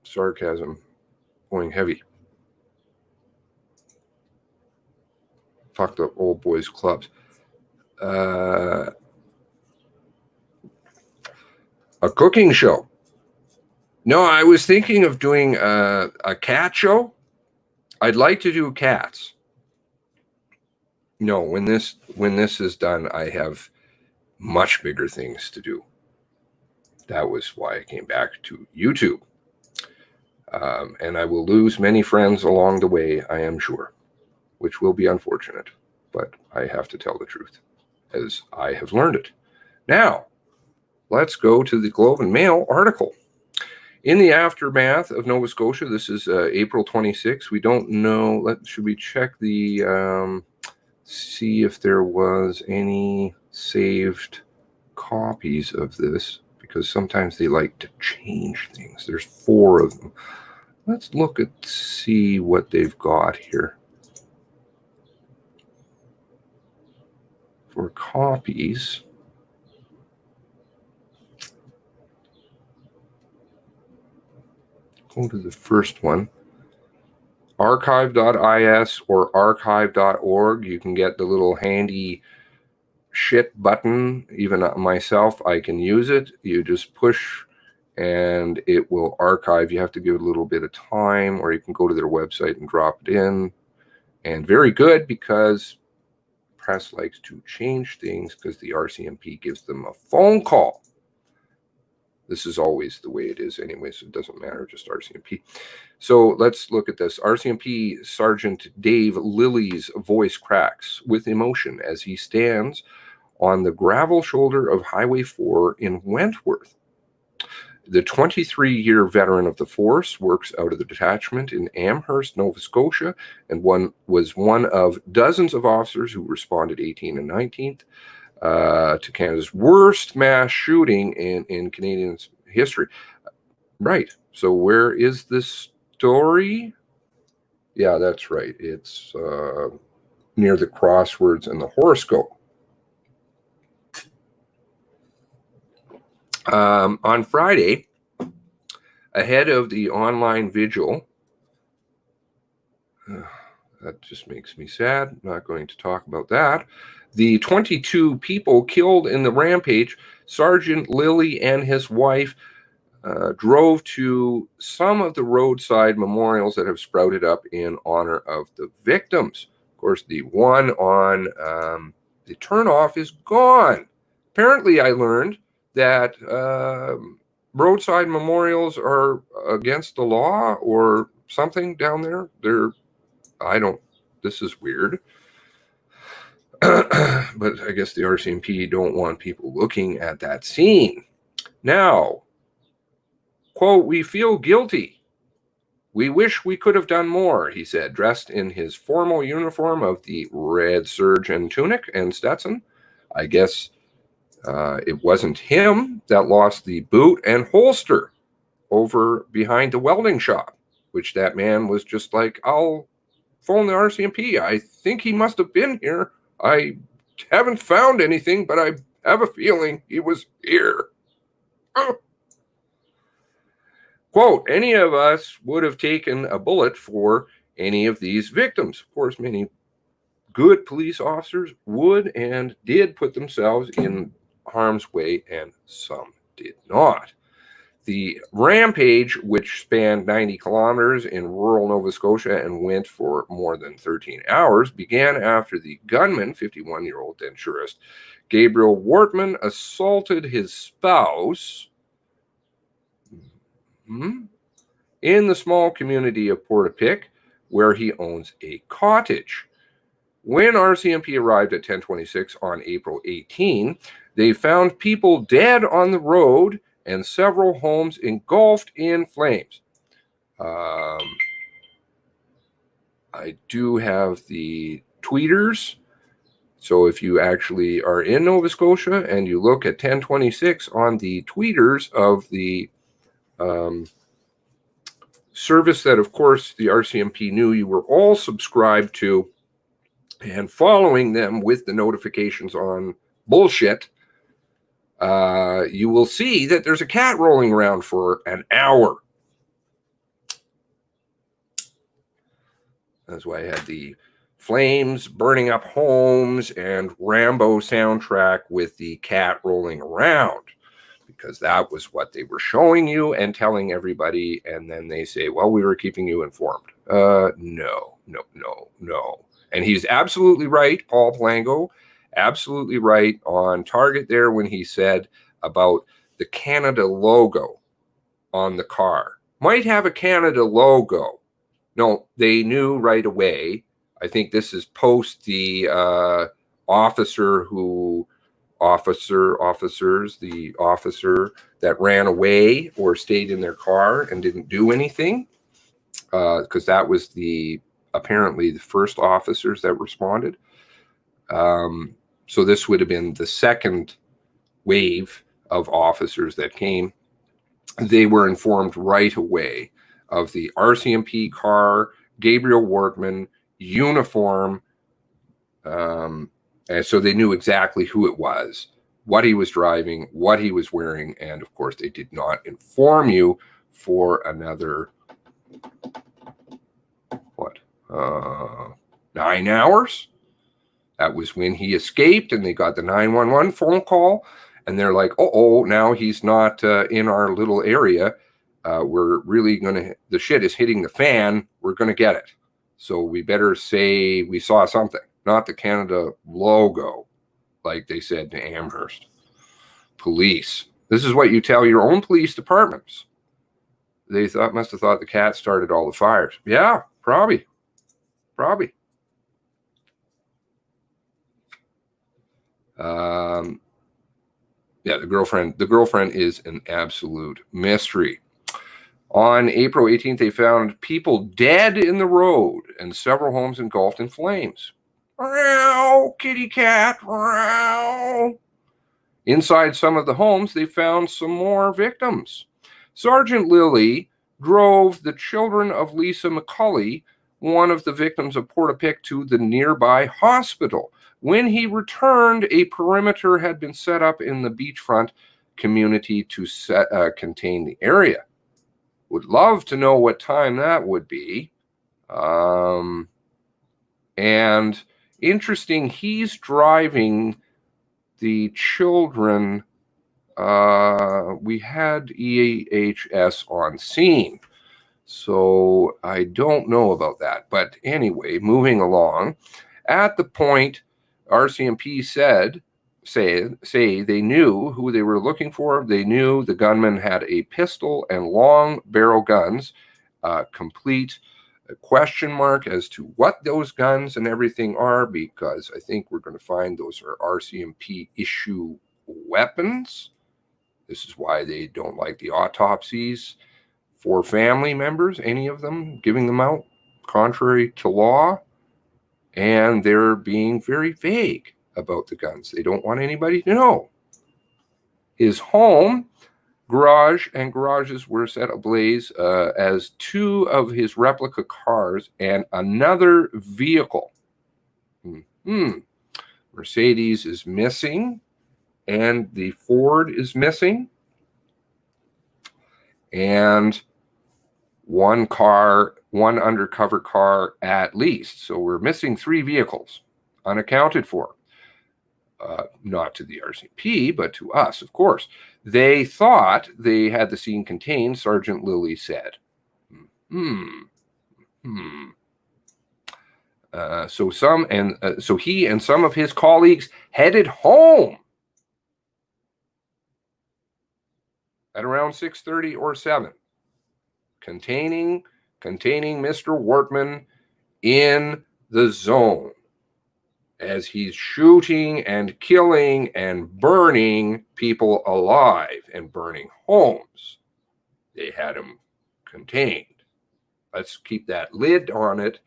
Sarcasm going heavy. Fucked up old boys clubs. A cooking show. No, I was thinking of doing a cat show. I'd like to do cats. No, when this is done, I have much bigger things to do. That was why I came back to YouTube. And I will lose many friends along the way, I am sure, which will be unfortunate, but I have to tell the truth as I have learned it. Now, let's go to the Globe and Mail article. In the aftermath of Nova Scotia, this is April 26. We don't know. Should we check the, see if there was any saved copies of this? Because sometimes they like to change things. There's 4 of them. Let's look at, see what they've got here. For copies. Go to the first one. Archive.is or archive.org. You can get the little handy shit button. Even myself, I can use it. You just push and it will archive. You have to give it a little bit of time, or you can go to their website and drop it in. And very good, because press likes to change things because the RCMP gives them a phone call. This is always the way it is anyway, so it doesn't matter, just RCMP. So let's look at this. RCMP Sergeant Dave Lilly's voice cracks with emotion as he stands on the gravel shoulder of Highway 4 in Wentworth. The 23-year veteran of the force works out of the detachment in Amherst, Nova Scotia, and was one of dozens of officers who responded 18th and 19th to Canada's worst mass shooting in Canadian history. Right. So where is this story? Yeah, that's right. It's near the crosswords and the horoscope. On Friday, ahead of the online vigil, that just makes me sad. I'm not going to talk about that. The 22 people killed in the rampage, Sergeant Lilly and his wife drove to some of the roadside memorials that have sprouted up in honor of the victims. Of course, the one on the turnoff is gone. Apparently, I learned that roadside memorials are against the law or something down there. This is weird. But I guess the RCMP don't want people looking at that scene. Now, quote, "We feel guilty. We wish we could have done more," he said, dressed in his formal uniform of the red serge and tunic and Stetson. I guess it wasn't him that lost the boot and holster over behind the welding shop, which that man was just like, "I'll phone the RCMP. I think he must have been here. I haven't found anything, but I have a feeling he was here." Quote, "Any of us would have taken a bullet for any of these victims." Of course, many good police officers would and did put themselves in harm's way, and some did not. The rampage, which spanned 90 kilometers in rural Nova Scotia and went for more than 13 hours, began after the gunman, 51-year-old denturist Gabriel Wortman, assaulted his spouse in the small community of Portapique, where he owns a cottage. When RCMP arrived at 10:26 on April 18, they found people dead on the road and several homes engulfed in flames. I do have the tweeters. So if you actually are in Nova Scotia and you look at 10:26 on the tweeters of the service that, of course, the RCMP knew you were all subscribed to and following them with the notifications on bullshit, you will see that there's a cat rolling around for an hour. That's why I had the flames burning up homes and Rambo soundtrack with the cat rolling around, because that was what they were showing you and telling everybody. And then they say, well, we were keeping you informed. No. And he's absolutely right, Paul Palango, absolutely right on target there when he said about the Canada logo on the car. Might have a Canada logo. No, they knew right away. I think this is post the officer that ran away or stayed in their car and didn't do anything, because that was apparently the first officers that responded. So this would have been the second wave of officers that came. They were informed right away of the RCMP car, Gabriel Wortman, uniform, and so they knew exactly who it was, what he was driving, what he was wearing, and of course they did not inform you for another 9 hours. That was when he escaped, and they got the 911 phone call, and they're like, oh, now he's not in our little area. We're really the shit is hitting the fan. We're gonna get it. So we better say we saw something, not the Canada logo, like they said to Amherst police. This is what you tell your own police departments. They must have thought the cat started all the fires. Yeah, probably. Yeah, the girlfriend is an absolute mystery. On April 18th, they found people dead in the road and several homes engulfed in flames. Meow, kitty cat, meow. Inside some of the homes, they found some more victims. Sergeant Lilly drove the children of Lisa McCulley, one of the victims of Portapique, to the nearby hospital. When he returned, a perimeter had been set up in the beachfront community to contain the area. Would love to know what time that would be. And interesting, he's driving the children. We had EHS on scene, so I don't know about that. But anyway, moving along, at the point RCMP say they knew who they were looking for. They knew the gunman had a pistol and long barrel guns, complete a question mark as to what those guns and everything are, because I think we're going to find those are RCMP issue weapons. This is why they don't like the autopsies for family members, any of them, giving them out contrary to law. And they're being very vague about the guns. They don't want anybody to know. His home, garage, and garages were set ablaze as two of his replica cars and another vehicle. Mercedes is missing, and the Ford is missing, and one undercover car at least. So we're missing 3 vehicles, unaccounted for. Not to the RCMP, but to us, of course. They thought they had the scene contained, Sergeant Lilly said. So he and some of his colleagues headed home at around 6:30 or 7, containing Mr. Wortman in the zone as he's shooting and killing and burning people alive and burning homes. They had him contained. Let's keep that lid on it.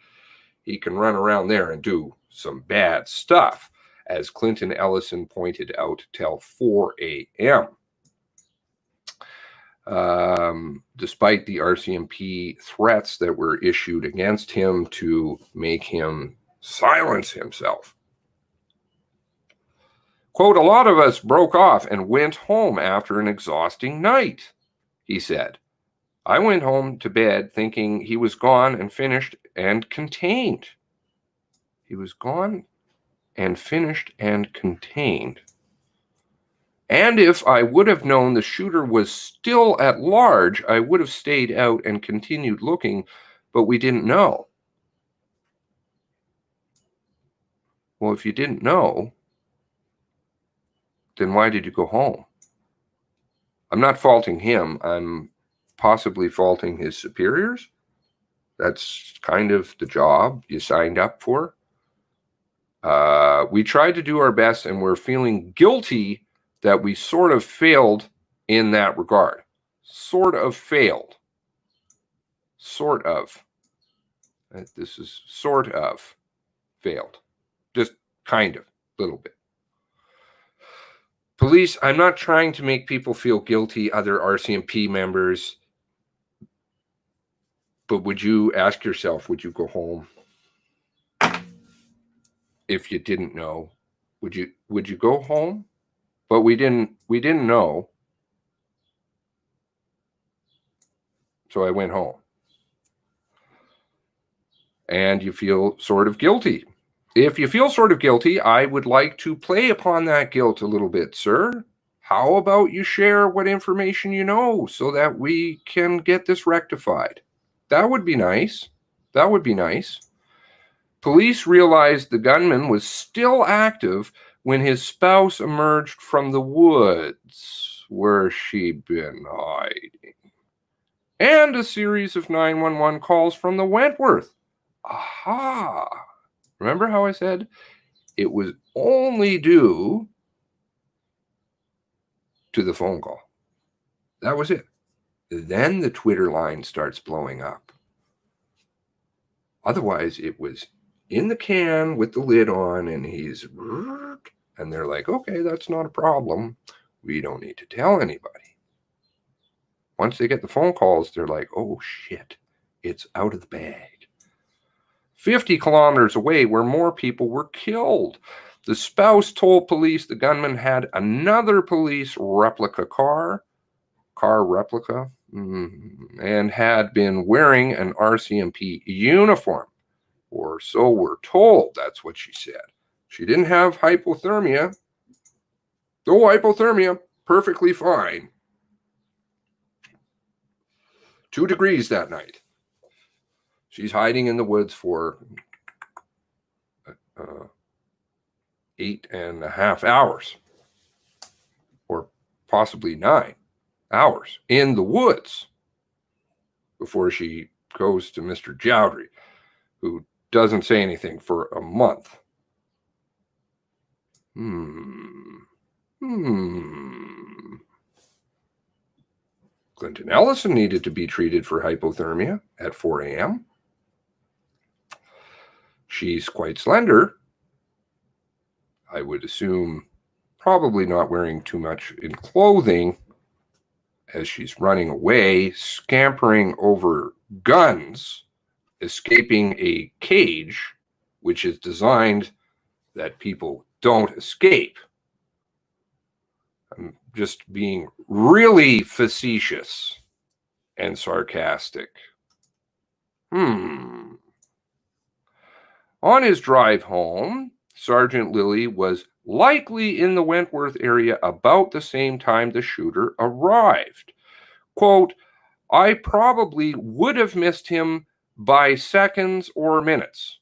He can run around there and do some bad stuff, as Clinton Ellison pointed out, till 4 a.m. Despite the RCMP threats that were issued against him to make him silence himself. Quote, "A lot of us broke off and went home after an exhausting night," he said. "I went home to bed thinking he was gone and finished and contained." He was gone and finished and contained. "And if I would have known the shooter was still at large, I would have stayed out and continued looking, but we didn't know." Well, if you didn't know, then why did you go home? I'm not faulting him. I'm possibly faulting his superiors. That's kind of the job you signed up for. We tried to do our best, and we're feeling guilty that we sort of failed in that regard. Sort of failed. Sort of. This is sort of failed. Just kind of, a little bit. Police, I'm not trying to make people feel guilty, other RCMP members, but would you ask yourself, would you go home? If you didn't know, would you go home? But we didn't know. So I went home. And you feel sort of guilty. If you feel sort of guilty, I would like to play upon that guilt a little bit, sir. How about you share what information you know so that we can get this rectified? That would be nice. That would be nice. Police realized the gunman was still active when his spouse emerged from the woods where she'd been hiding. And a series of 911 calls from the Wentworth. Aha! Remember how I said it was only due to the phone call. That was it. Then the Twitter line starts blowing up. Otherwise, it was in the can with the lid on, and and they're like, okay, that's not a problem. We don't need to tell anybody. Once they get the phone calls, they're like, oh shit, it's out of the bag. 50 kilometers away, where more people were killed, the spouse told police the gunman had another police replica car replica, and had been wearing an RCMP uniform, or so we're told. That's what she said. She didn't have hypothermia. No hypothermia, perfectly fine. 2 degrees that night. She's hiding in the woods for 8.5 hours, or possibly 9 hours in the woods before she goes to Mr. Jowdry, who doesn't say anything for a month. Clinton Ellison needed to be treated for hypothermia at 4 a.m. She's quite slender. I would assume probably not wearing too much in clothing, as she's running away, scampering over guns, escaping a cage, which is designed that people don't escape. I'm just being really facetious and sarcastic. On his drive home, Sergeant Lilly was likely in the Wentworth area about the same time the shooter arrived. Quote, I probably would have missed him by seconds or minutes.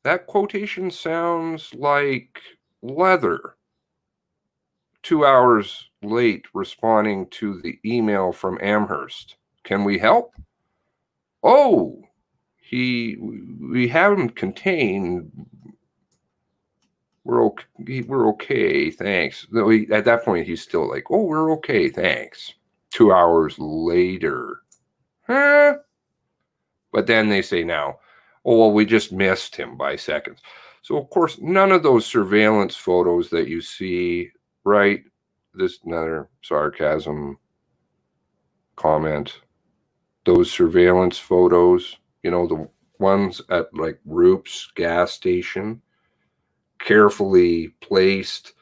That quotation sounds like leather. 2 hours late responding to the email from Amherst. Can we help? Oh, we have him contained. We're okay, thanks. At that point, he's still like, oh, we're okay, thanks. 2 hours later. Huh? But then they say now, oh, well, we just missed him by seconds. So, of course, none of those surveillance photos that you see, right? This another sarcasm comment. Those surveillance photos, you know, the ones at like Roop's gas station, carefully placed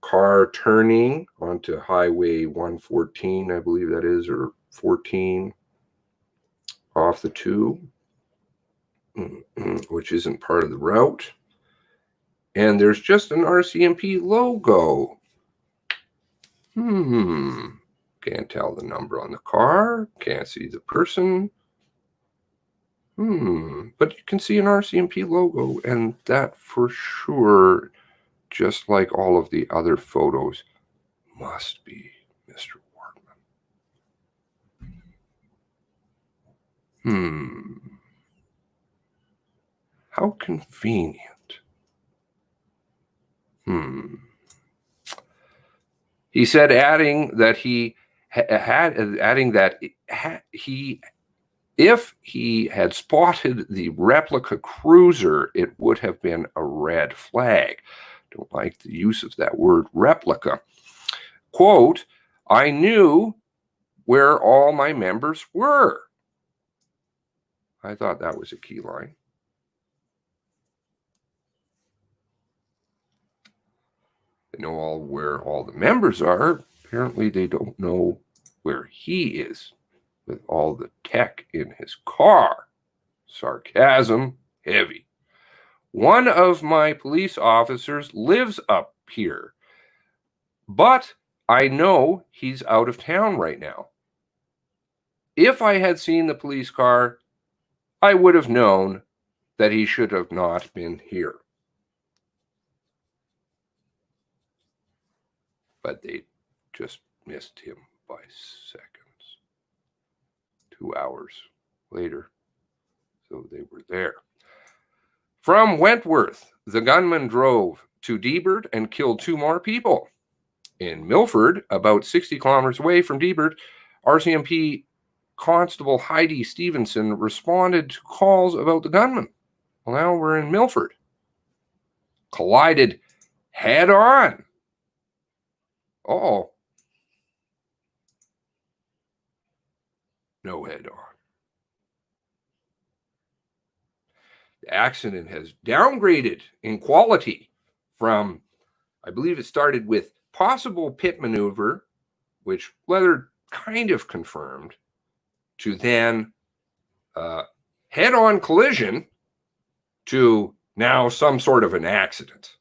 car turning onto Highway 114, I believe that is, or 14 off the 2, which isn't part of the route. And there's just an RCMP logo. Can't tell the number on the car. Can't see the person. But you can see an RCMP logo, and that for sure, just like all of the other photos, must be Mr. Wortman. How convenient. He said, adding that if he had spotted the replica cruiser, it would have been a red flag. Don't like the use of that word replica. Quote, I knew where all my members were. I thought that was a key line. They know where all the members are. Apparently they don't know where he is with all the tech in his car. Sarcasm heavy. One of my police officers lives up here, but I know he's out of town right now. If I had seen the police car, I would have known that he should have not been here. But they just missed him by seconds. 2 hours later, so they were there. From Wentworth, the gunman drove to Debert and killed 2 more people. In Milford, about 60 kilometers away from Debert, RCMP Constable Heidi Stevenson responded to calls about the gunman. Well, now we're in Milford. Collided head on. Oh. No head on. The accident has downgraded in quality from, I believe it started with possible pit maneuver, which Leather kind of confirmed, to then head-on collision to now some sort of an accident.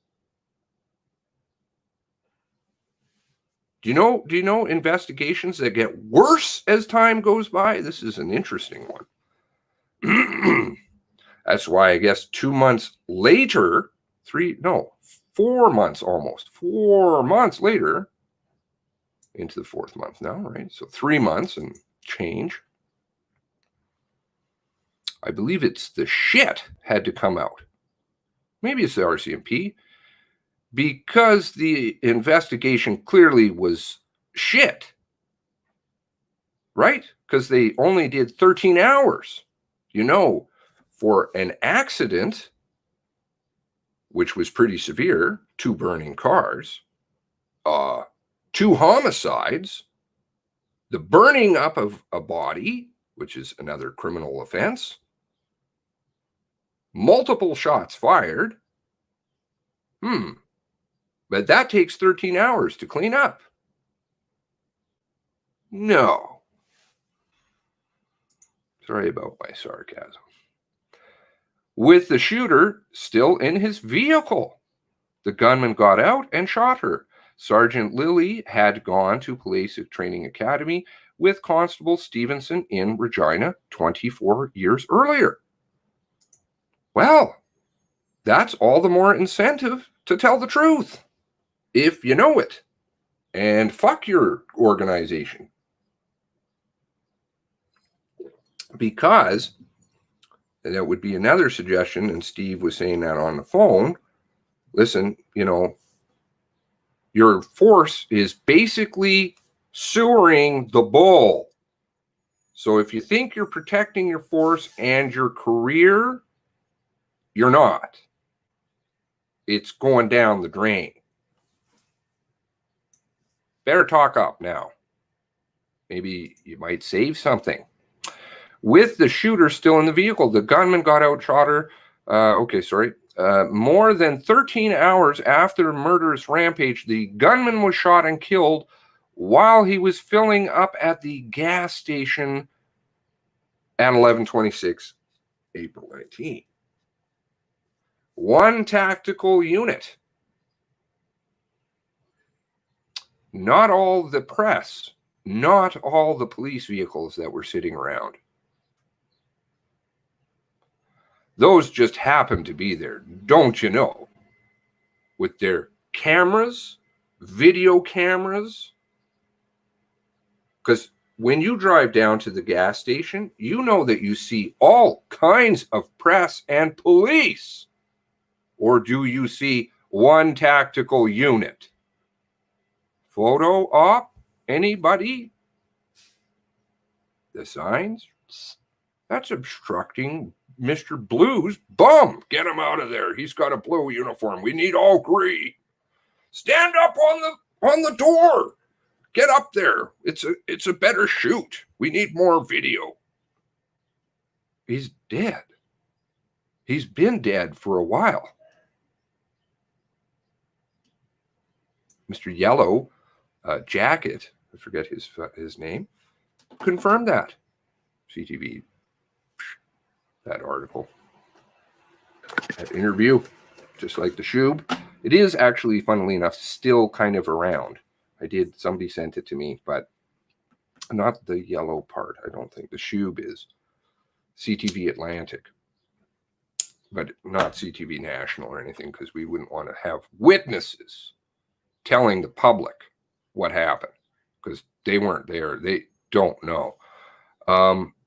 Do you know investigations that get worse as time goes by? This is an interesting one. That's why I guess 2 months later, 4 months almost, 4 months later, into the fourth month now, right? So 3 months and change. I believe it's the shit had to come out. Maybe it's the RCMP, because the investigation clearly was shit, right? Because they only did 13 hours. For an accident, which was pretty severe, 2 burning cars, 2 homicides, the burning up of a body, which is another criminal offense, multiple shots fired. But that takes 13 hours to clean up. No. Sorry about my sarcasm. With the shooter still in his vehicle, the gunman got out and shot her. Sergeant Lilly had gone to Police Training Academy with Constable Stevenson in Regina 24 years earlier. Well, that's all the more incentive to tell the truth, if you know it. And fuck your organization. Because, and that would be another suggestion, and Steve was saying that on the phone, listen, your force is basically sewering the bull. So if you think you're protecting your force and your career, you're not. It's going down the drain. Better talk up now. Maybe you might save something. With the shooter still in the vehicle, the gunman got out, shot her. More than 13 hours after the murderous rampage, the gunman was shot and killed while he was filling up at the gas station at 11:26 April 19. 1 tactical unit. Not all the press, not all the police vehicles that were sitting around. Those just happened to be there, don't you know? With their cameras, video cameras. Because when you drive down to the gas station, you know that you see all kinds of press and police. Or do you see 1 tactical unit? Photo op? Anybody? The signs? That's obstructing Mr. Blue's bum. Get him out of there. He's got a blue uniform. We need all green. Stand up on the door. Get up there. It's a better shoot. We need more video. He's dead. He's been dead for a while. Mr. Yellow Jacket, I forget his name, confirmed that. CTV, that article, that interview, just like the Shoob. It is actually, funnily enough, still kind of around. Somebody sent it to me, but not the yellow part. I don't think the Shoob is CTV Atlantic, but not CTV National or anything, because we wouldn't want to have witnesses telling the public what happened, because they weren't there. They don't know.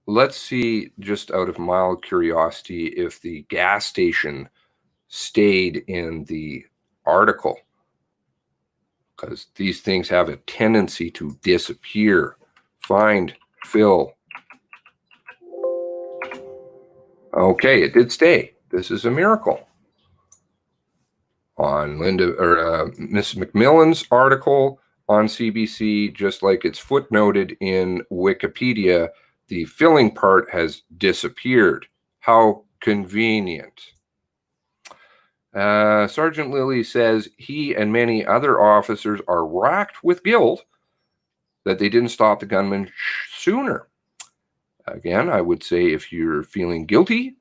Let's see, just out of mild curiosity, if the gas station stayed in the article, because these things have a tendency to disappear. Find, fill. Okay, it did stay. This is a miracle. On Miss McMillan's article on CBC, just like it's footnoted in Wikipedia, the filling part has disappeared. How convenient. Sergeant Lilly says he and many other officers are racked with guilt that they didn't stop the gunman sooner. Again, I would say if you're feeling guilty,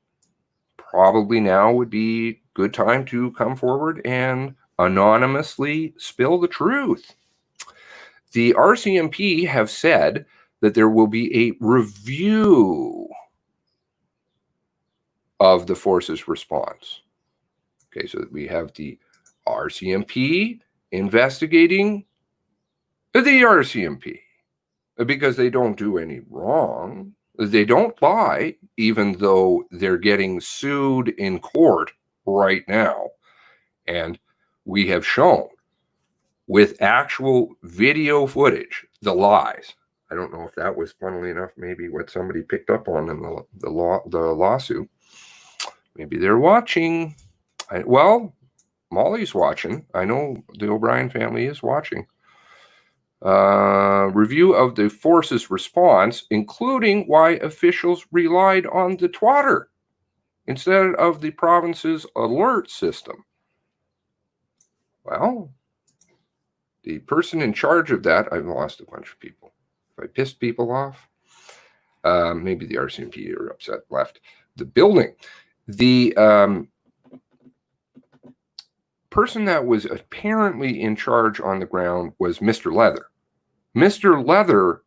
probably now would be good time to come forward and anonymously spill the truth. The RCMP have said that there will be a review of the force's response. Okay, so we have the RCMP investigating the RCMP because they don't do any wrong. They don't lie, even though they're getting sued in court right now. And we have shown with actual video footage the lies. I don't know if that was, funnily enough, maybe what somebody picked up on in the lawsuit. Maybe they're watching. Well, Molly's watching. I know the O'Brien family is watching. Review of the force's response, including why officials relied on the twatter instead of the province's alert system. Well, the person in charge of that, I've lost a bunch of people. If I pissed people off, maybe the RCMP are upset, left the building. The person that was apparently in charge on the ground was Mr. Leather. Mr. Leather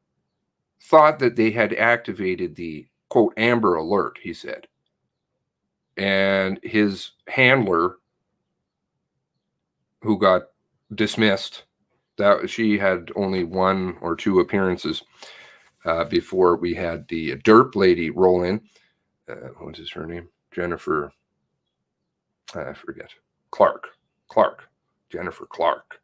thought that they had activated the, quote, Amber Alert, he said. And his handler, who got dismissed, that she had only 1 or 2 appearances before we had the derp lady roll in. What is her name? Jennifer, I forget. Clark. Jennifer Clark.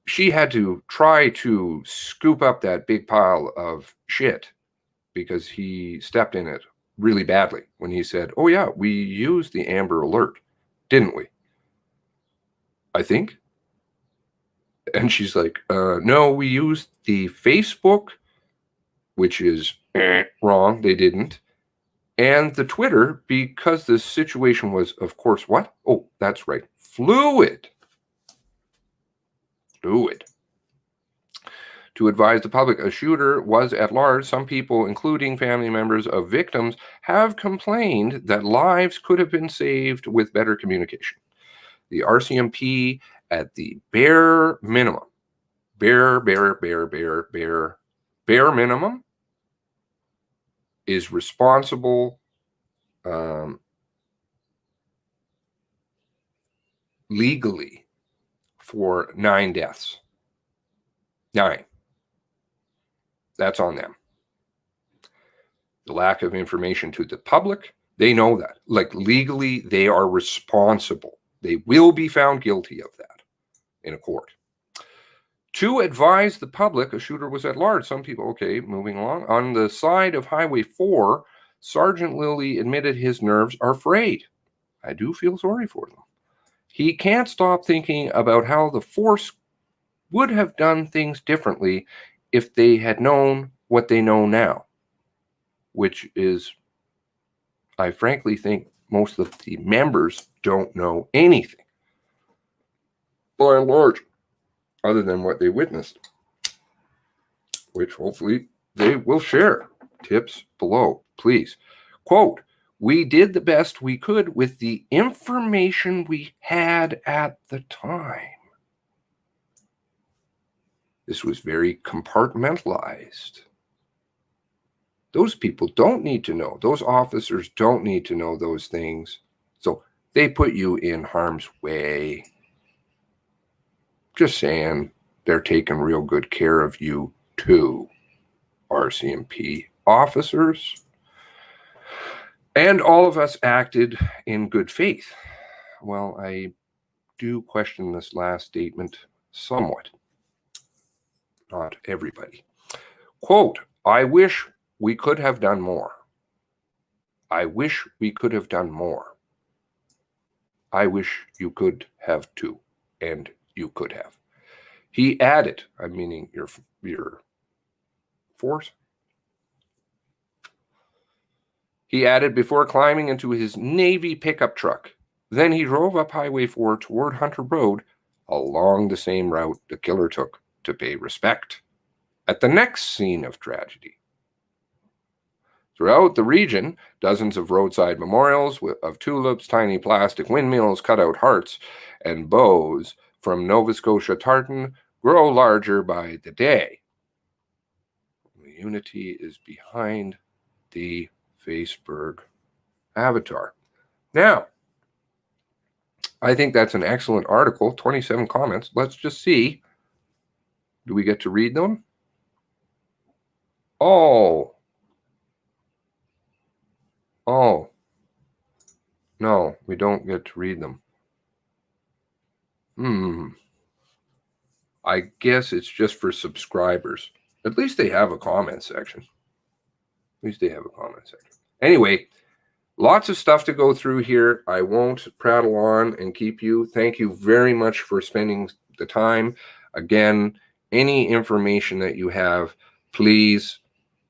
She had to try to scoop up that big pile of shit because he stepped in it really badly when he said, oh yeah, we used the Amber Alert, didn't we? I think. And she's like, no, we used the Facebook, which is wrong. They didn't. And the Twitter, because the situation was, of course, what? Oh, that's right. Fluid. To advise the public, a shooter was at large. Some people, including family members of victims, have complained that lives could have been saved with better communication. The RCMP, at the bare minimum, bare minimum, is responsible legally for 9 deaths. 9. That's on them. The lack of information to the public, they know that. Like, legally, they are responsible. They will be found guilty of that in a court. To advise the public, a shooter was at large. Some people, okay, moving along. On the side of Highway 4, Sergeant Lilly admitted his nerves are frayed. I do feel sorry for them. He can't stop thinking about how the force would have done things differently if they had known what they know now, which is, I frankly think most of the members don't know anything, by and large, other than what they witnessed, which hopefully they will share. Tips below, please. Quote, we did the best we could with the information we had at the time. This was very compartmentalized. Those people don't need to know. Those officers don't need to know those things. So they put you in harm's way. Just saying, they're taking real good care of you too, RCMP officers. And all of us acted in good faith. Well, I do question this last statement somewhat. Not everybody. Quote, I wish we could have done more. I wish we could have done more. I wish you could have too, and you could have. He added, I'm meaning your force. He added before climbing into his Navy pickup truck. Then he drove up Highway 4 toward Hunter Road along the same route the killer took to pay respect at the next scene of tragedy. Throughout the region, dozens of roadside memorials of tulips, tiny plastic windmills, cutout hearts, and bows from Nova Scotia tartan grow larger by the day. The unity is behind the Facebook avatar. Now, I think that's an excellent article, 27 comments. Let's just see. Do we get to read them? Oh, no, we don't get to read them. I guess it's just for subscribers. At least they have a comment section. Anyway, lots of stuff to go through here. I won't prattle on and keep you. Thank you very much for spending the time. Again, any information that you have, please.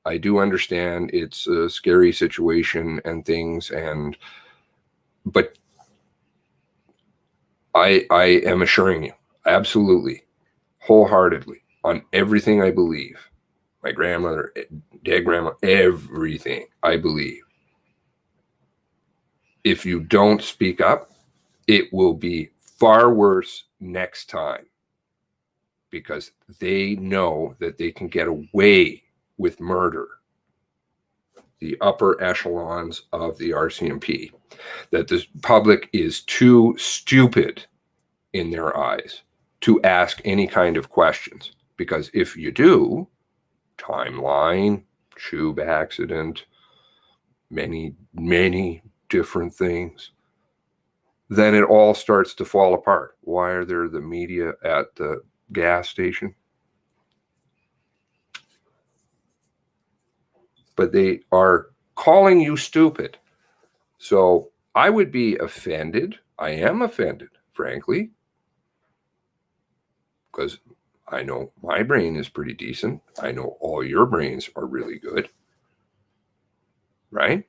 I do understand it's a scary situation and things, but I am assuring you, absolutely, wholeheartedly, on everything I believe, my grandmother, dead grandma, everything I believe. If you don't speak up, it will be far worse next time, because they know that they can get away with murder. The upper echelons of the RCMP, that the public is too stupid in their eyes to ask any kind of questions. Because if you do, timeline, tube accident, many, many different things, then it all starts to fall apart. Why are there the media at the gas station? But they are calling you stupid. So I would be offended. I am offended, frankly, because I know my brain is pretty decent. I know all your brains are really good, right?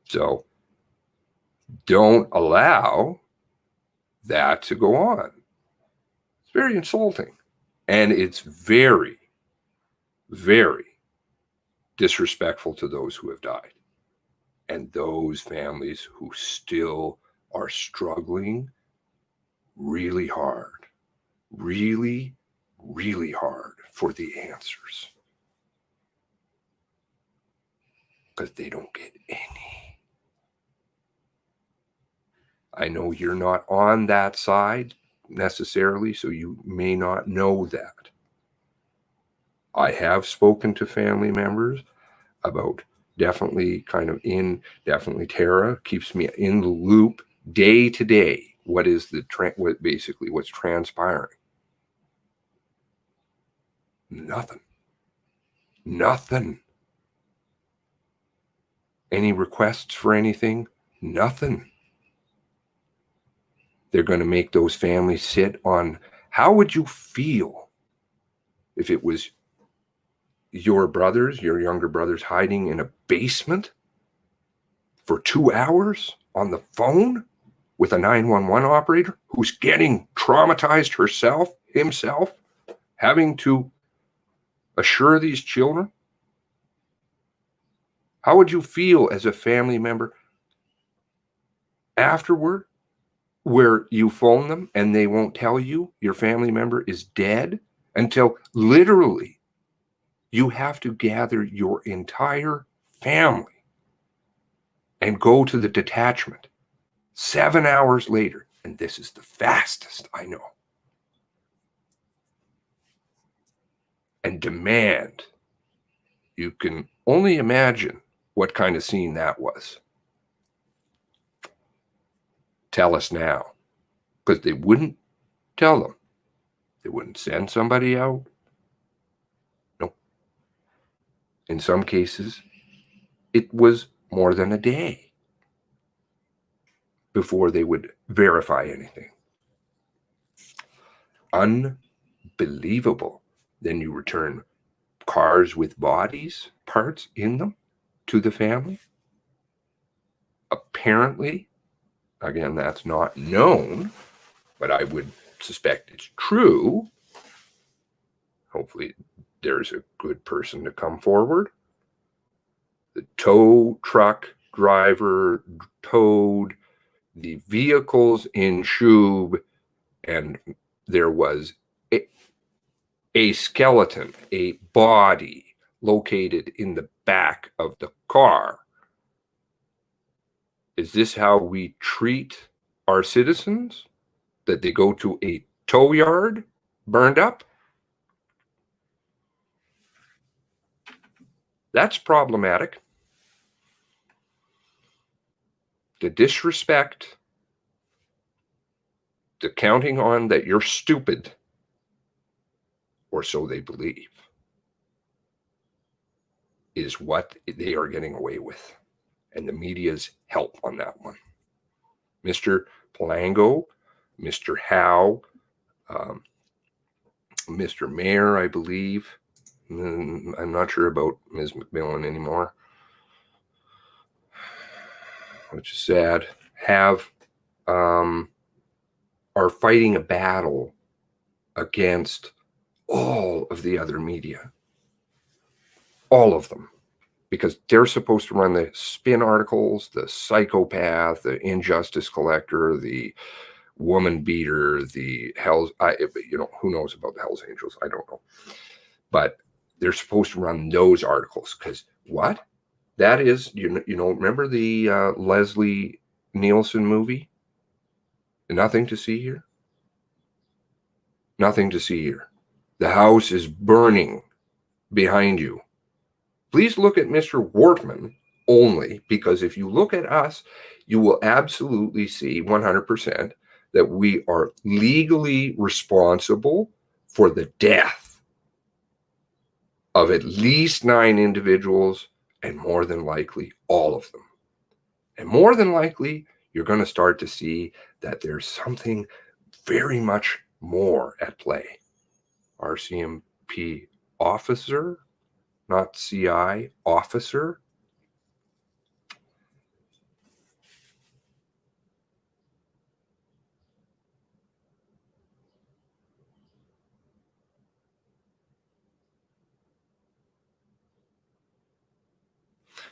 So don't allow that to go on. It's very insulting. And it's very, very disrespectful to those who have died and those families who still are struggling really hard, really, really hard for the answers, because they don't get any. I know you're not on that side necessarily, so you may not know that. I have spoken to family members about definitely Tara keeps me in the loop day to day. What is basically what's transpiring? Nothing. Any requests for anything? Nothing. They're going to make those families sit on. How would you feel if it was your younger brothers hiding in a basement for 2 hours on the phone with a 911 operator who's getting traumatized himself, having to assure these children? How would you feel as a family member afterward, where you phone them and they won't tell you your family member is dead until literally you have to gather your entire family and go to the detachment 7 hours later? And this is the fastest I know. And demand. You can only imagine what kind of scene that was. Tell us now. because they wouldn't tell them. They wouldn't send somebody out. No. In some cases, it was more than a day before they would verify anything. Unbelievable. Then you return cars with bodies, parts in them, to the family. Apparently, again, that's not known, but I would suspect it's true. Hopefully, there's a good person to come forward. The tow truck driver towed the vehicles in Shube, and there was a skeleton, a body located in the back of the car. Is this how we treat our citizens? That they go to a tow yard burned up? That's problematic. The disrespect, the counting on that you're stupid, or so they believe, is what they are getting away with. And the media's help on that one. Mr. PALANGO, Mr. HOWE, Mr. Mayor, I believe. I'm not sure about Ms. McMillan anymore, which is sad. Are fighting a battle against all of the other media. All of them. Because they're supposed to run the spin articles, the psychopath, the injustice collector, the woman beater, the who knows about the Hells Angels? I don't know. But they're supposed to run those articles because what? That is, remember the Leslie Nielsen movie? Nothing to see here? Nothing to see here. The house is burning behind you. Please look at Mr. Wortman only, because if you look at us, you will absolutely see 100% that we are legally responsible for the death of at least 9 individuals, and more than likely all of them. And more than likely, you're going to start to see that there's something very much more at play. RCMP officer, not CI officer.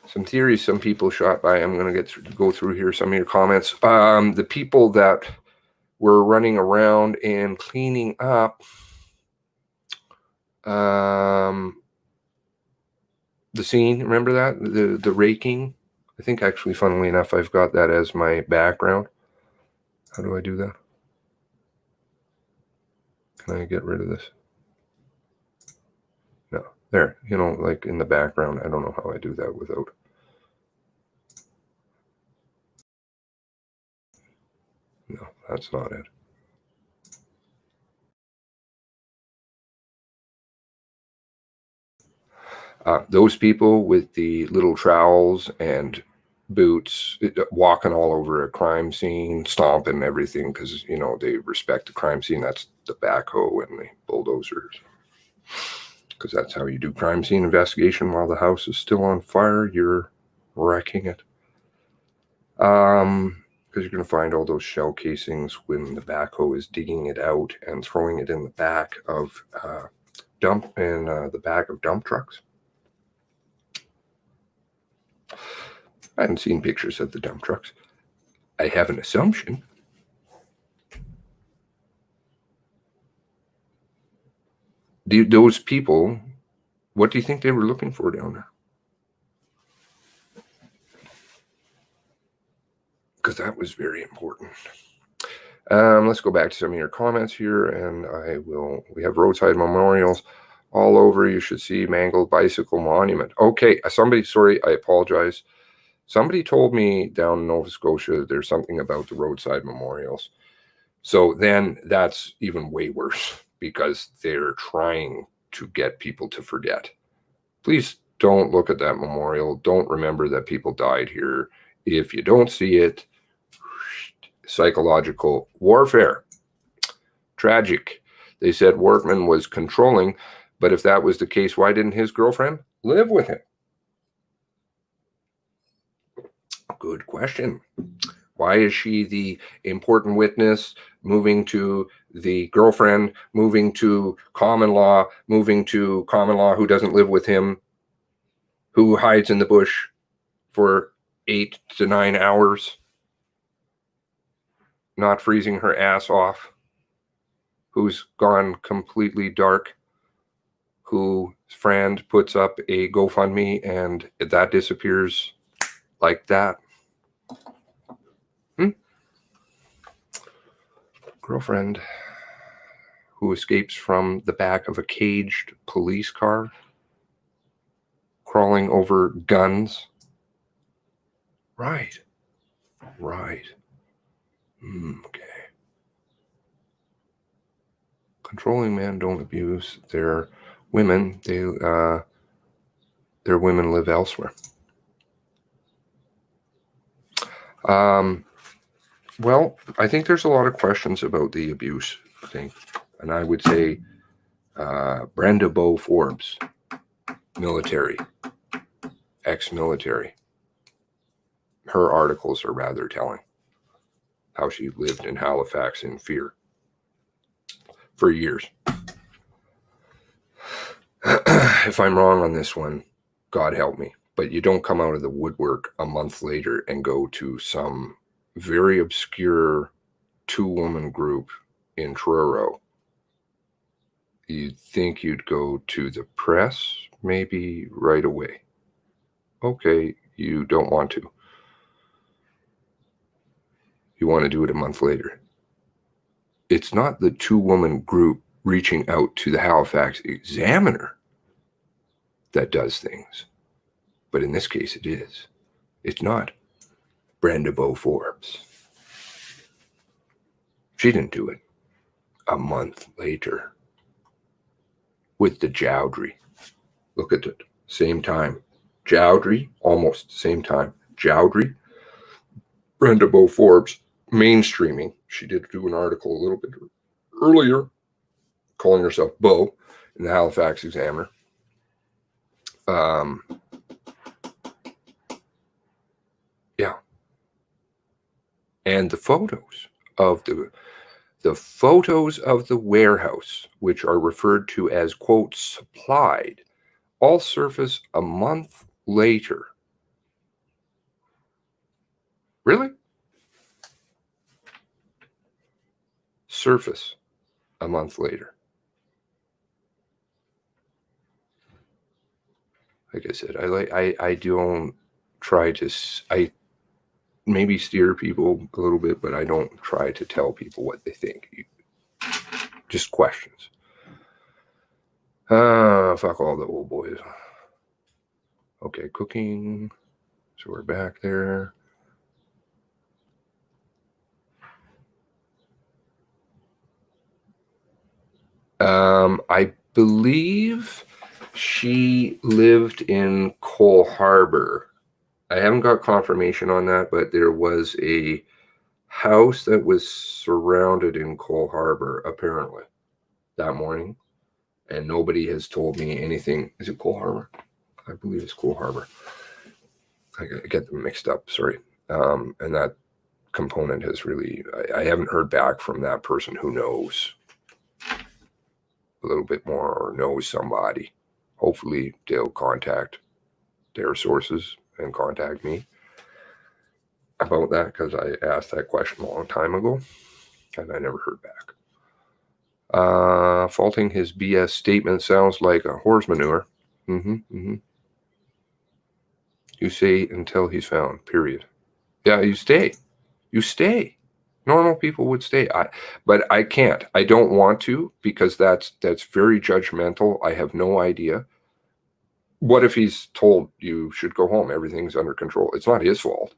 Some theories, some people shot by. I'm going to go through here some of your comments. The people that were running around and cleaning up the scene. Remember that? The raking? I think actually, funnily enough, I've got that as my background. How do I do that? Can I get rid of this? No. There. Like in the background. I don't know how I do that without. No, that's not it. Those people with the little trowels and boots walking all over a crime scene, stomping everything because, they respect the crime scene. That's the backhoe and the bulldozers. Because that's how you do crime scene investigation while the house is still on fire. You're wrecking it. Because you're going to find all those shell casings when the backhoe is digging it out and throwing it in the back of dump trucks. I haven't seen pictures of the dump trucks. I have an assumption. Those people, what do you think they were looking for down there? Because that was very important. Let's go back to some of your comments here, and we have roadside memorials all over. You should see mangled bicycle monument. Okay, sorry, I apologize. Somebody told me down in Nova Scotia there's something about the roadside memorials. So then that's even way worse because they're trying to get people to forget. Please don't look at that memorial. Don't remember that people died here. If you don't see it, psychological warfare. Tragic. They said Wortman was controlling, but if that was the case, why didn't his girlfriend live with him? Good question. Why is she the important witness, moving to the girlfriend, moving to common law who doesn't live with him, who hides in the bush for 8 to 9 hours, not freezing her ass off, who's gone completely dark, whose friend puts up a GoFundMe and that disappears like that? Girlfriend who escapes from the back of a caged police car, crawling over guns. Right. Okay. Controlling men don't abuse their women. Their women live elsewhere. Well, I think there's a lot of questions about the abuse thing. And I would say Brenda Bow Forbes, military, ex-military. Her articles are rather telling. How she lived in Halifax in fear for years. If I'm wrong on this one, God help me. But you don't come out of the woodwork a month later and go to some very obscure 2-woman group in Truro. You'd think you'd go to the press maybe right away. Okay, you don't want to. You want to do it a month later. It's not the 2-woman group reaching out to the Halifax Examiner that does things. But in this case, it is. It's not Brenda Bow Forbes. She didn't do it. A month later. With the Jowdry. Look at it. Same time. Jowdry, almost same time. Jowdry. Brenda Bow Forbes. Mainstreaming. She did do an article a little bit earlier calling herself Bow in the Halifax Examiner. Yeah. And the photos of the warehouse, which are referred to as, quote, supplied, all surface a month later. Really? Surface a month later. Like I said, I don't try to, I maybe steer people a little bit, but I don't try to tell people what they think. Just questions. Fuck all the old boys. Okay, cooking. So we're back there. I believe she lived in Cole Harbour. I haven't got confirmation on that, but there was a house that was surrounded in Cole Harbour, apparently, that morning. And nobody has told me anything. Is it Cole Harbour? I believe it's Cole Harbour. I get them mixed up, sorry. And that component has really, I haven't heard back from that person who knows a little bit more or knows somebody. Hopefully they'll contact their sources and contact me about that, because I asked that question a long time ago and I never heard back. Faulting his BS statement sounds like a horse manure. You say until he's found, period. Yeah, you stay. You stay. Normal people would stay. But I can't. I don't want to, because that's very judgmental. I have no idea. What if he's told you should go home? Everything's under control. It's not his fault.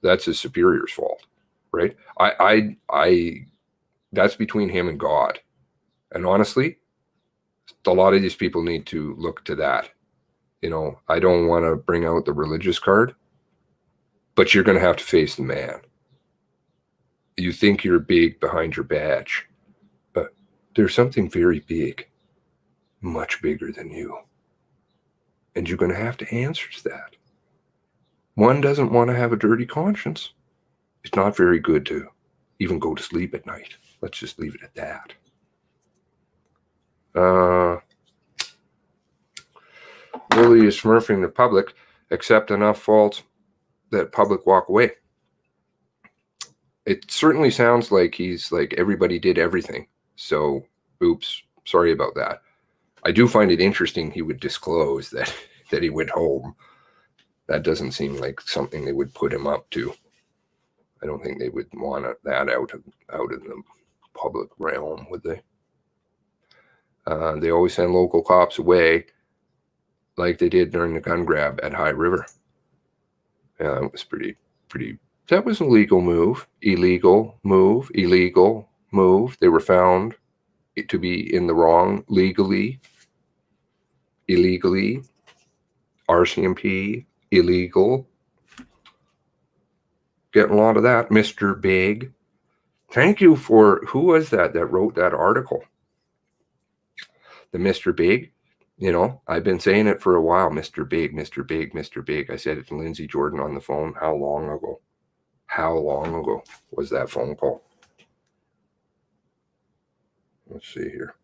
That's his superior's fault, right? I That's between him and God. And honestly, a lot of these people need to look to that. You know, I don't want to bring out the religious card, but you're going to have to face the man. You think you're big behind your badge, but there's something very big, much bigger than you. And you're going to have to answer to that. One doesn't want to have a dirty conscience. It's not very good to even go to sleep at night. Let's just leave it at that. Lily is smurfing the public, accept enough faults that public walk away. It certainly sounds like he's like everybody did everything. So, oops, sorry about that. I do find it interesting he would disclose that he went home. That doesn't seem like something they would put him up to. I don't think they would want that out of the public realm, would they? They always send local cops away, like they did during the gun grab at High River. Yeah, it was pretty. That was an illegal move. Illegal move. They were found to be in the wrong legally. Illegally. RCMP. Illegal. Getting a lot of that, Mr. Big. Thank you for, who was that wrote that article? The Mr. Big. You know, I've been saying it for a while. Mr. Big, Mr. Big, Mr. Big. I said it to Lindsay Jordan on the phone. How long ago? How long ago was that phone call? Let's see here.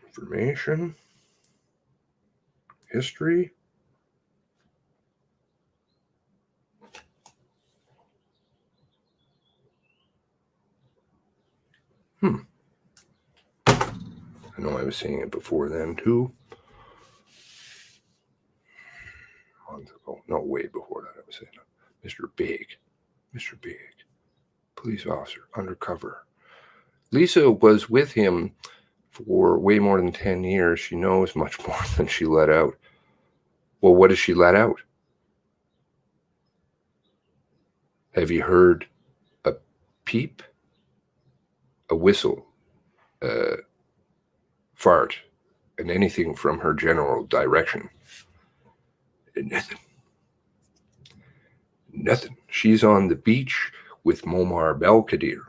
Information. History. I know I was saying it before then too. A month ago. No, way before that I was saying it. Mr. Big. Mr. Big. Police officer. Undercover. Lisa was with him for way more than 10 years. She knows much more than she let out. Well, what does she let out? Have you heard a peep? A whistle? Fart? And anything from her general direction? Nothing. She's on the beach with Muammar Belkadir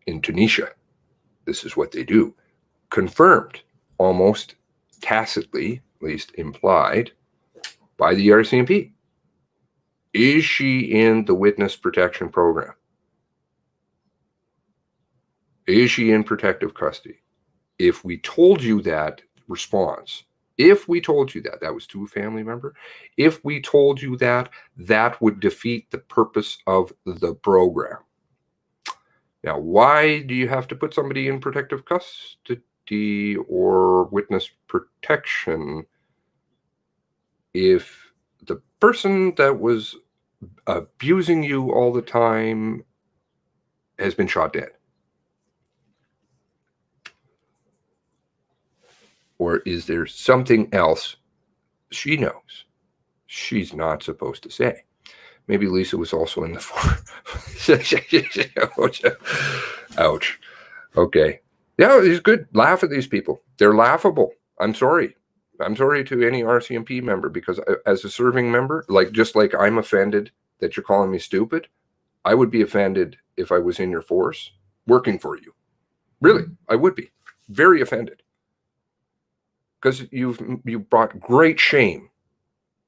in Tunisia. This is what they do. Confirmed, almost tacitly, at least implied, by the RCMP. Is she in the witness protection program? Is she in protective custody? If we told you that, response. If we told you that was to a family member. If we told you that, that would defeat the purpose of the program. Now, why do you have to put somebody in protective custody or witness protection if the person that was abusing you all the time has been shot dead? Or is there something else she knows she's not supposed to say? Maybe Lisa was also in the Ouch. Okay. Yeah, it's good. Laugh at these people. They're laughable. I'm sorry. I'm sorry to any RCMP member, because as a serving member, just like I'm offended that you're calling me stupid, I would be offended if I was in your force working for you. Really, I would be very offended. Because you brought great shame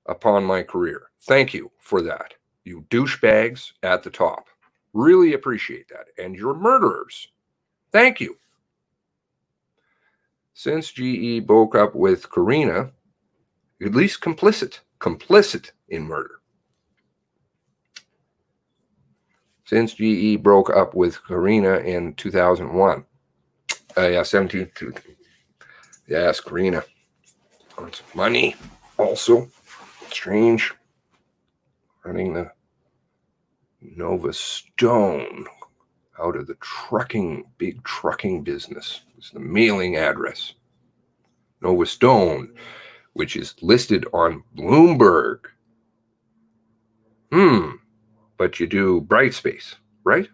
upon my career. Thank you for that. You douchebags at the top. Really appreciate that. And you're murderers. Thank you. Since GE broke up with Karina, at least complicit in murder. Since GE broke up with Karina in 2001. 17. Yes, Karina. On some money also. Strange. Running the Nova Stone. out of the big trucking business. It's the mailing address. Nova Stone, which is listed on Bloomberg. But you do Brightspace, right?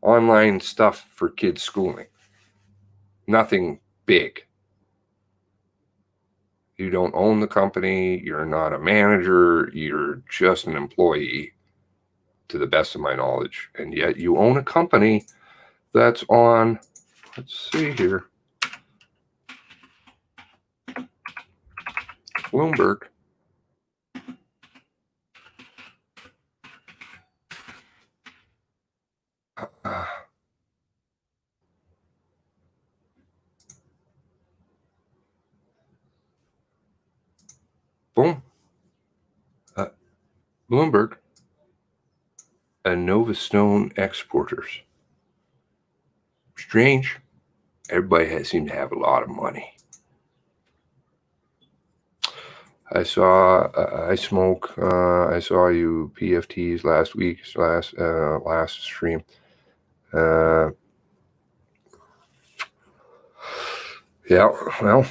Online stuff for kids' schooling. Nothing big. You don't own the company. You're not a manager. You're just an employee, to the best of my knowledge. And yet you own a company that's on, let's see here, Bloomberg. Boom. Bloomberg and Nova Stone exporters. Strange. Everybody seems to have a lot of money. I saw I saw you PFTs last stream. Yeah, well,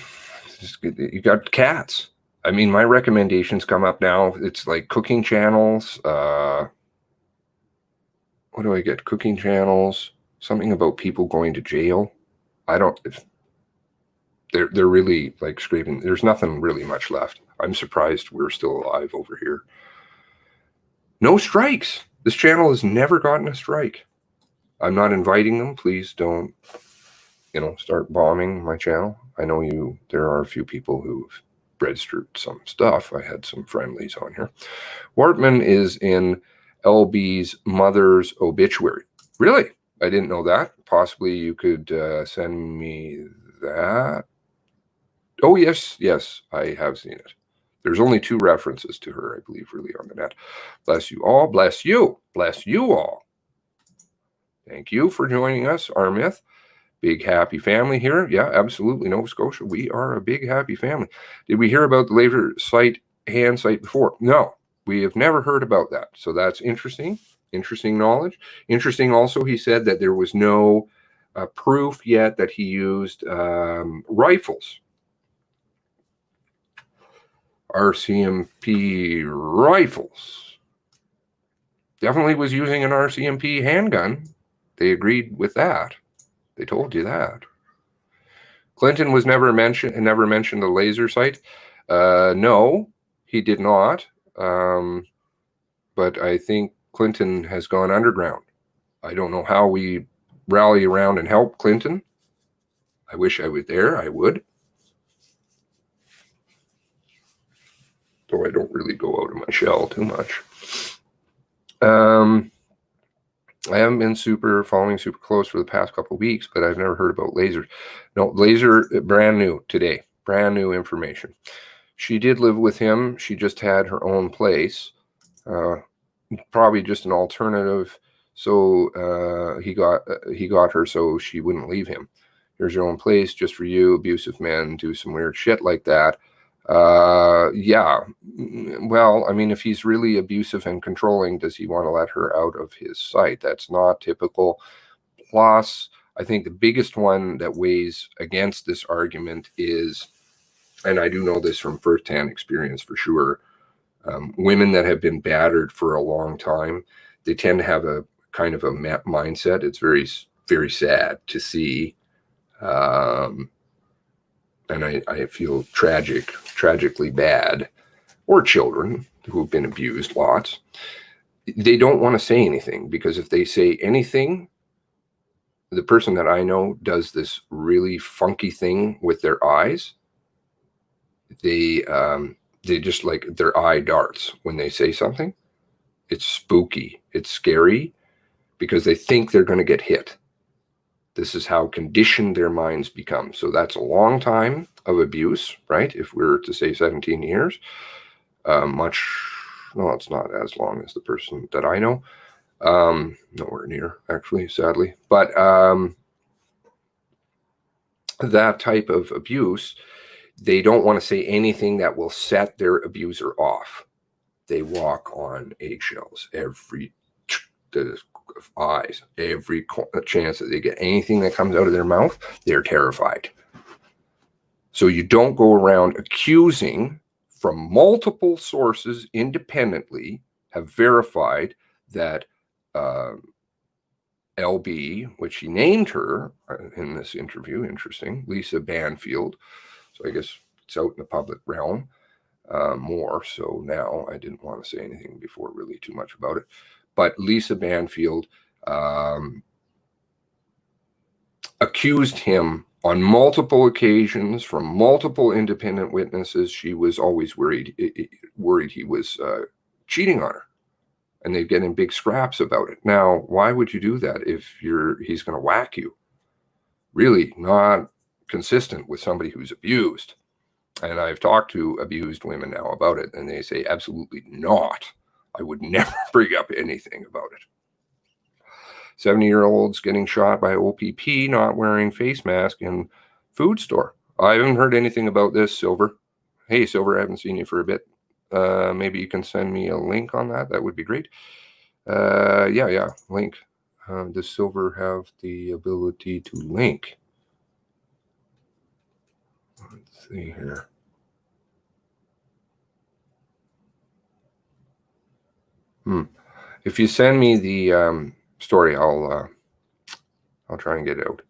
you got cats. I mean, my recommendations come up now. It's like cooking channels. What do I get? Cooking channels. Something about people going to jail. I don't. They're really like scraping. There's nothing really much left. I'm surprised we're still alive over here. No strikes. This channel has never gotten a strike. I'm not inviting them. Please don't, start bombing my channel. I know there are a few people who've registered some stuff. I had some friendlies on here. Wortman is in LB's mother's obituary. Really? I didn't know that. Possibly you could send me that. Oh, yes, I have seen it. There's only 2 references to her, I believe, really on the net. Bless you all. Bless you. Bless you all. Thank you for joining us, our myth. Big happy family here. Yeah, absolutely. Nova Scotia, we are a big happy family. Did we hear about the laser hand sight before? No, we have never heard about that. So that's interesting. Interesting knowledge. Interesting also, he said that there was no proof yet that he used rifles. RCMP rifles. Definitely was using an RCMP handgun. They agreed with that. They told you that. Clinton was never mentioned the laser sight. No, he did not. But I think Clinton has gone underground. I don't know how we rally around and help Clinton. I wish I was there. I would. Though I don't really go out of my shell too much. I haven't been following super close for the past couple of weeks, but I've never heard about lasers. No, laser, brand new today. Brand new information. She did live with him. She just had her own place. Probably just an alternative. So he got her so she wouldn't leave him. Here's your own place just for you. Abusive men do some weird shit like that. Yeah. Well, I mean, if he's really abusive and controlling, does he want to let her out of his sight? That's not typical. Plus, I think the biggest one that weighs against this argument is, and I do know this from firsthand experience for sure, women that have been battered for a long time, they tend to have a kind of a mindset. It's very, very sad to see. And I feel tragically bad, or children who have been abused lots. They don't want to say anything, because if they say anything, the person that I know does this really funky thing with their eyes. They just like their eye darts when they say something. It's spooky. It's scary because they think they're going to get hit. This is how conditioned their minds become. So that's a long time of abuse, right? If we're to say 17 years, no, it's not as long as the person that I know. Nowhere near, actually, sadly. But that type of abuse, they don't want to say anything that will set their abuser off. They walk on eggshells. of eyes. Every chance that they get anything that comes out of their mouth, they're terrified. So you don't go around accusing from multiple sources independently have verified that LB, which he named her in this interview, interesting, Lisa Banfield. So I guess it's out in the public realm more. So now I didn't want to say anything before really too much about it. But Lisa Banfield accused him on multiple occasions from multiple independent witnesses. She was always worried he was cheating on her, and they'd get in big scraps about it. Now, why would you do that if he's going to whack you? Really not consistent with somebody who's abused. And I've talked to abused women now about it, and they say absolutely not. I would never bring up anything about it. 70-year-olds getting shot by OPP not wearing face mask in food store. I haven't heard anything about this, Silver. Hey, Silver, I haven't seen you for a bit. Maybe you can send me a link on that. That would be great. Yeah, link. Does Silver have the ability to link? Let's see here. If you send me the story, I'll try and get it out,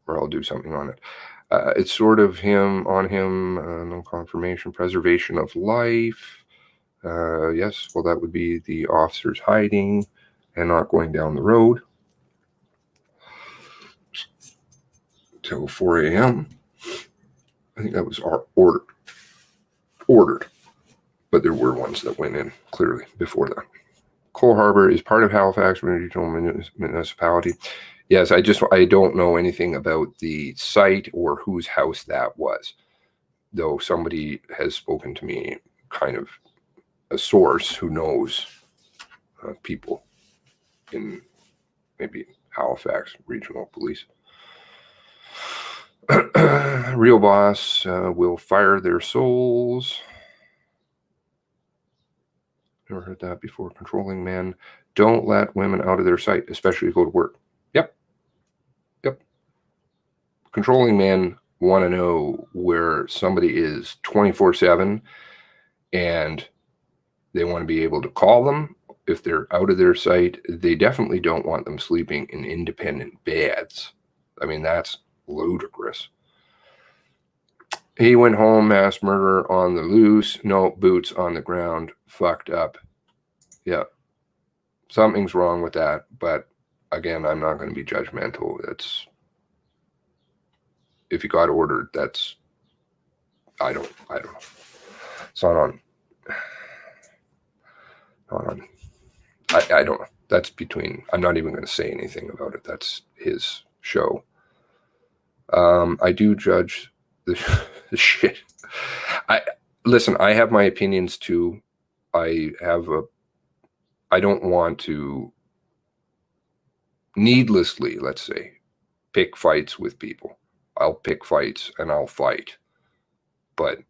or I'll do something on it. It's sort of no confirmation, preservation of life. Yes, well, that would be the officers hiding and not going down the road till 4 a.m. I think that was ordered, but there were ones that went in clearly before that. Cole Harbour is part of Halifax Regional Municipality. Yes, I don't know anything about the site or whose house that was, though somebody has spoken to me, kind of a source who knows people in maybe Halifax Regional Police. Real boss will fire their souls. Never heard that before. Controlling men don't let women out of their sight, especially go to work. Yep. Controlling men want to know where somebody is 24/7, and they want to be able to call them if they're out of their sight. They definitely don't want them sleeping in independent beds. I mean, that's ludicrous. He went home, mass murder on the loose, no boots on the ground, fucked up. Yeah, something's wrong with that. But again, I'm not going to be judgmental. That's, if you got ordered, that's, I don't know. It's not on. I don't know. That's between, I'm not even going to say anything about it. That's his show. I do judge the shit. Listen, I have my opinions too. I don't want to needlessly, let's say, pick fights with people. I'll pick fights and I'll fight. But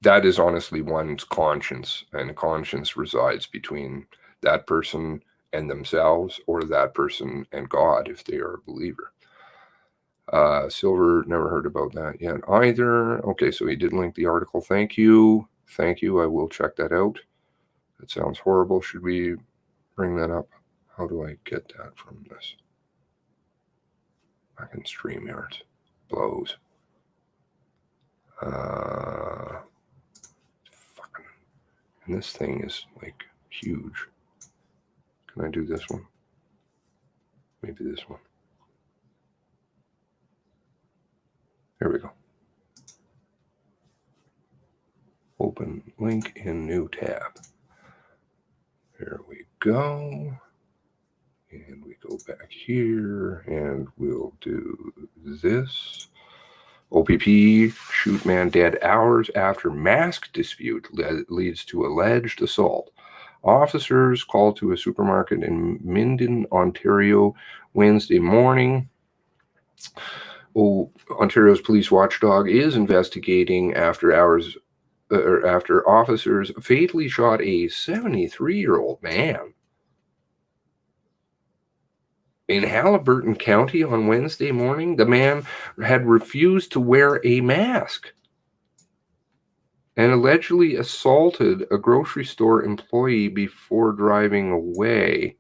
that is honestly one's conscience, and conscience resides between that person and themselves, or that person and God if they are a believer. Silver, never heard about that yet either. Okay, so he did link the article. Thank you. I will check that out. That sounds horrible. Should we bring that up? How do I get that from this? Back in StreamYard. Blows. And this thing is like huge. Can I do this one? Maybe this one. Here we go. Open link in new tab. Here we go. And we go back here and we'll do this. OPP, shoot man dead hours after mask dispute leads to alleged assault. Officers called to a supermarket in Minden, Ontario, Wednesday morning. Ontario's police watchdog is investigating after officers fatally shot a 73-year-old man In Halliburton County on Wednesday morning, the man had refused to wear a mask and allegedly assaulted a grocery store employee before driving away.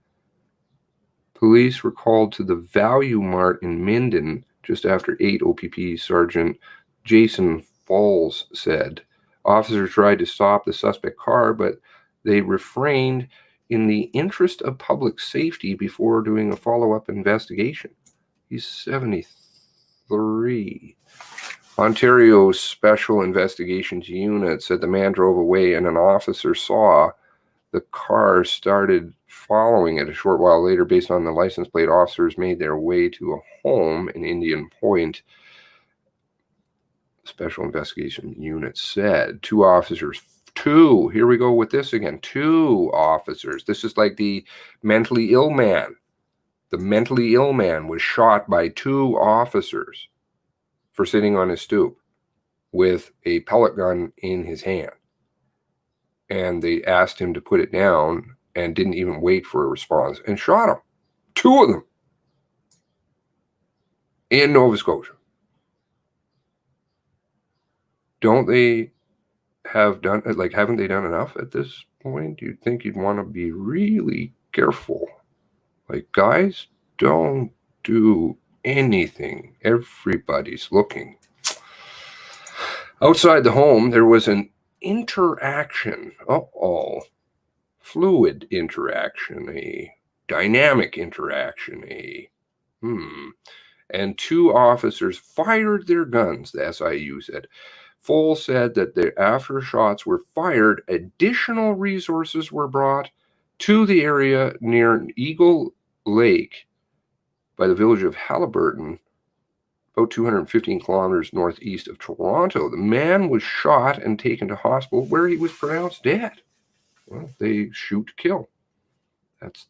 Police were called to the Value Mart in Minden just after 8, OPP Sergeant Jason Falls said. Officers tried to stop the suspect car, but they refrained in the interest of public safety before doing a follow-up investigation. He's 73. Ontario's Special Investigations Unit said the man drove away and an officer saw the car started following it a short while later. Based on the license plate, officers made their way to a home in Indian Point. Special Investigation Unit said two, here we go with this again, 2 officers. This is like the mentally ill man. The mentally ill man was shot by 2 officers for sitting on his stoop with a pellet gun in his hand. And they asked him to put it down and didn't even wait for a response and shot him. 2 of them in Nova Scotia. Don't they have done, like, haven't they done enough at this point? You'd think you'd want to be really careful. Like, guys, don't do anything. Everybody's looking. Outside the home, there was an interaction. Fluid interaction, a dynamic interaction, and 2 officers fired their guns, the SIU said. Foll said that after shots were fired, additional resources were brought to the area near Eagle Lake by the village of Halliburton, about 215 kilometers northeast of Toronto. The man was shot and taken to hospital where he was pronounced dead. Well, they shoot to kill.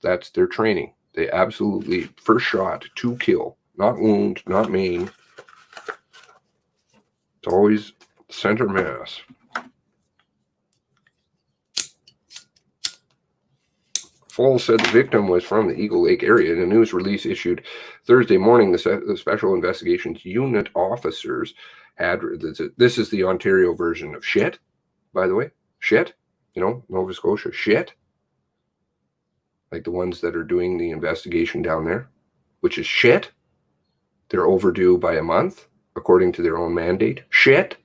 That's their training. They absolutely, first shot to kill, not wound, not maim. It's always center mass. Foll said the victim was from the Eagle Lake area. In a news release issued Thursday morning, the Special Investigations Unit officers had, this is the Ontario version of shit, by the way. Shit, Nova Scotia, shit. Like the ones that are doing the investigation down there, which is shit. They're overdue by a month, according to their own mandate. Shit.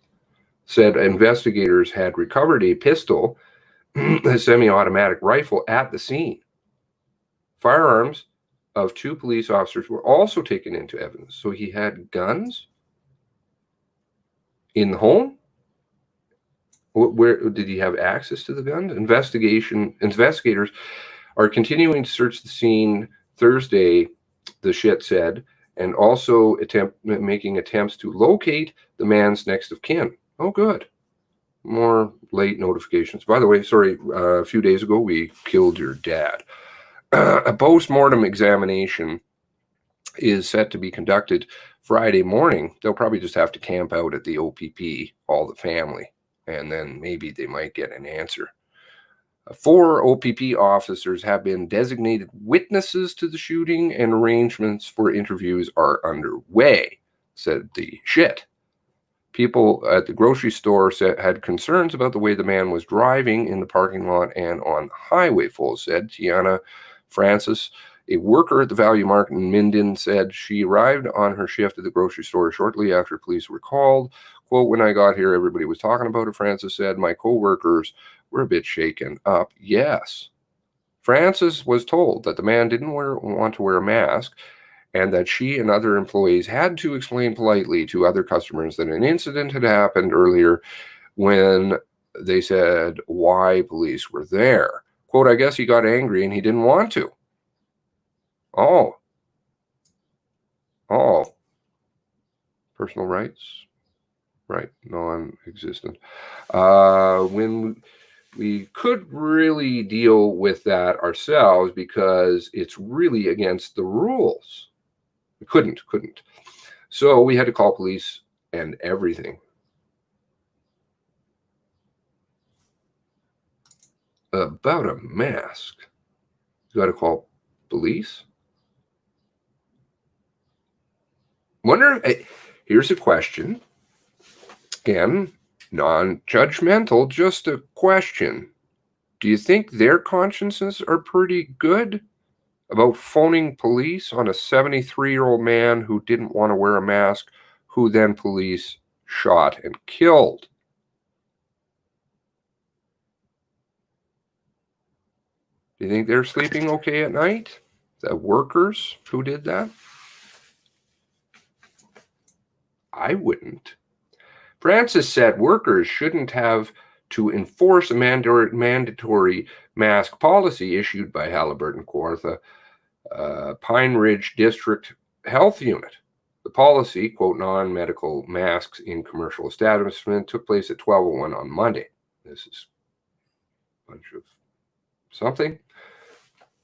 Said investigators had recovered a pistol, a semi-automatic rifle at the scene. Firearms of 2 police officers were also taken into evidence. So he had guns in the home? Where did he have access to the guns? Investigators are continuing to search the scene Thursday, the shit said, and also making attempts to locate the man's next of kin. Oh, good. More late notifications. By the way, sorry, a few days ago, we killed your dad. A post-mortem examination is set to be conducted Friday morning. They'll probably just have to camp out at the OPP, all the family, and then maybe they might get an answer. 4 OPP officers have been designated witnesses to the shooting, and arrangements for interviews are underway, said the shit. People at the grocery store had concerns about the way the man was driving in the parking lot and on the highway, Foll said. Tiana Francis, a worker at the Value Mart in Minden, said she arrived on her shift at the grocery store shortly after police were called. Quote, when I got here, everybody was talking about it, Francis said. My co-workers were a bit shaken up. Yes. Francis was told that the man didn't want to wear a mask, and that she and other employees had to explain politely to other customers that an incident had happened earlier when they said why police were there. Quote, I guess he got angry and he didn't want to. Oh. Personal rights? Right, non-existent. When we could really deal with that ourselves because it's really against the rules. We couldn't. So we had to call police and everything. About a mask. You got to call police? Here's a question. Again, non-judgmental, just a question. Do you think their consciences are pretty good about phoning police on a 73-year-old man who didn't want to wear a mask, who then police shot and killed? Do you think they're sleeping okay at night? The workers who did that? I wouldn't. Francis said workers shouldn't have to enforce a mandatory mask policy issued by Halliburton Kawartha Pine Ridge District Health Unit. The policy, quote, non-medical masks in commercial establishment, took place at 12:01 on Monday. This is a bunch of something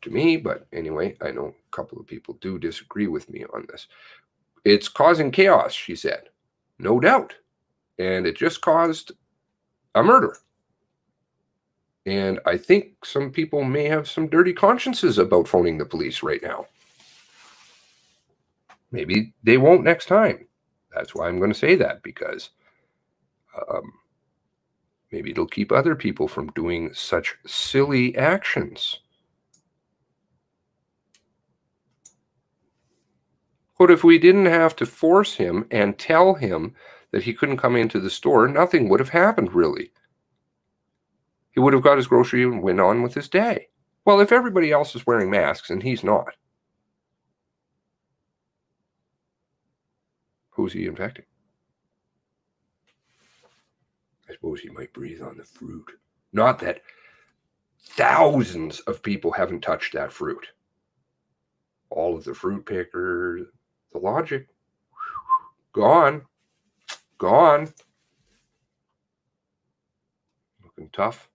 to me, but anyway, I know a couple of people do disagree with me on this. It's causing chaos, she said. No doubt. And it just caused a murder. And I think some people may have some dirty consciences about phoning the police right now. Maybe they won't next time. That's why I'm going to say that, because maybe it'll keep other people from doing such silly actions. But if we didn't have to force him and tell him that he couldn't come into the store, nothing would have happened, really. He would have got his grocery and went on with his day. Well, if everybody else is wearing masks and he's not, who's he infecting? I suppose he might breathe on the fruit. Not that thousands of people haven't touched that fruit. All of the fruit pickers, the logic, gone. Looking tough.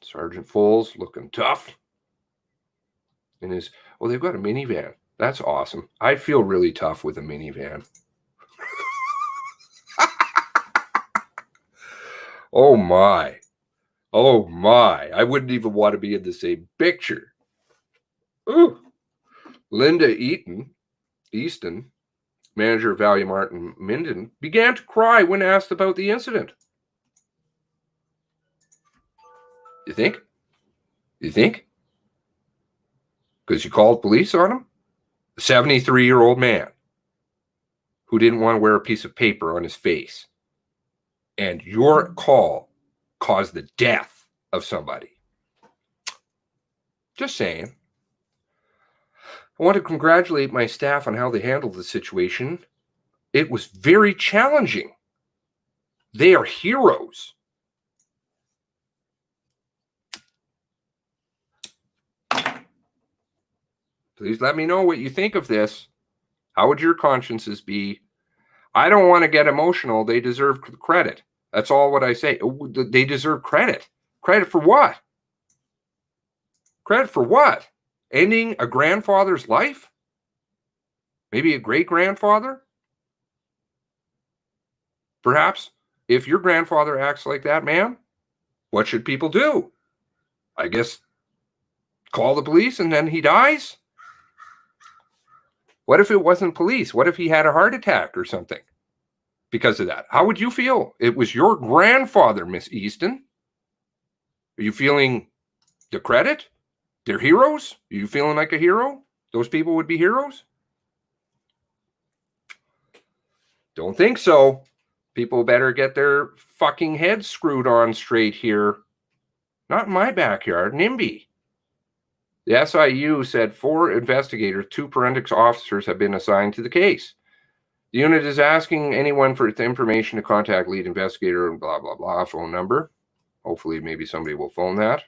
Sergeant Foles looking tough. In his, they've got a minivan. That's awesome. I feel really tough with a minivan. Oh my. I wouldn't even want to be in the same picture. Ooh. Linda Easton, manager of Value Mart in Minden, began to cry when asked about the incident. You think? Because you called police on him? A 73-year-old man who didn't want to wear a piece of paper on his face. And your call caused the death of somebody. Just saying. I want to congratulate my staff on how they handled the situation. It was very challenging. They are heroes. Please let me know what you think of this. How would your consciences be? I don't want to get emotional. They deserve credit. That's all what I say. They deserve credit. Credit for what? Credit for what? Ending a grandfather's life? Maybe a great-grandfather? Perhaps if your grandfather acts like that, ma'am, what should people do? I guess call the police and then he dies? What if it wasn't police? What if he had a heart attack or something because of that? How would you feel? It was your grandfather, Miss Easton. Are you feeling the credit? They're heroes? Are you feeling like a hero? Those people would be heroes? Don't think so. People better get their fucking heads screwed on straight here. Not in my backyard, NIMBY. The SIU said 4 investigators, 2 forensics officers have been assigned to the case. The unit is asking anyone for information to contact lead investigator and blah, blah, blah, phone number. Hopefully, maybe somebody will phone that.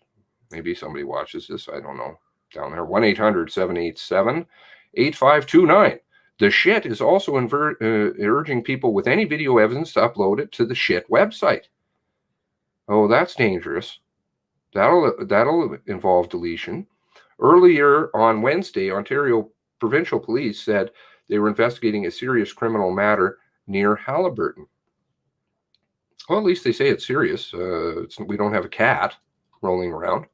Maybe somebody watches this. I don't know. Down there, 1-800-787-8529. The shit is also urging people with any video evidence to upload it to the shit website. Oh, that's dangerous. That'll involve deletion. Earlier on Wednesday, Ontario Provincial Police said they were investigating a serious criminal matter near Halliburton. Well, at least they say it's serious. We don't have a cat rolling around.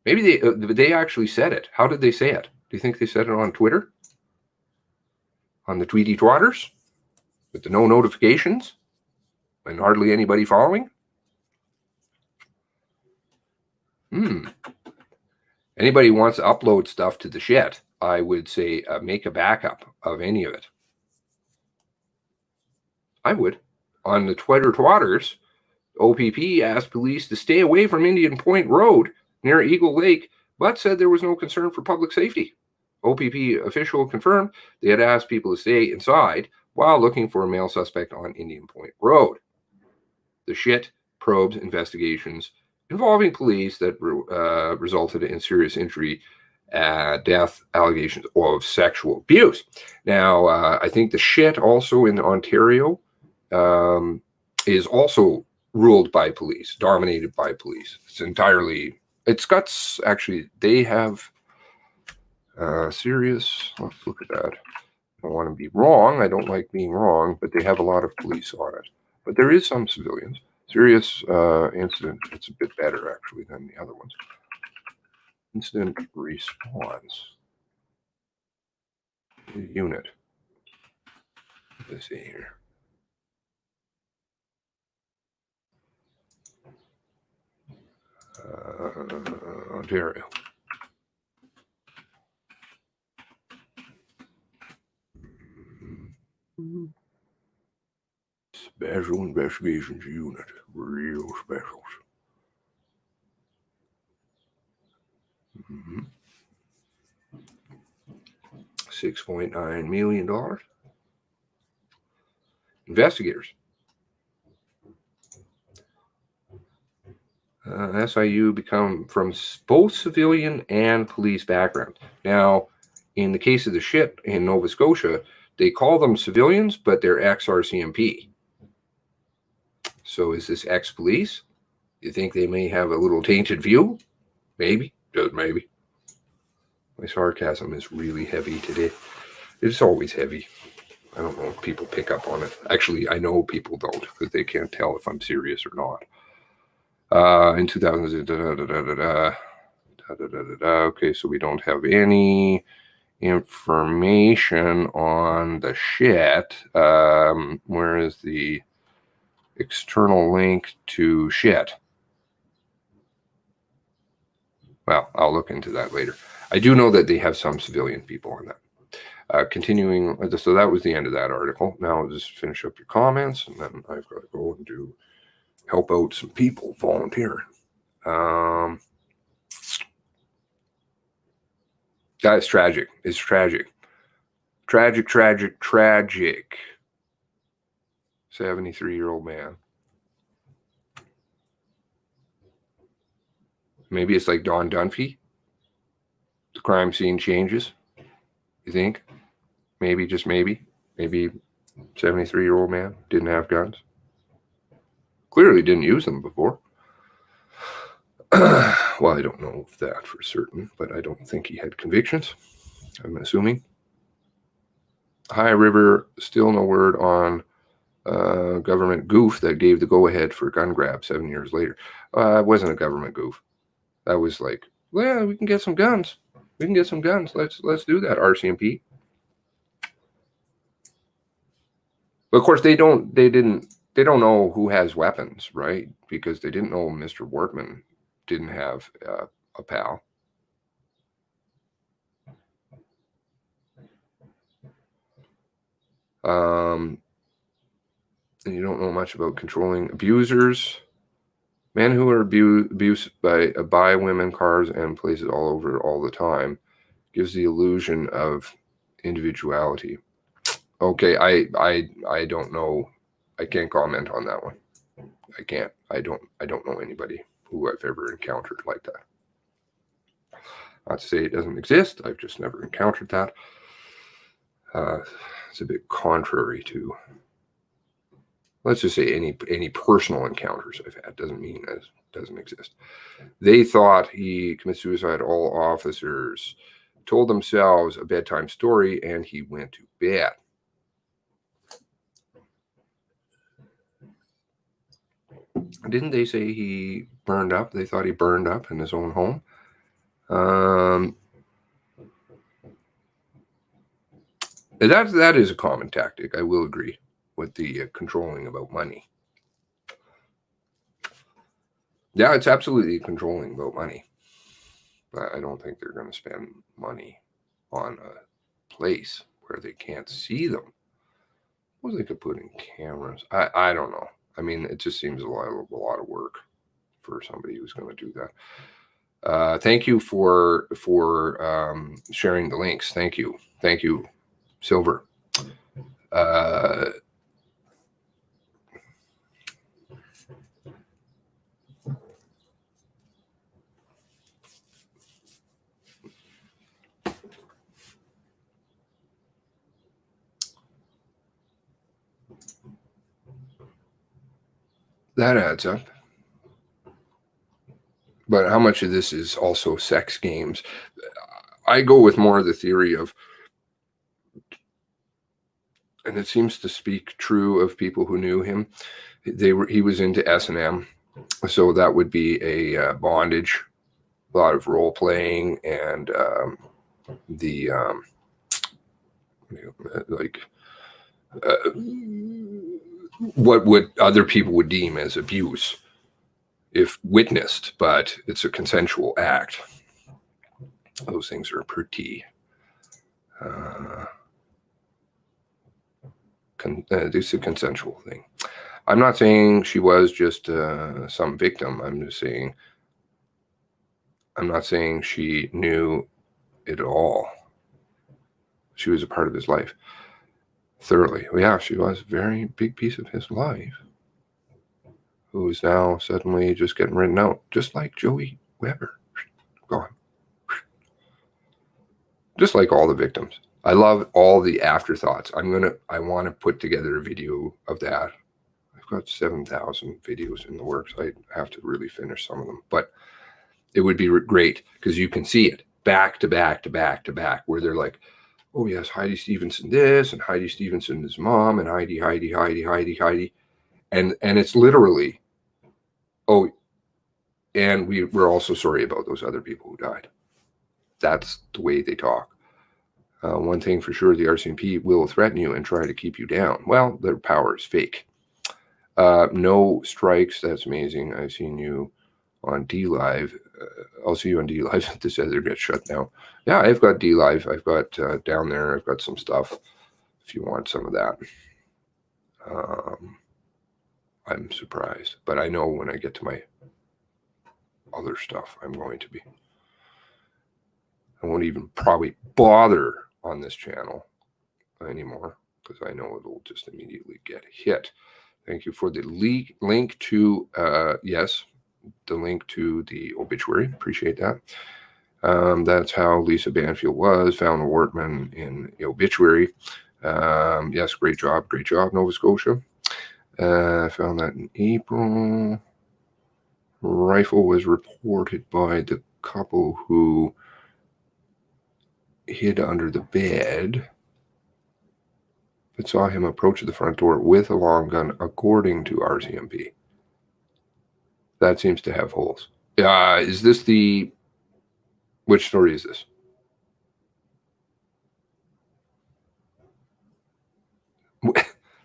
Maybe they actually said it. How did they say it? Do you think they said it on Twitter? on the Tweety Twatters with the no notifications and hardly anybody following? Anybody wants to upload stuff to the shit, I would say make a backup of any of it. I would. On the Twitter Twatters, OPP asked police to stay away from Indian Point Road near Eagle Lake, but said there was no concern for public safety. OPP official confirmed they had asked people to stay inside while looking for a male suspect on Indian Point Road. The shit probes investigations involving police that resulted in serious injury, death, allegations of sexual abuse. Now, I think the shit also in Ontario is also ruled by police, dominated by police. It's got, actually, they have serious, let's look at that. I don't want to be wrong. I don't like being wrong, but they have a lot of police on it. But there is some civilians. Serious incident. It's a bit better, actually, than the other ones. Incident response. The unit. Let's see here. Ontario. Special Investigations Unit. Real specials. $6.9 million. Investigators. SIU become from both civilian and police background. Now, in the case of the shit in Nova Scotia, they call them civilians, but they're ex-RCMP. So is this ex-police? You think they may have a little tainted view? Maybe. Just maybe. My sarcasm is really heavy today. It's always heavy. I don't know if people pick up on it. Actually, I know people don't because they can't tell if I'm serious or not. In 2000, okay, so we don't have any information on the shit. Where is the external link to shit? Well, I'll look into that later. I do know that they have some civilian people on that. Continuing, so that was the end of that article. Now I'll just finish up your comments, and then I've got to go and help out some people volunteering. That's tragic. It's tragic. Tragic. 73-year-old man. Maybe it's like Don Dunphy. The crime scene changes. You think? Maybe, just maybe. Maybe 73-year-old man didn't have guns. Clearly didn't use them before. Well, I don't know that for certain, but I don't think he had convictions. I'm assuming. High River, still no word on government goof that gave the go-ahead for gun grab 7 years later. It wasn't a government goof. That was like, well, we can get some guns. We can get some guns. Let's do that, RCMP. But of course, they don't know who has weapons, right? Because they didn't know Mr. Wortman didn't have a pal. And you don't know much about controlling abusers. Men who are abused by women, cars, and places all over all the time gives the illusion of individuality. Okay, I don't know. I can't comment on that one. I can't. I don't know anybody who I've ever encountered like that. Not to say it doesn't exist. I've just never encountered that. It's a bit contrary to, let's just say, any personal encounters I've had. Doesn't mean it doesn't exist. They thought he committed suicide. All officers told themselves a bedtime story, and he went to bed. Didn't they say he burned up? They thought he burned up in his own home. That is a common tactic. I will agree with the controlling about money. Yeah, it's absolutely controlling about money. But I don't think they're going to spend money on a place where they can't see them. What they could put in cameras? I don't know. I mean, it just seems a lot of work for somebody who's going to do that. Thank you for sharing the links. Thank you, Silver. That adds up. But how much of this is also sex games? I go with more of the theory of, and it seems to speak true of people who knew him. He was into S&M, so that would be a bondage, a lot of role playing, and what would other people would deem as abuse if witnessed, but it's a consensual act. Those things are pretty it's a consensual thing. I'm not saying she was just some victim. I'm not saying she knew it all. She was a part of his life thoroughly. Well, yeah, she was a very big piece of his life, who is now suddenly just getting written out, just like Joey Weber. Gone. Just like all the victims. I love all the afterthoughts. I want to put together a video of that. I've got 7,000 videos in the works. I have to really finish some of them, but it would be great because you can see it back to back to back to back, where they're like, oh yes, Heidi Stevenson this, and Heidi Stevenson his mom, and Heidi. And it's literally, oh, and we're also sorry about those other people who died. That's the way they talk. One thing for sure, the RCMP will threaten you and try to keep you down. Well, their power is fake. No strikes. That's amazing. I've seen you on D-Live. I'll see you on D-Live if this other gets shut down. Yeah, I've got D-Live. I've got down there. I've got some stuff if you want some of that. I'm surprised, but I know when I get to my other stuff, I'm going to be. I won't even probably bother on this channel anymore because I know it'll just immediately get hit. Thank you for the link to, yes, the link to the obituary. Appreciate that. That's how Lisa Banfield was, found Wortman in the obituary. Yes, great job, Nova Scotia. I found that in April. Rifle was reported by the couple who hid under the bed, but saw him approach the front door with a long gun, according to RCMP. That seems to have holes. Is this the... Which story is this?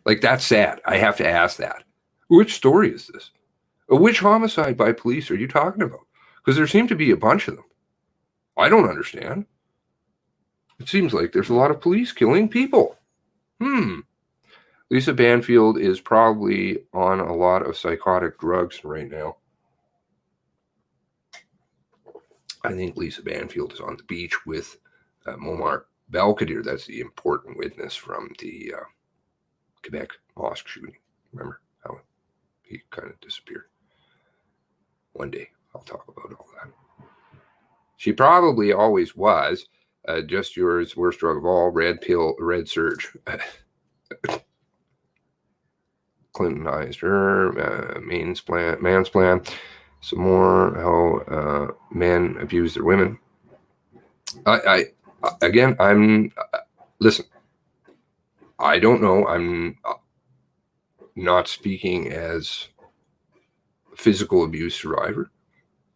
Like, that's sad. I have to ask that. Which story is this? Which homicide by police are you talking about? Because there seem to be a bunch of them. I don't understand. It seems like there's a lot of police killing people. Lisa Banfield is probably on a lot of psychotic drugs right now. I think Lisa Banfield is on the beach with Muammar Belkadir. That's the important witness from the Quebec mosque shooting. Remember how he kind of disappeared? One day I'll talk about all that. She probably always was. Just yours, worst drug of all, red pill, red surge. Clintonized her, mansplan. Some more how men abuse their women. Listen, I don't know. I'm not speaking as a physical abuse survivor.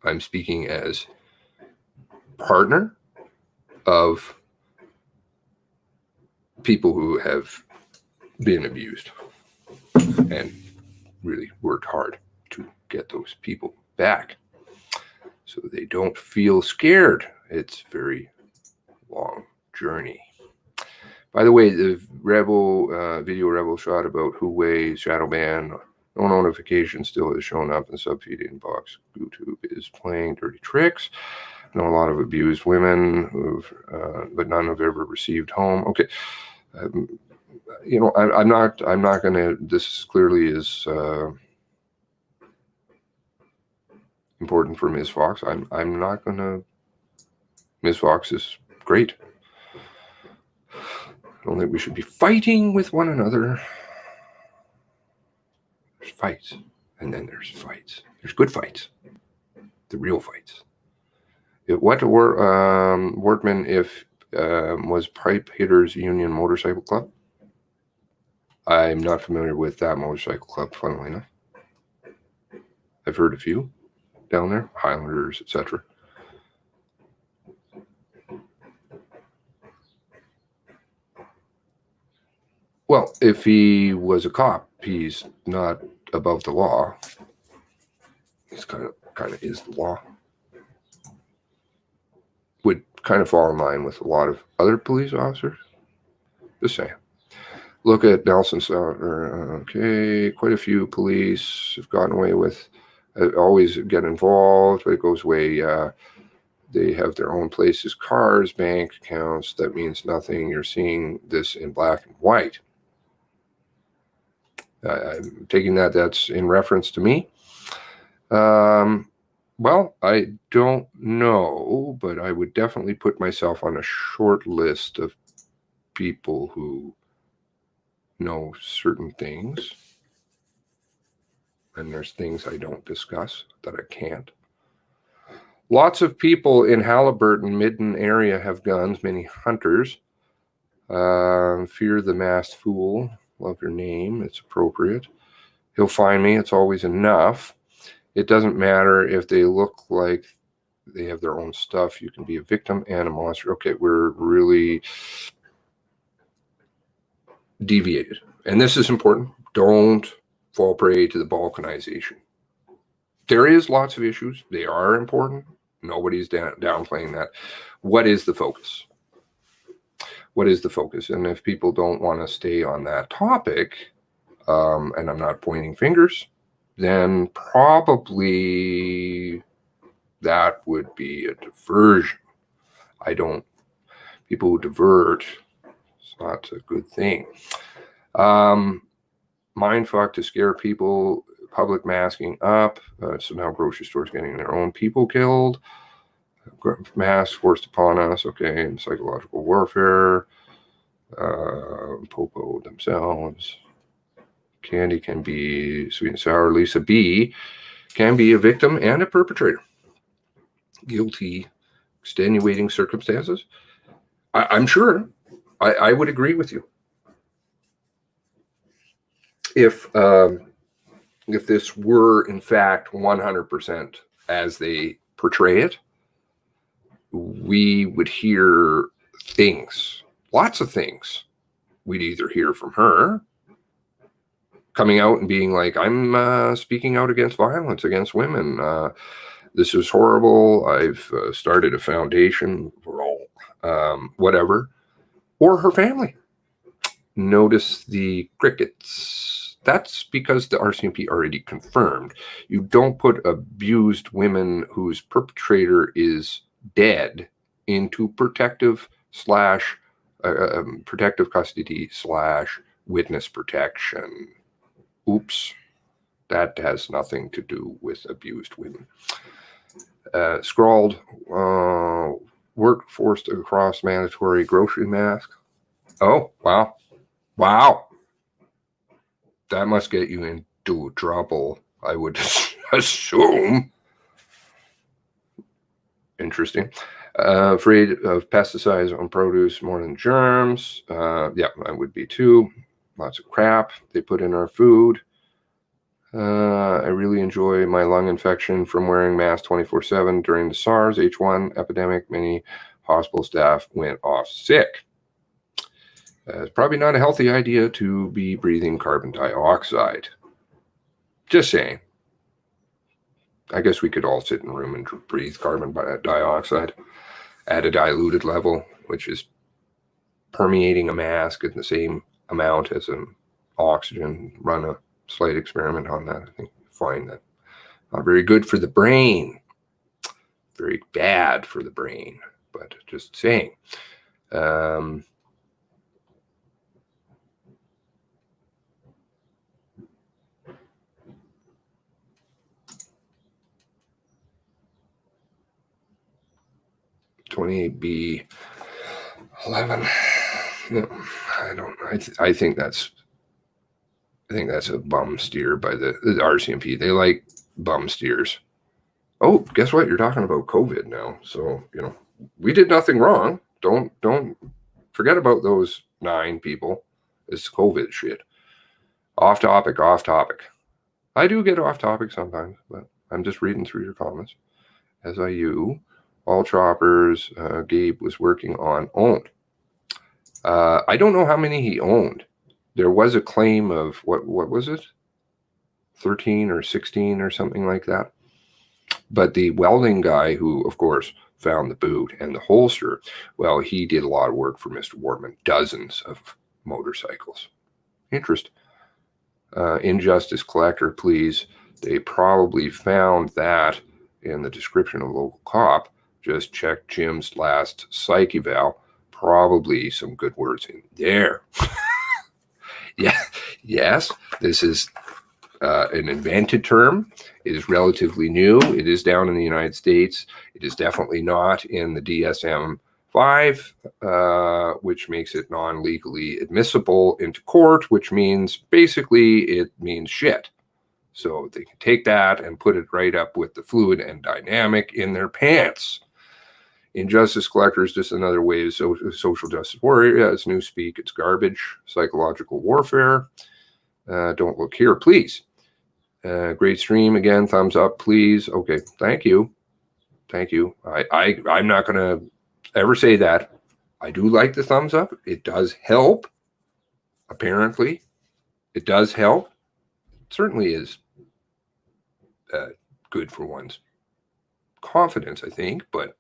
I'm speaking as partner of people who have been abused and really worked hard to get those people back so they don't feel scared. It's a very long journey. By the way, the video Rebel shot about HOWE shadow ban, no notification still has shown up in the subfeed inbox. YouTube is playing dirty tricks. I know a lot of abused women but none have ever received home. Okay. You know, I'm not going to, this clearly is important for Ms. Fox. I'm not going to, Ms. Fox is great. I don't think we should be fighting with one another. There's fights, and then there's fights. There's good fights, the real fights. Wortman, if was Pipe Hitters Union Motorcycle Club? I'm not familiar with that motorcycle club, funnily enough. I've heard a few down there, Highlanders, etc. Well, if he was a cop, he's not above the law. He's kind of is the law. Would kind of fall in line with a lot of other police officers. Just saying. Look at Nelson Sauter. Okay, quite a few police have gotten away with, always get involved, but it goes away. They have their own places, cars, bank accounts. That means nothing. You're seeing this in black and white. I'm taking that's in reference to me. Well, I don't know, but I would definitely put myself on a short list of people who know certain things. And there's things I don't discuss that I can't. Lots of people in Halliburton, Midden area have guns, many hunters. Fear the masked fool. Love your name. It's appropriate. He'll find me. It's always enough. It doesn't matter if they look like they have their own stuff. You can be a victim and a monster. Okay, we're really deviated. And this is important. Don't fall prey to the Balkanization. There is lots of issues. They are important. Nobody's downplaying that. What is the focus? What is the focus? And if people don't want to stay on that topic, and I'm not pointing fingers, then probably that would be a diversion. People who divert, it's not a good thing. Mindfuck to scare people, public masking up. So now grocery stores getting their own people killed. Masks forced upon us. Okay, and psychological warfare. Popo themselves. Candy can be sweet and sour. Lisa B can be a victim and a perpetrator. Guilty, extenuating circumstances. I'm sure. I would agree with you. If this were in fact 100% as they portray it, we would hear things, lots of things. We'd either hear from her coming out and being like, I'm speaking out against violence against women. This is horrible. I've started a foundation for all, whatever. Or her family. Notice the crickets. That's because the RCMP already confirmed. You don't put abused women whose perpetrator is dead into protective custody / witness protection. Oops. That has nothing to do with abused women. Scrawled, work forced across mandatory grocery mask. Oh, wow. Wow. That must get you into trouble, I would assume. Interesting. Afraid of pesticides on produce more than germs. Yeah, I would be too. Lots of crap they put in our food. I really enjoy my lung infection from wearing masks 24/7 during the SARS H1 epidemic. Many hospital staff went off sick. It's probably not a healthy idea to be breathing carbon dioxide. Just saying. I guess we could all sit in a room and breathe carbon dioxide at a diluted level, which is permeating a mask at the same amount as an oxygen. Run a slight experiment on that. I think you find that not very good for the brain. Very bad for the brain, but just saying. $28B 11. No, I don't. I think that's a bum steer by the RCMP. They like bum steers. Oh, guess what? You're talking about COVID now. So, we did nothing wrong. Don't forget about those 9 people. It's COVID shit. Off topic. I do get off topic sometimes, but I'm just reading through your comments. SIU, all choppers Gabe was working on owned. I don't know how many he owned. There was a claim of, what was it? 13 or 16 or something like that. But the welding guy who, of course, found the boot and the holster, well, he did a lot of work for Mr. Wortman, dozens of motorcycles. Interest. Injustice collector, please. They probably found that in the description of local cop. Just check Jim's last psych eval. Probably some good words in there. Yeah. Yes, this is an invented term. It is relatively new. It is down in the United States. It is definitely not in the DSM-5, which makes it non-legally admissible into court, which means basically it means shit. So they can take that and put it right up with the fluid and dynamic in their pants. Injustice collector is just another way of social justice warrior. Yeah, it's new speak. It's garbage. Psychological warfare. Don't look here, please. Great stream again. Thumbs up, please. Okay, thank you. I'm not going to ever say that. I do like the thumbs up. It does help. Apparently, it does help. It certainly is good for one's confidence, I think. But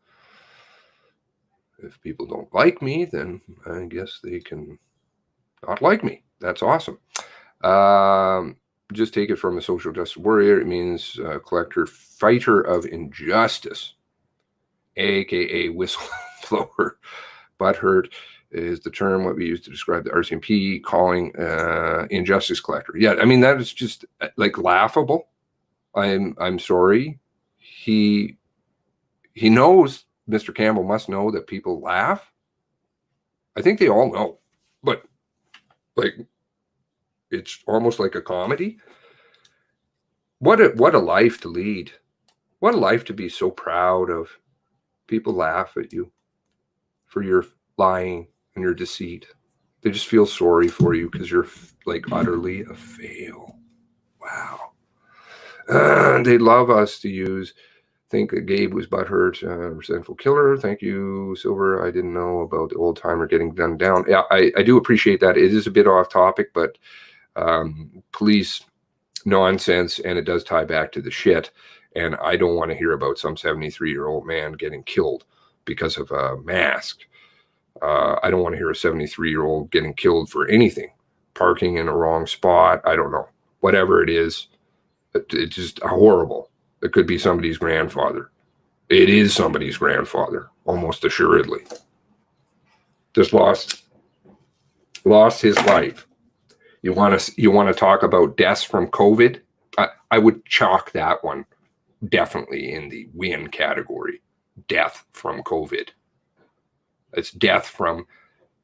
if people don't like me, then I guess they can not like me. That's awesome. Just take it from a social justice warrior. It means collector, fighter of injustice, aka whistleblower. Butthurt is the term what we use to describe the RCMP calling injustice collector. Yeah, I mean that is just like laughable. I'm sorry. He knows. Mr. Campbell must know that people laugh. I think they all know, but like. It's almost like a comedy. What a life to lead. What a life to be so proud of. People laugh at you for your lying and your deceit. They just feel sorry for you because you're like utterly a fail. Wow. They love us to use. Think Gabe was butthurt, resentful killer. Thank you, Silver. I didn't know about the old timer getting gunned down. Yeah, I do appreciate that. It is a bit off topic, but police nonsense, and it does tie back to the shit. And I don't want to hear about some 73-year-old man getting killed because of a mask. I don't want to hear a 73-year-old getting killed for anything. Parking in a wrong spot. I don't know. Whatever it is, it's just horrible. It could be somebody's grandfather. It is somebody's grandfather, almost assuredly. Just lost his life. You want to talk about deaths from COVID? I would chalk that one definitely in the win category. Death from COVID. It's death from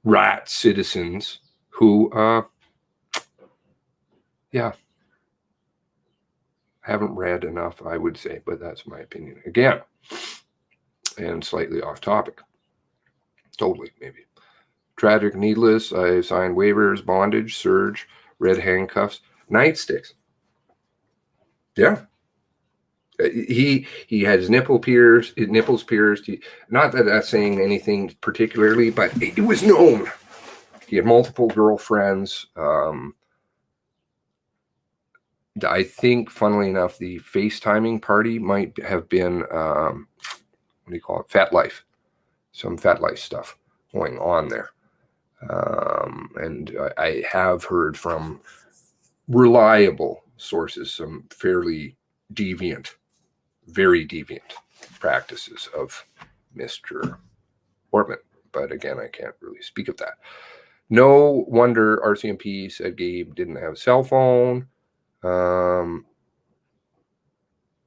rat citizens who, haven't read enough, I would say, but that's my opinion. Again, and slightly off topic. Totally, maybe. Tragic, needless. I signed waivers, bondage, surge, red handcuffs, nightsticks. Yeah. He had his nipples pierced. Not that that's saying anything particularly, but it was known. He had multiple girlfriends. I think, funnily enough, the FaceTiming party might have been, what do you call it? Fat Life. Some Fat Life stuff going on there. And I have heard from reliable sources some fairly deviant, very deviant practices of Mr. Ortman. But again, I can't really speak of that. No wonder RCMP said Gabe didn't have a cell phone.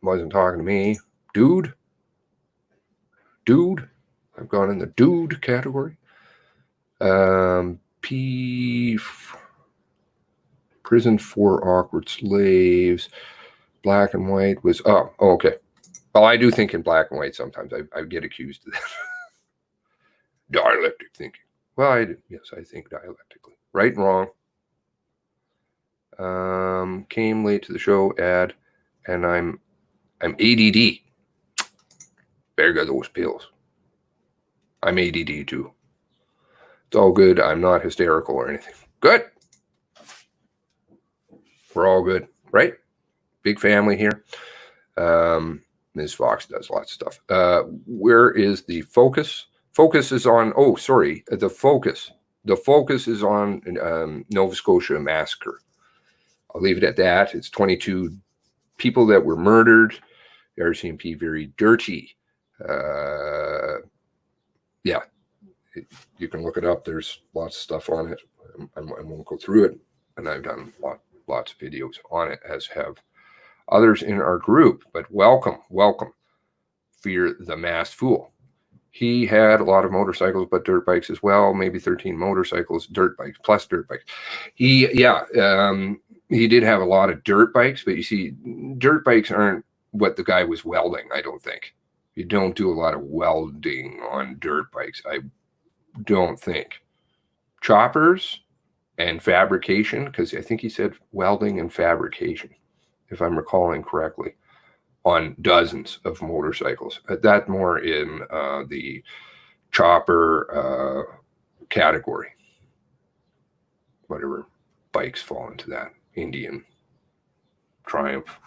Wasn't talking to me. Dude. I've gone in the dude category. Prison for awkward slaves. Black and white was, okay. Well, I do think in black and white sometimes. I get accused of that. Dialectic thinking. Well, yes, I think dialectically. Right and wrong. Came late to the show, and I'm ADD. Better get those pills. I'm ADD too. It's all good. I'm not hysterical or anything. Good. We're all good, right? Big family here. Ms. Fox does lots of stuff. Where is the focus? Focus is on, the focus. The focus is on Nova Scotia massacre. I'll leave it at that. It's 22 people that were murdered. The RCMP very dirty. Yeah, you can look it up. There's lots of stuff on it. I won't go through it. And I've done lots of videos on it, as have others in our group. But welcome. Fear the Masked Fool. He had a lot of motorcycles, but dirt bikes as well. Maybe 13 motorcycles, dirt bikes, plus dirt bikes. He did have a lot of dirt bikes, but you see, dirt bikes aren't what the guy was welding, I don't think. You don't do a lot of welding on dirt bikes, I don't think. Choppers and fabrication, because I think he said welding and fabrication, if I'm recalling correctly, on dozens of motorcycles. That more in the chopper category. Whatever bikes fall into that. Indian, Triumph,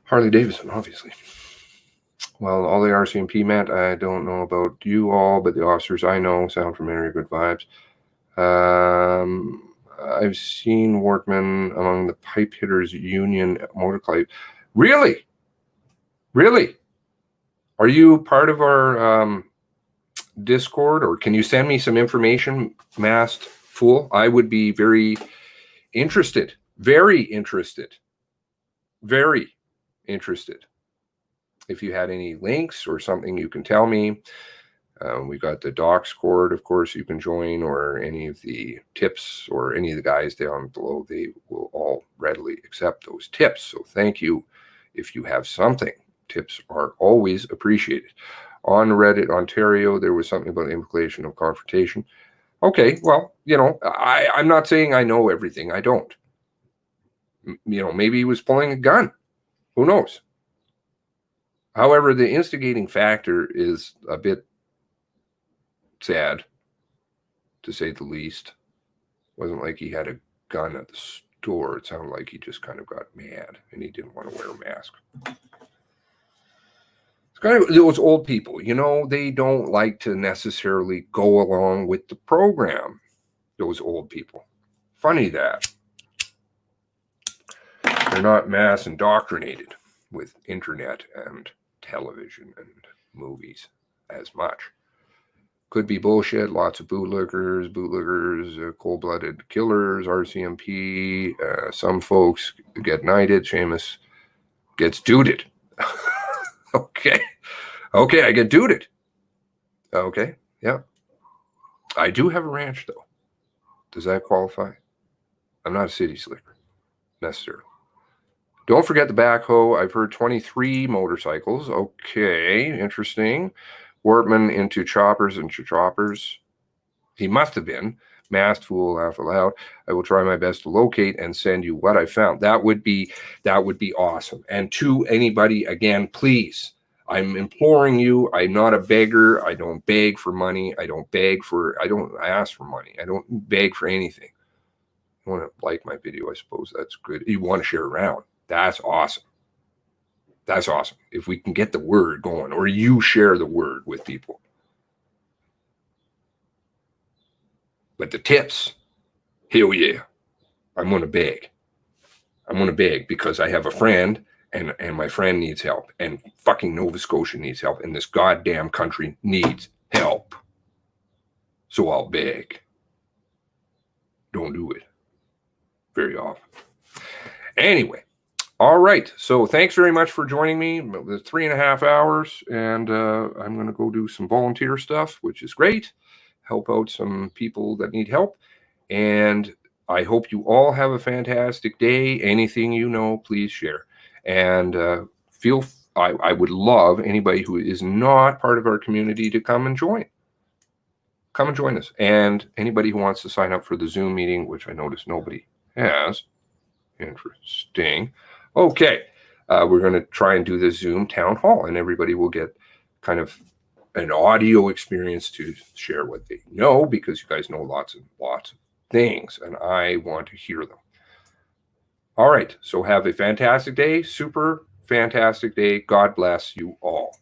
Harley Davidson, obviously. Well, all the RCMP met, I don't know about you all, but the officers I know sound familiar, good vibes. I've seen Wortman among the Pipe Hitters Union motorclub. Really? Are you part of our Discord, or can you send me some information, Masked Fool? I would be very interested. If you had any links or something you can tell me. We've got the Docscord, of course, you can join, or any of the tips, or any of the guys down below. They will all readily accept those tips. So thank you if you have something. Tips are always appreciated. On Reddit Ontario, there was something about implication of confrontation. Okay, well, I'm not saying I know everything. I don't. Maybe he was pulling a gun. Who knows? However, the instigating factor is a bit sad, to say the least. Wasn't like he had a gun at the store. It sounded like he just kind of got mad and he didn't want to wear a mask. It's kind of those old people, they don't like to necessarily go along with the program. Those old people. Funny that. They're not mass indoctrinated with internet and television and movies as much. Could be bullshit. Lots of bootlickers, cold-blooded killers, RCMP. Some folks get knighted. Seamus gets duded. Okay, I get duded. Okay, yeah. I do have a ranch, though. Does that qualify? I'm not a city slicker, necessarily. Don't forget the backhoe. I've heard 23 motorcycles. Okay, interesting. Wortman into choppers and choppers. He must have been. Masked Fool, laugh aloud. I will try my best to locate and send you what I found. That would be awesome. And to anybody, again, please, I'm imploring you. I'm not a beggar. I don't beg for money. I don't ask for money. I don't beg for anything. You want to like my video, I suppose that's good. You want to share around. That's awesome. That's awesome. If we can get the word going, or you share the word with people. But the tips, hell yeah. I'm going to beg. I'm going to beg because I have a friend and my friend needs help, and fucking Nova Scotia needs help, and this goddamn country needs help. So I'll beg. Don't do it very often. Anyway, all right. So thanks very much for joining me. The 3.5 hours, and I'm going to go do some volunteer stuff, which is great. Help out some people that need help. And I hope you all have a fantastic day. Anything you know, please share. And I would love anybody who is not part of our community to come and join. Come and join us. And anybody who wants to sign up for the Zoom meeting, which I noticed nobody has. Interesting. Okay. We're going to try and do the Zoom town hall, and everybody will get kind of an audio experience to share what they know, because you guys know lots and lots of things, and I want to hear them. All right. So have a fantastic day. Super fantastic day. God bless you all.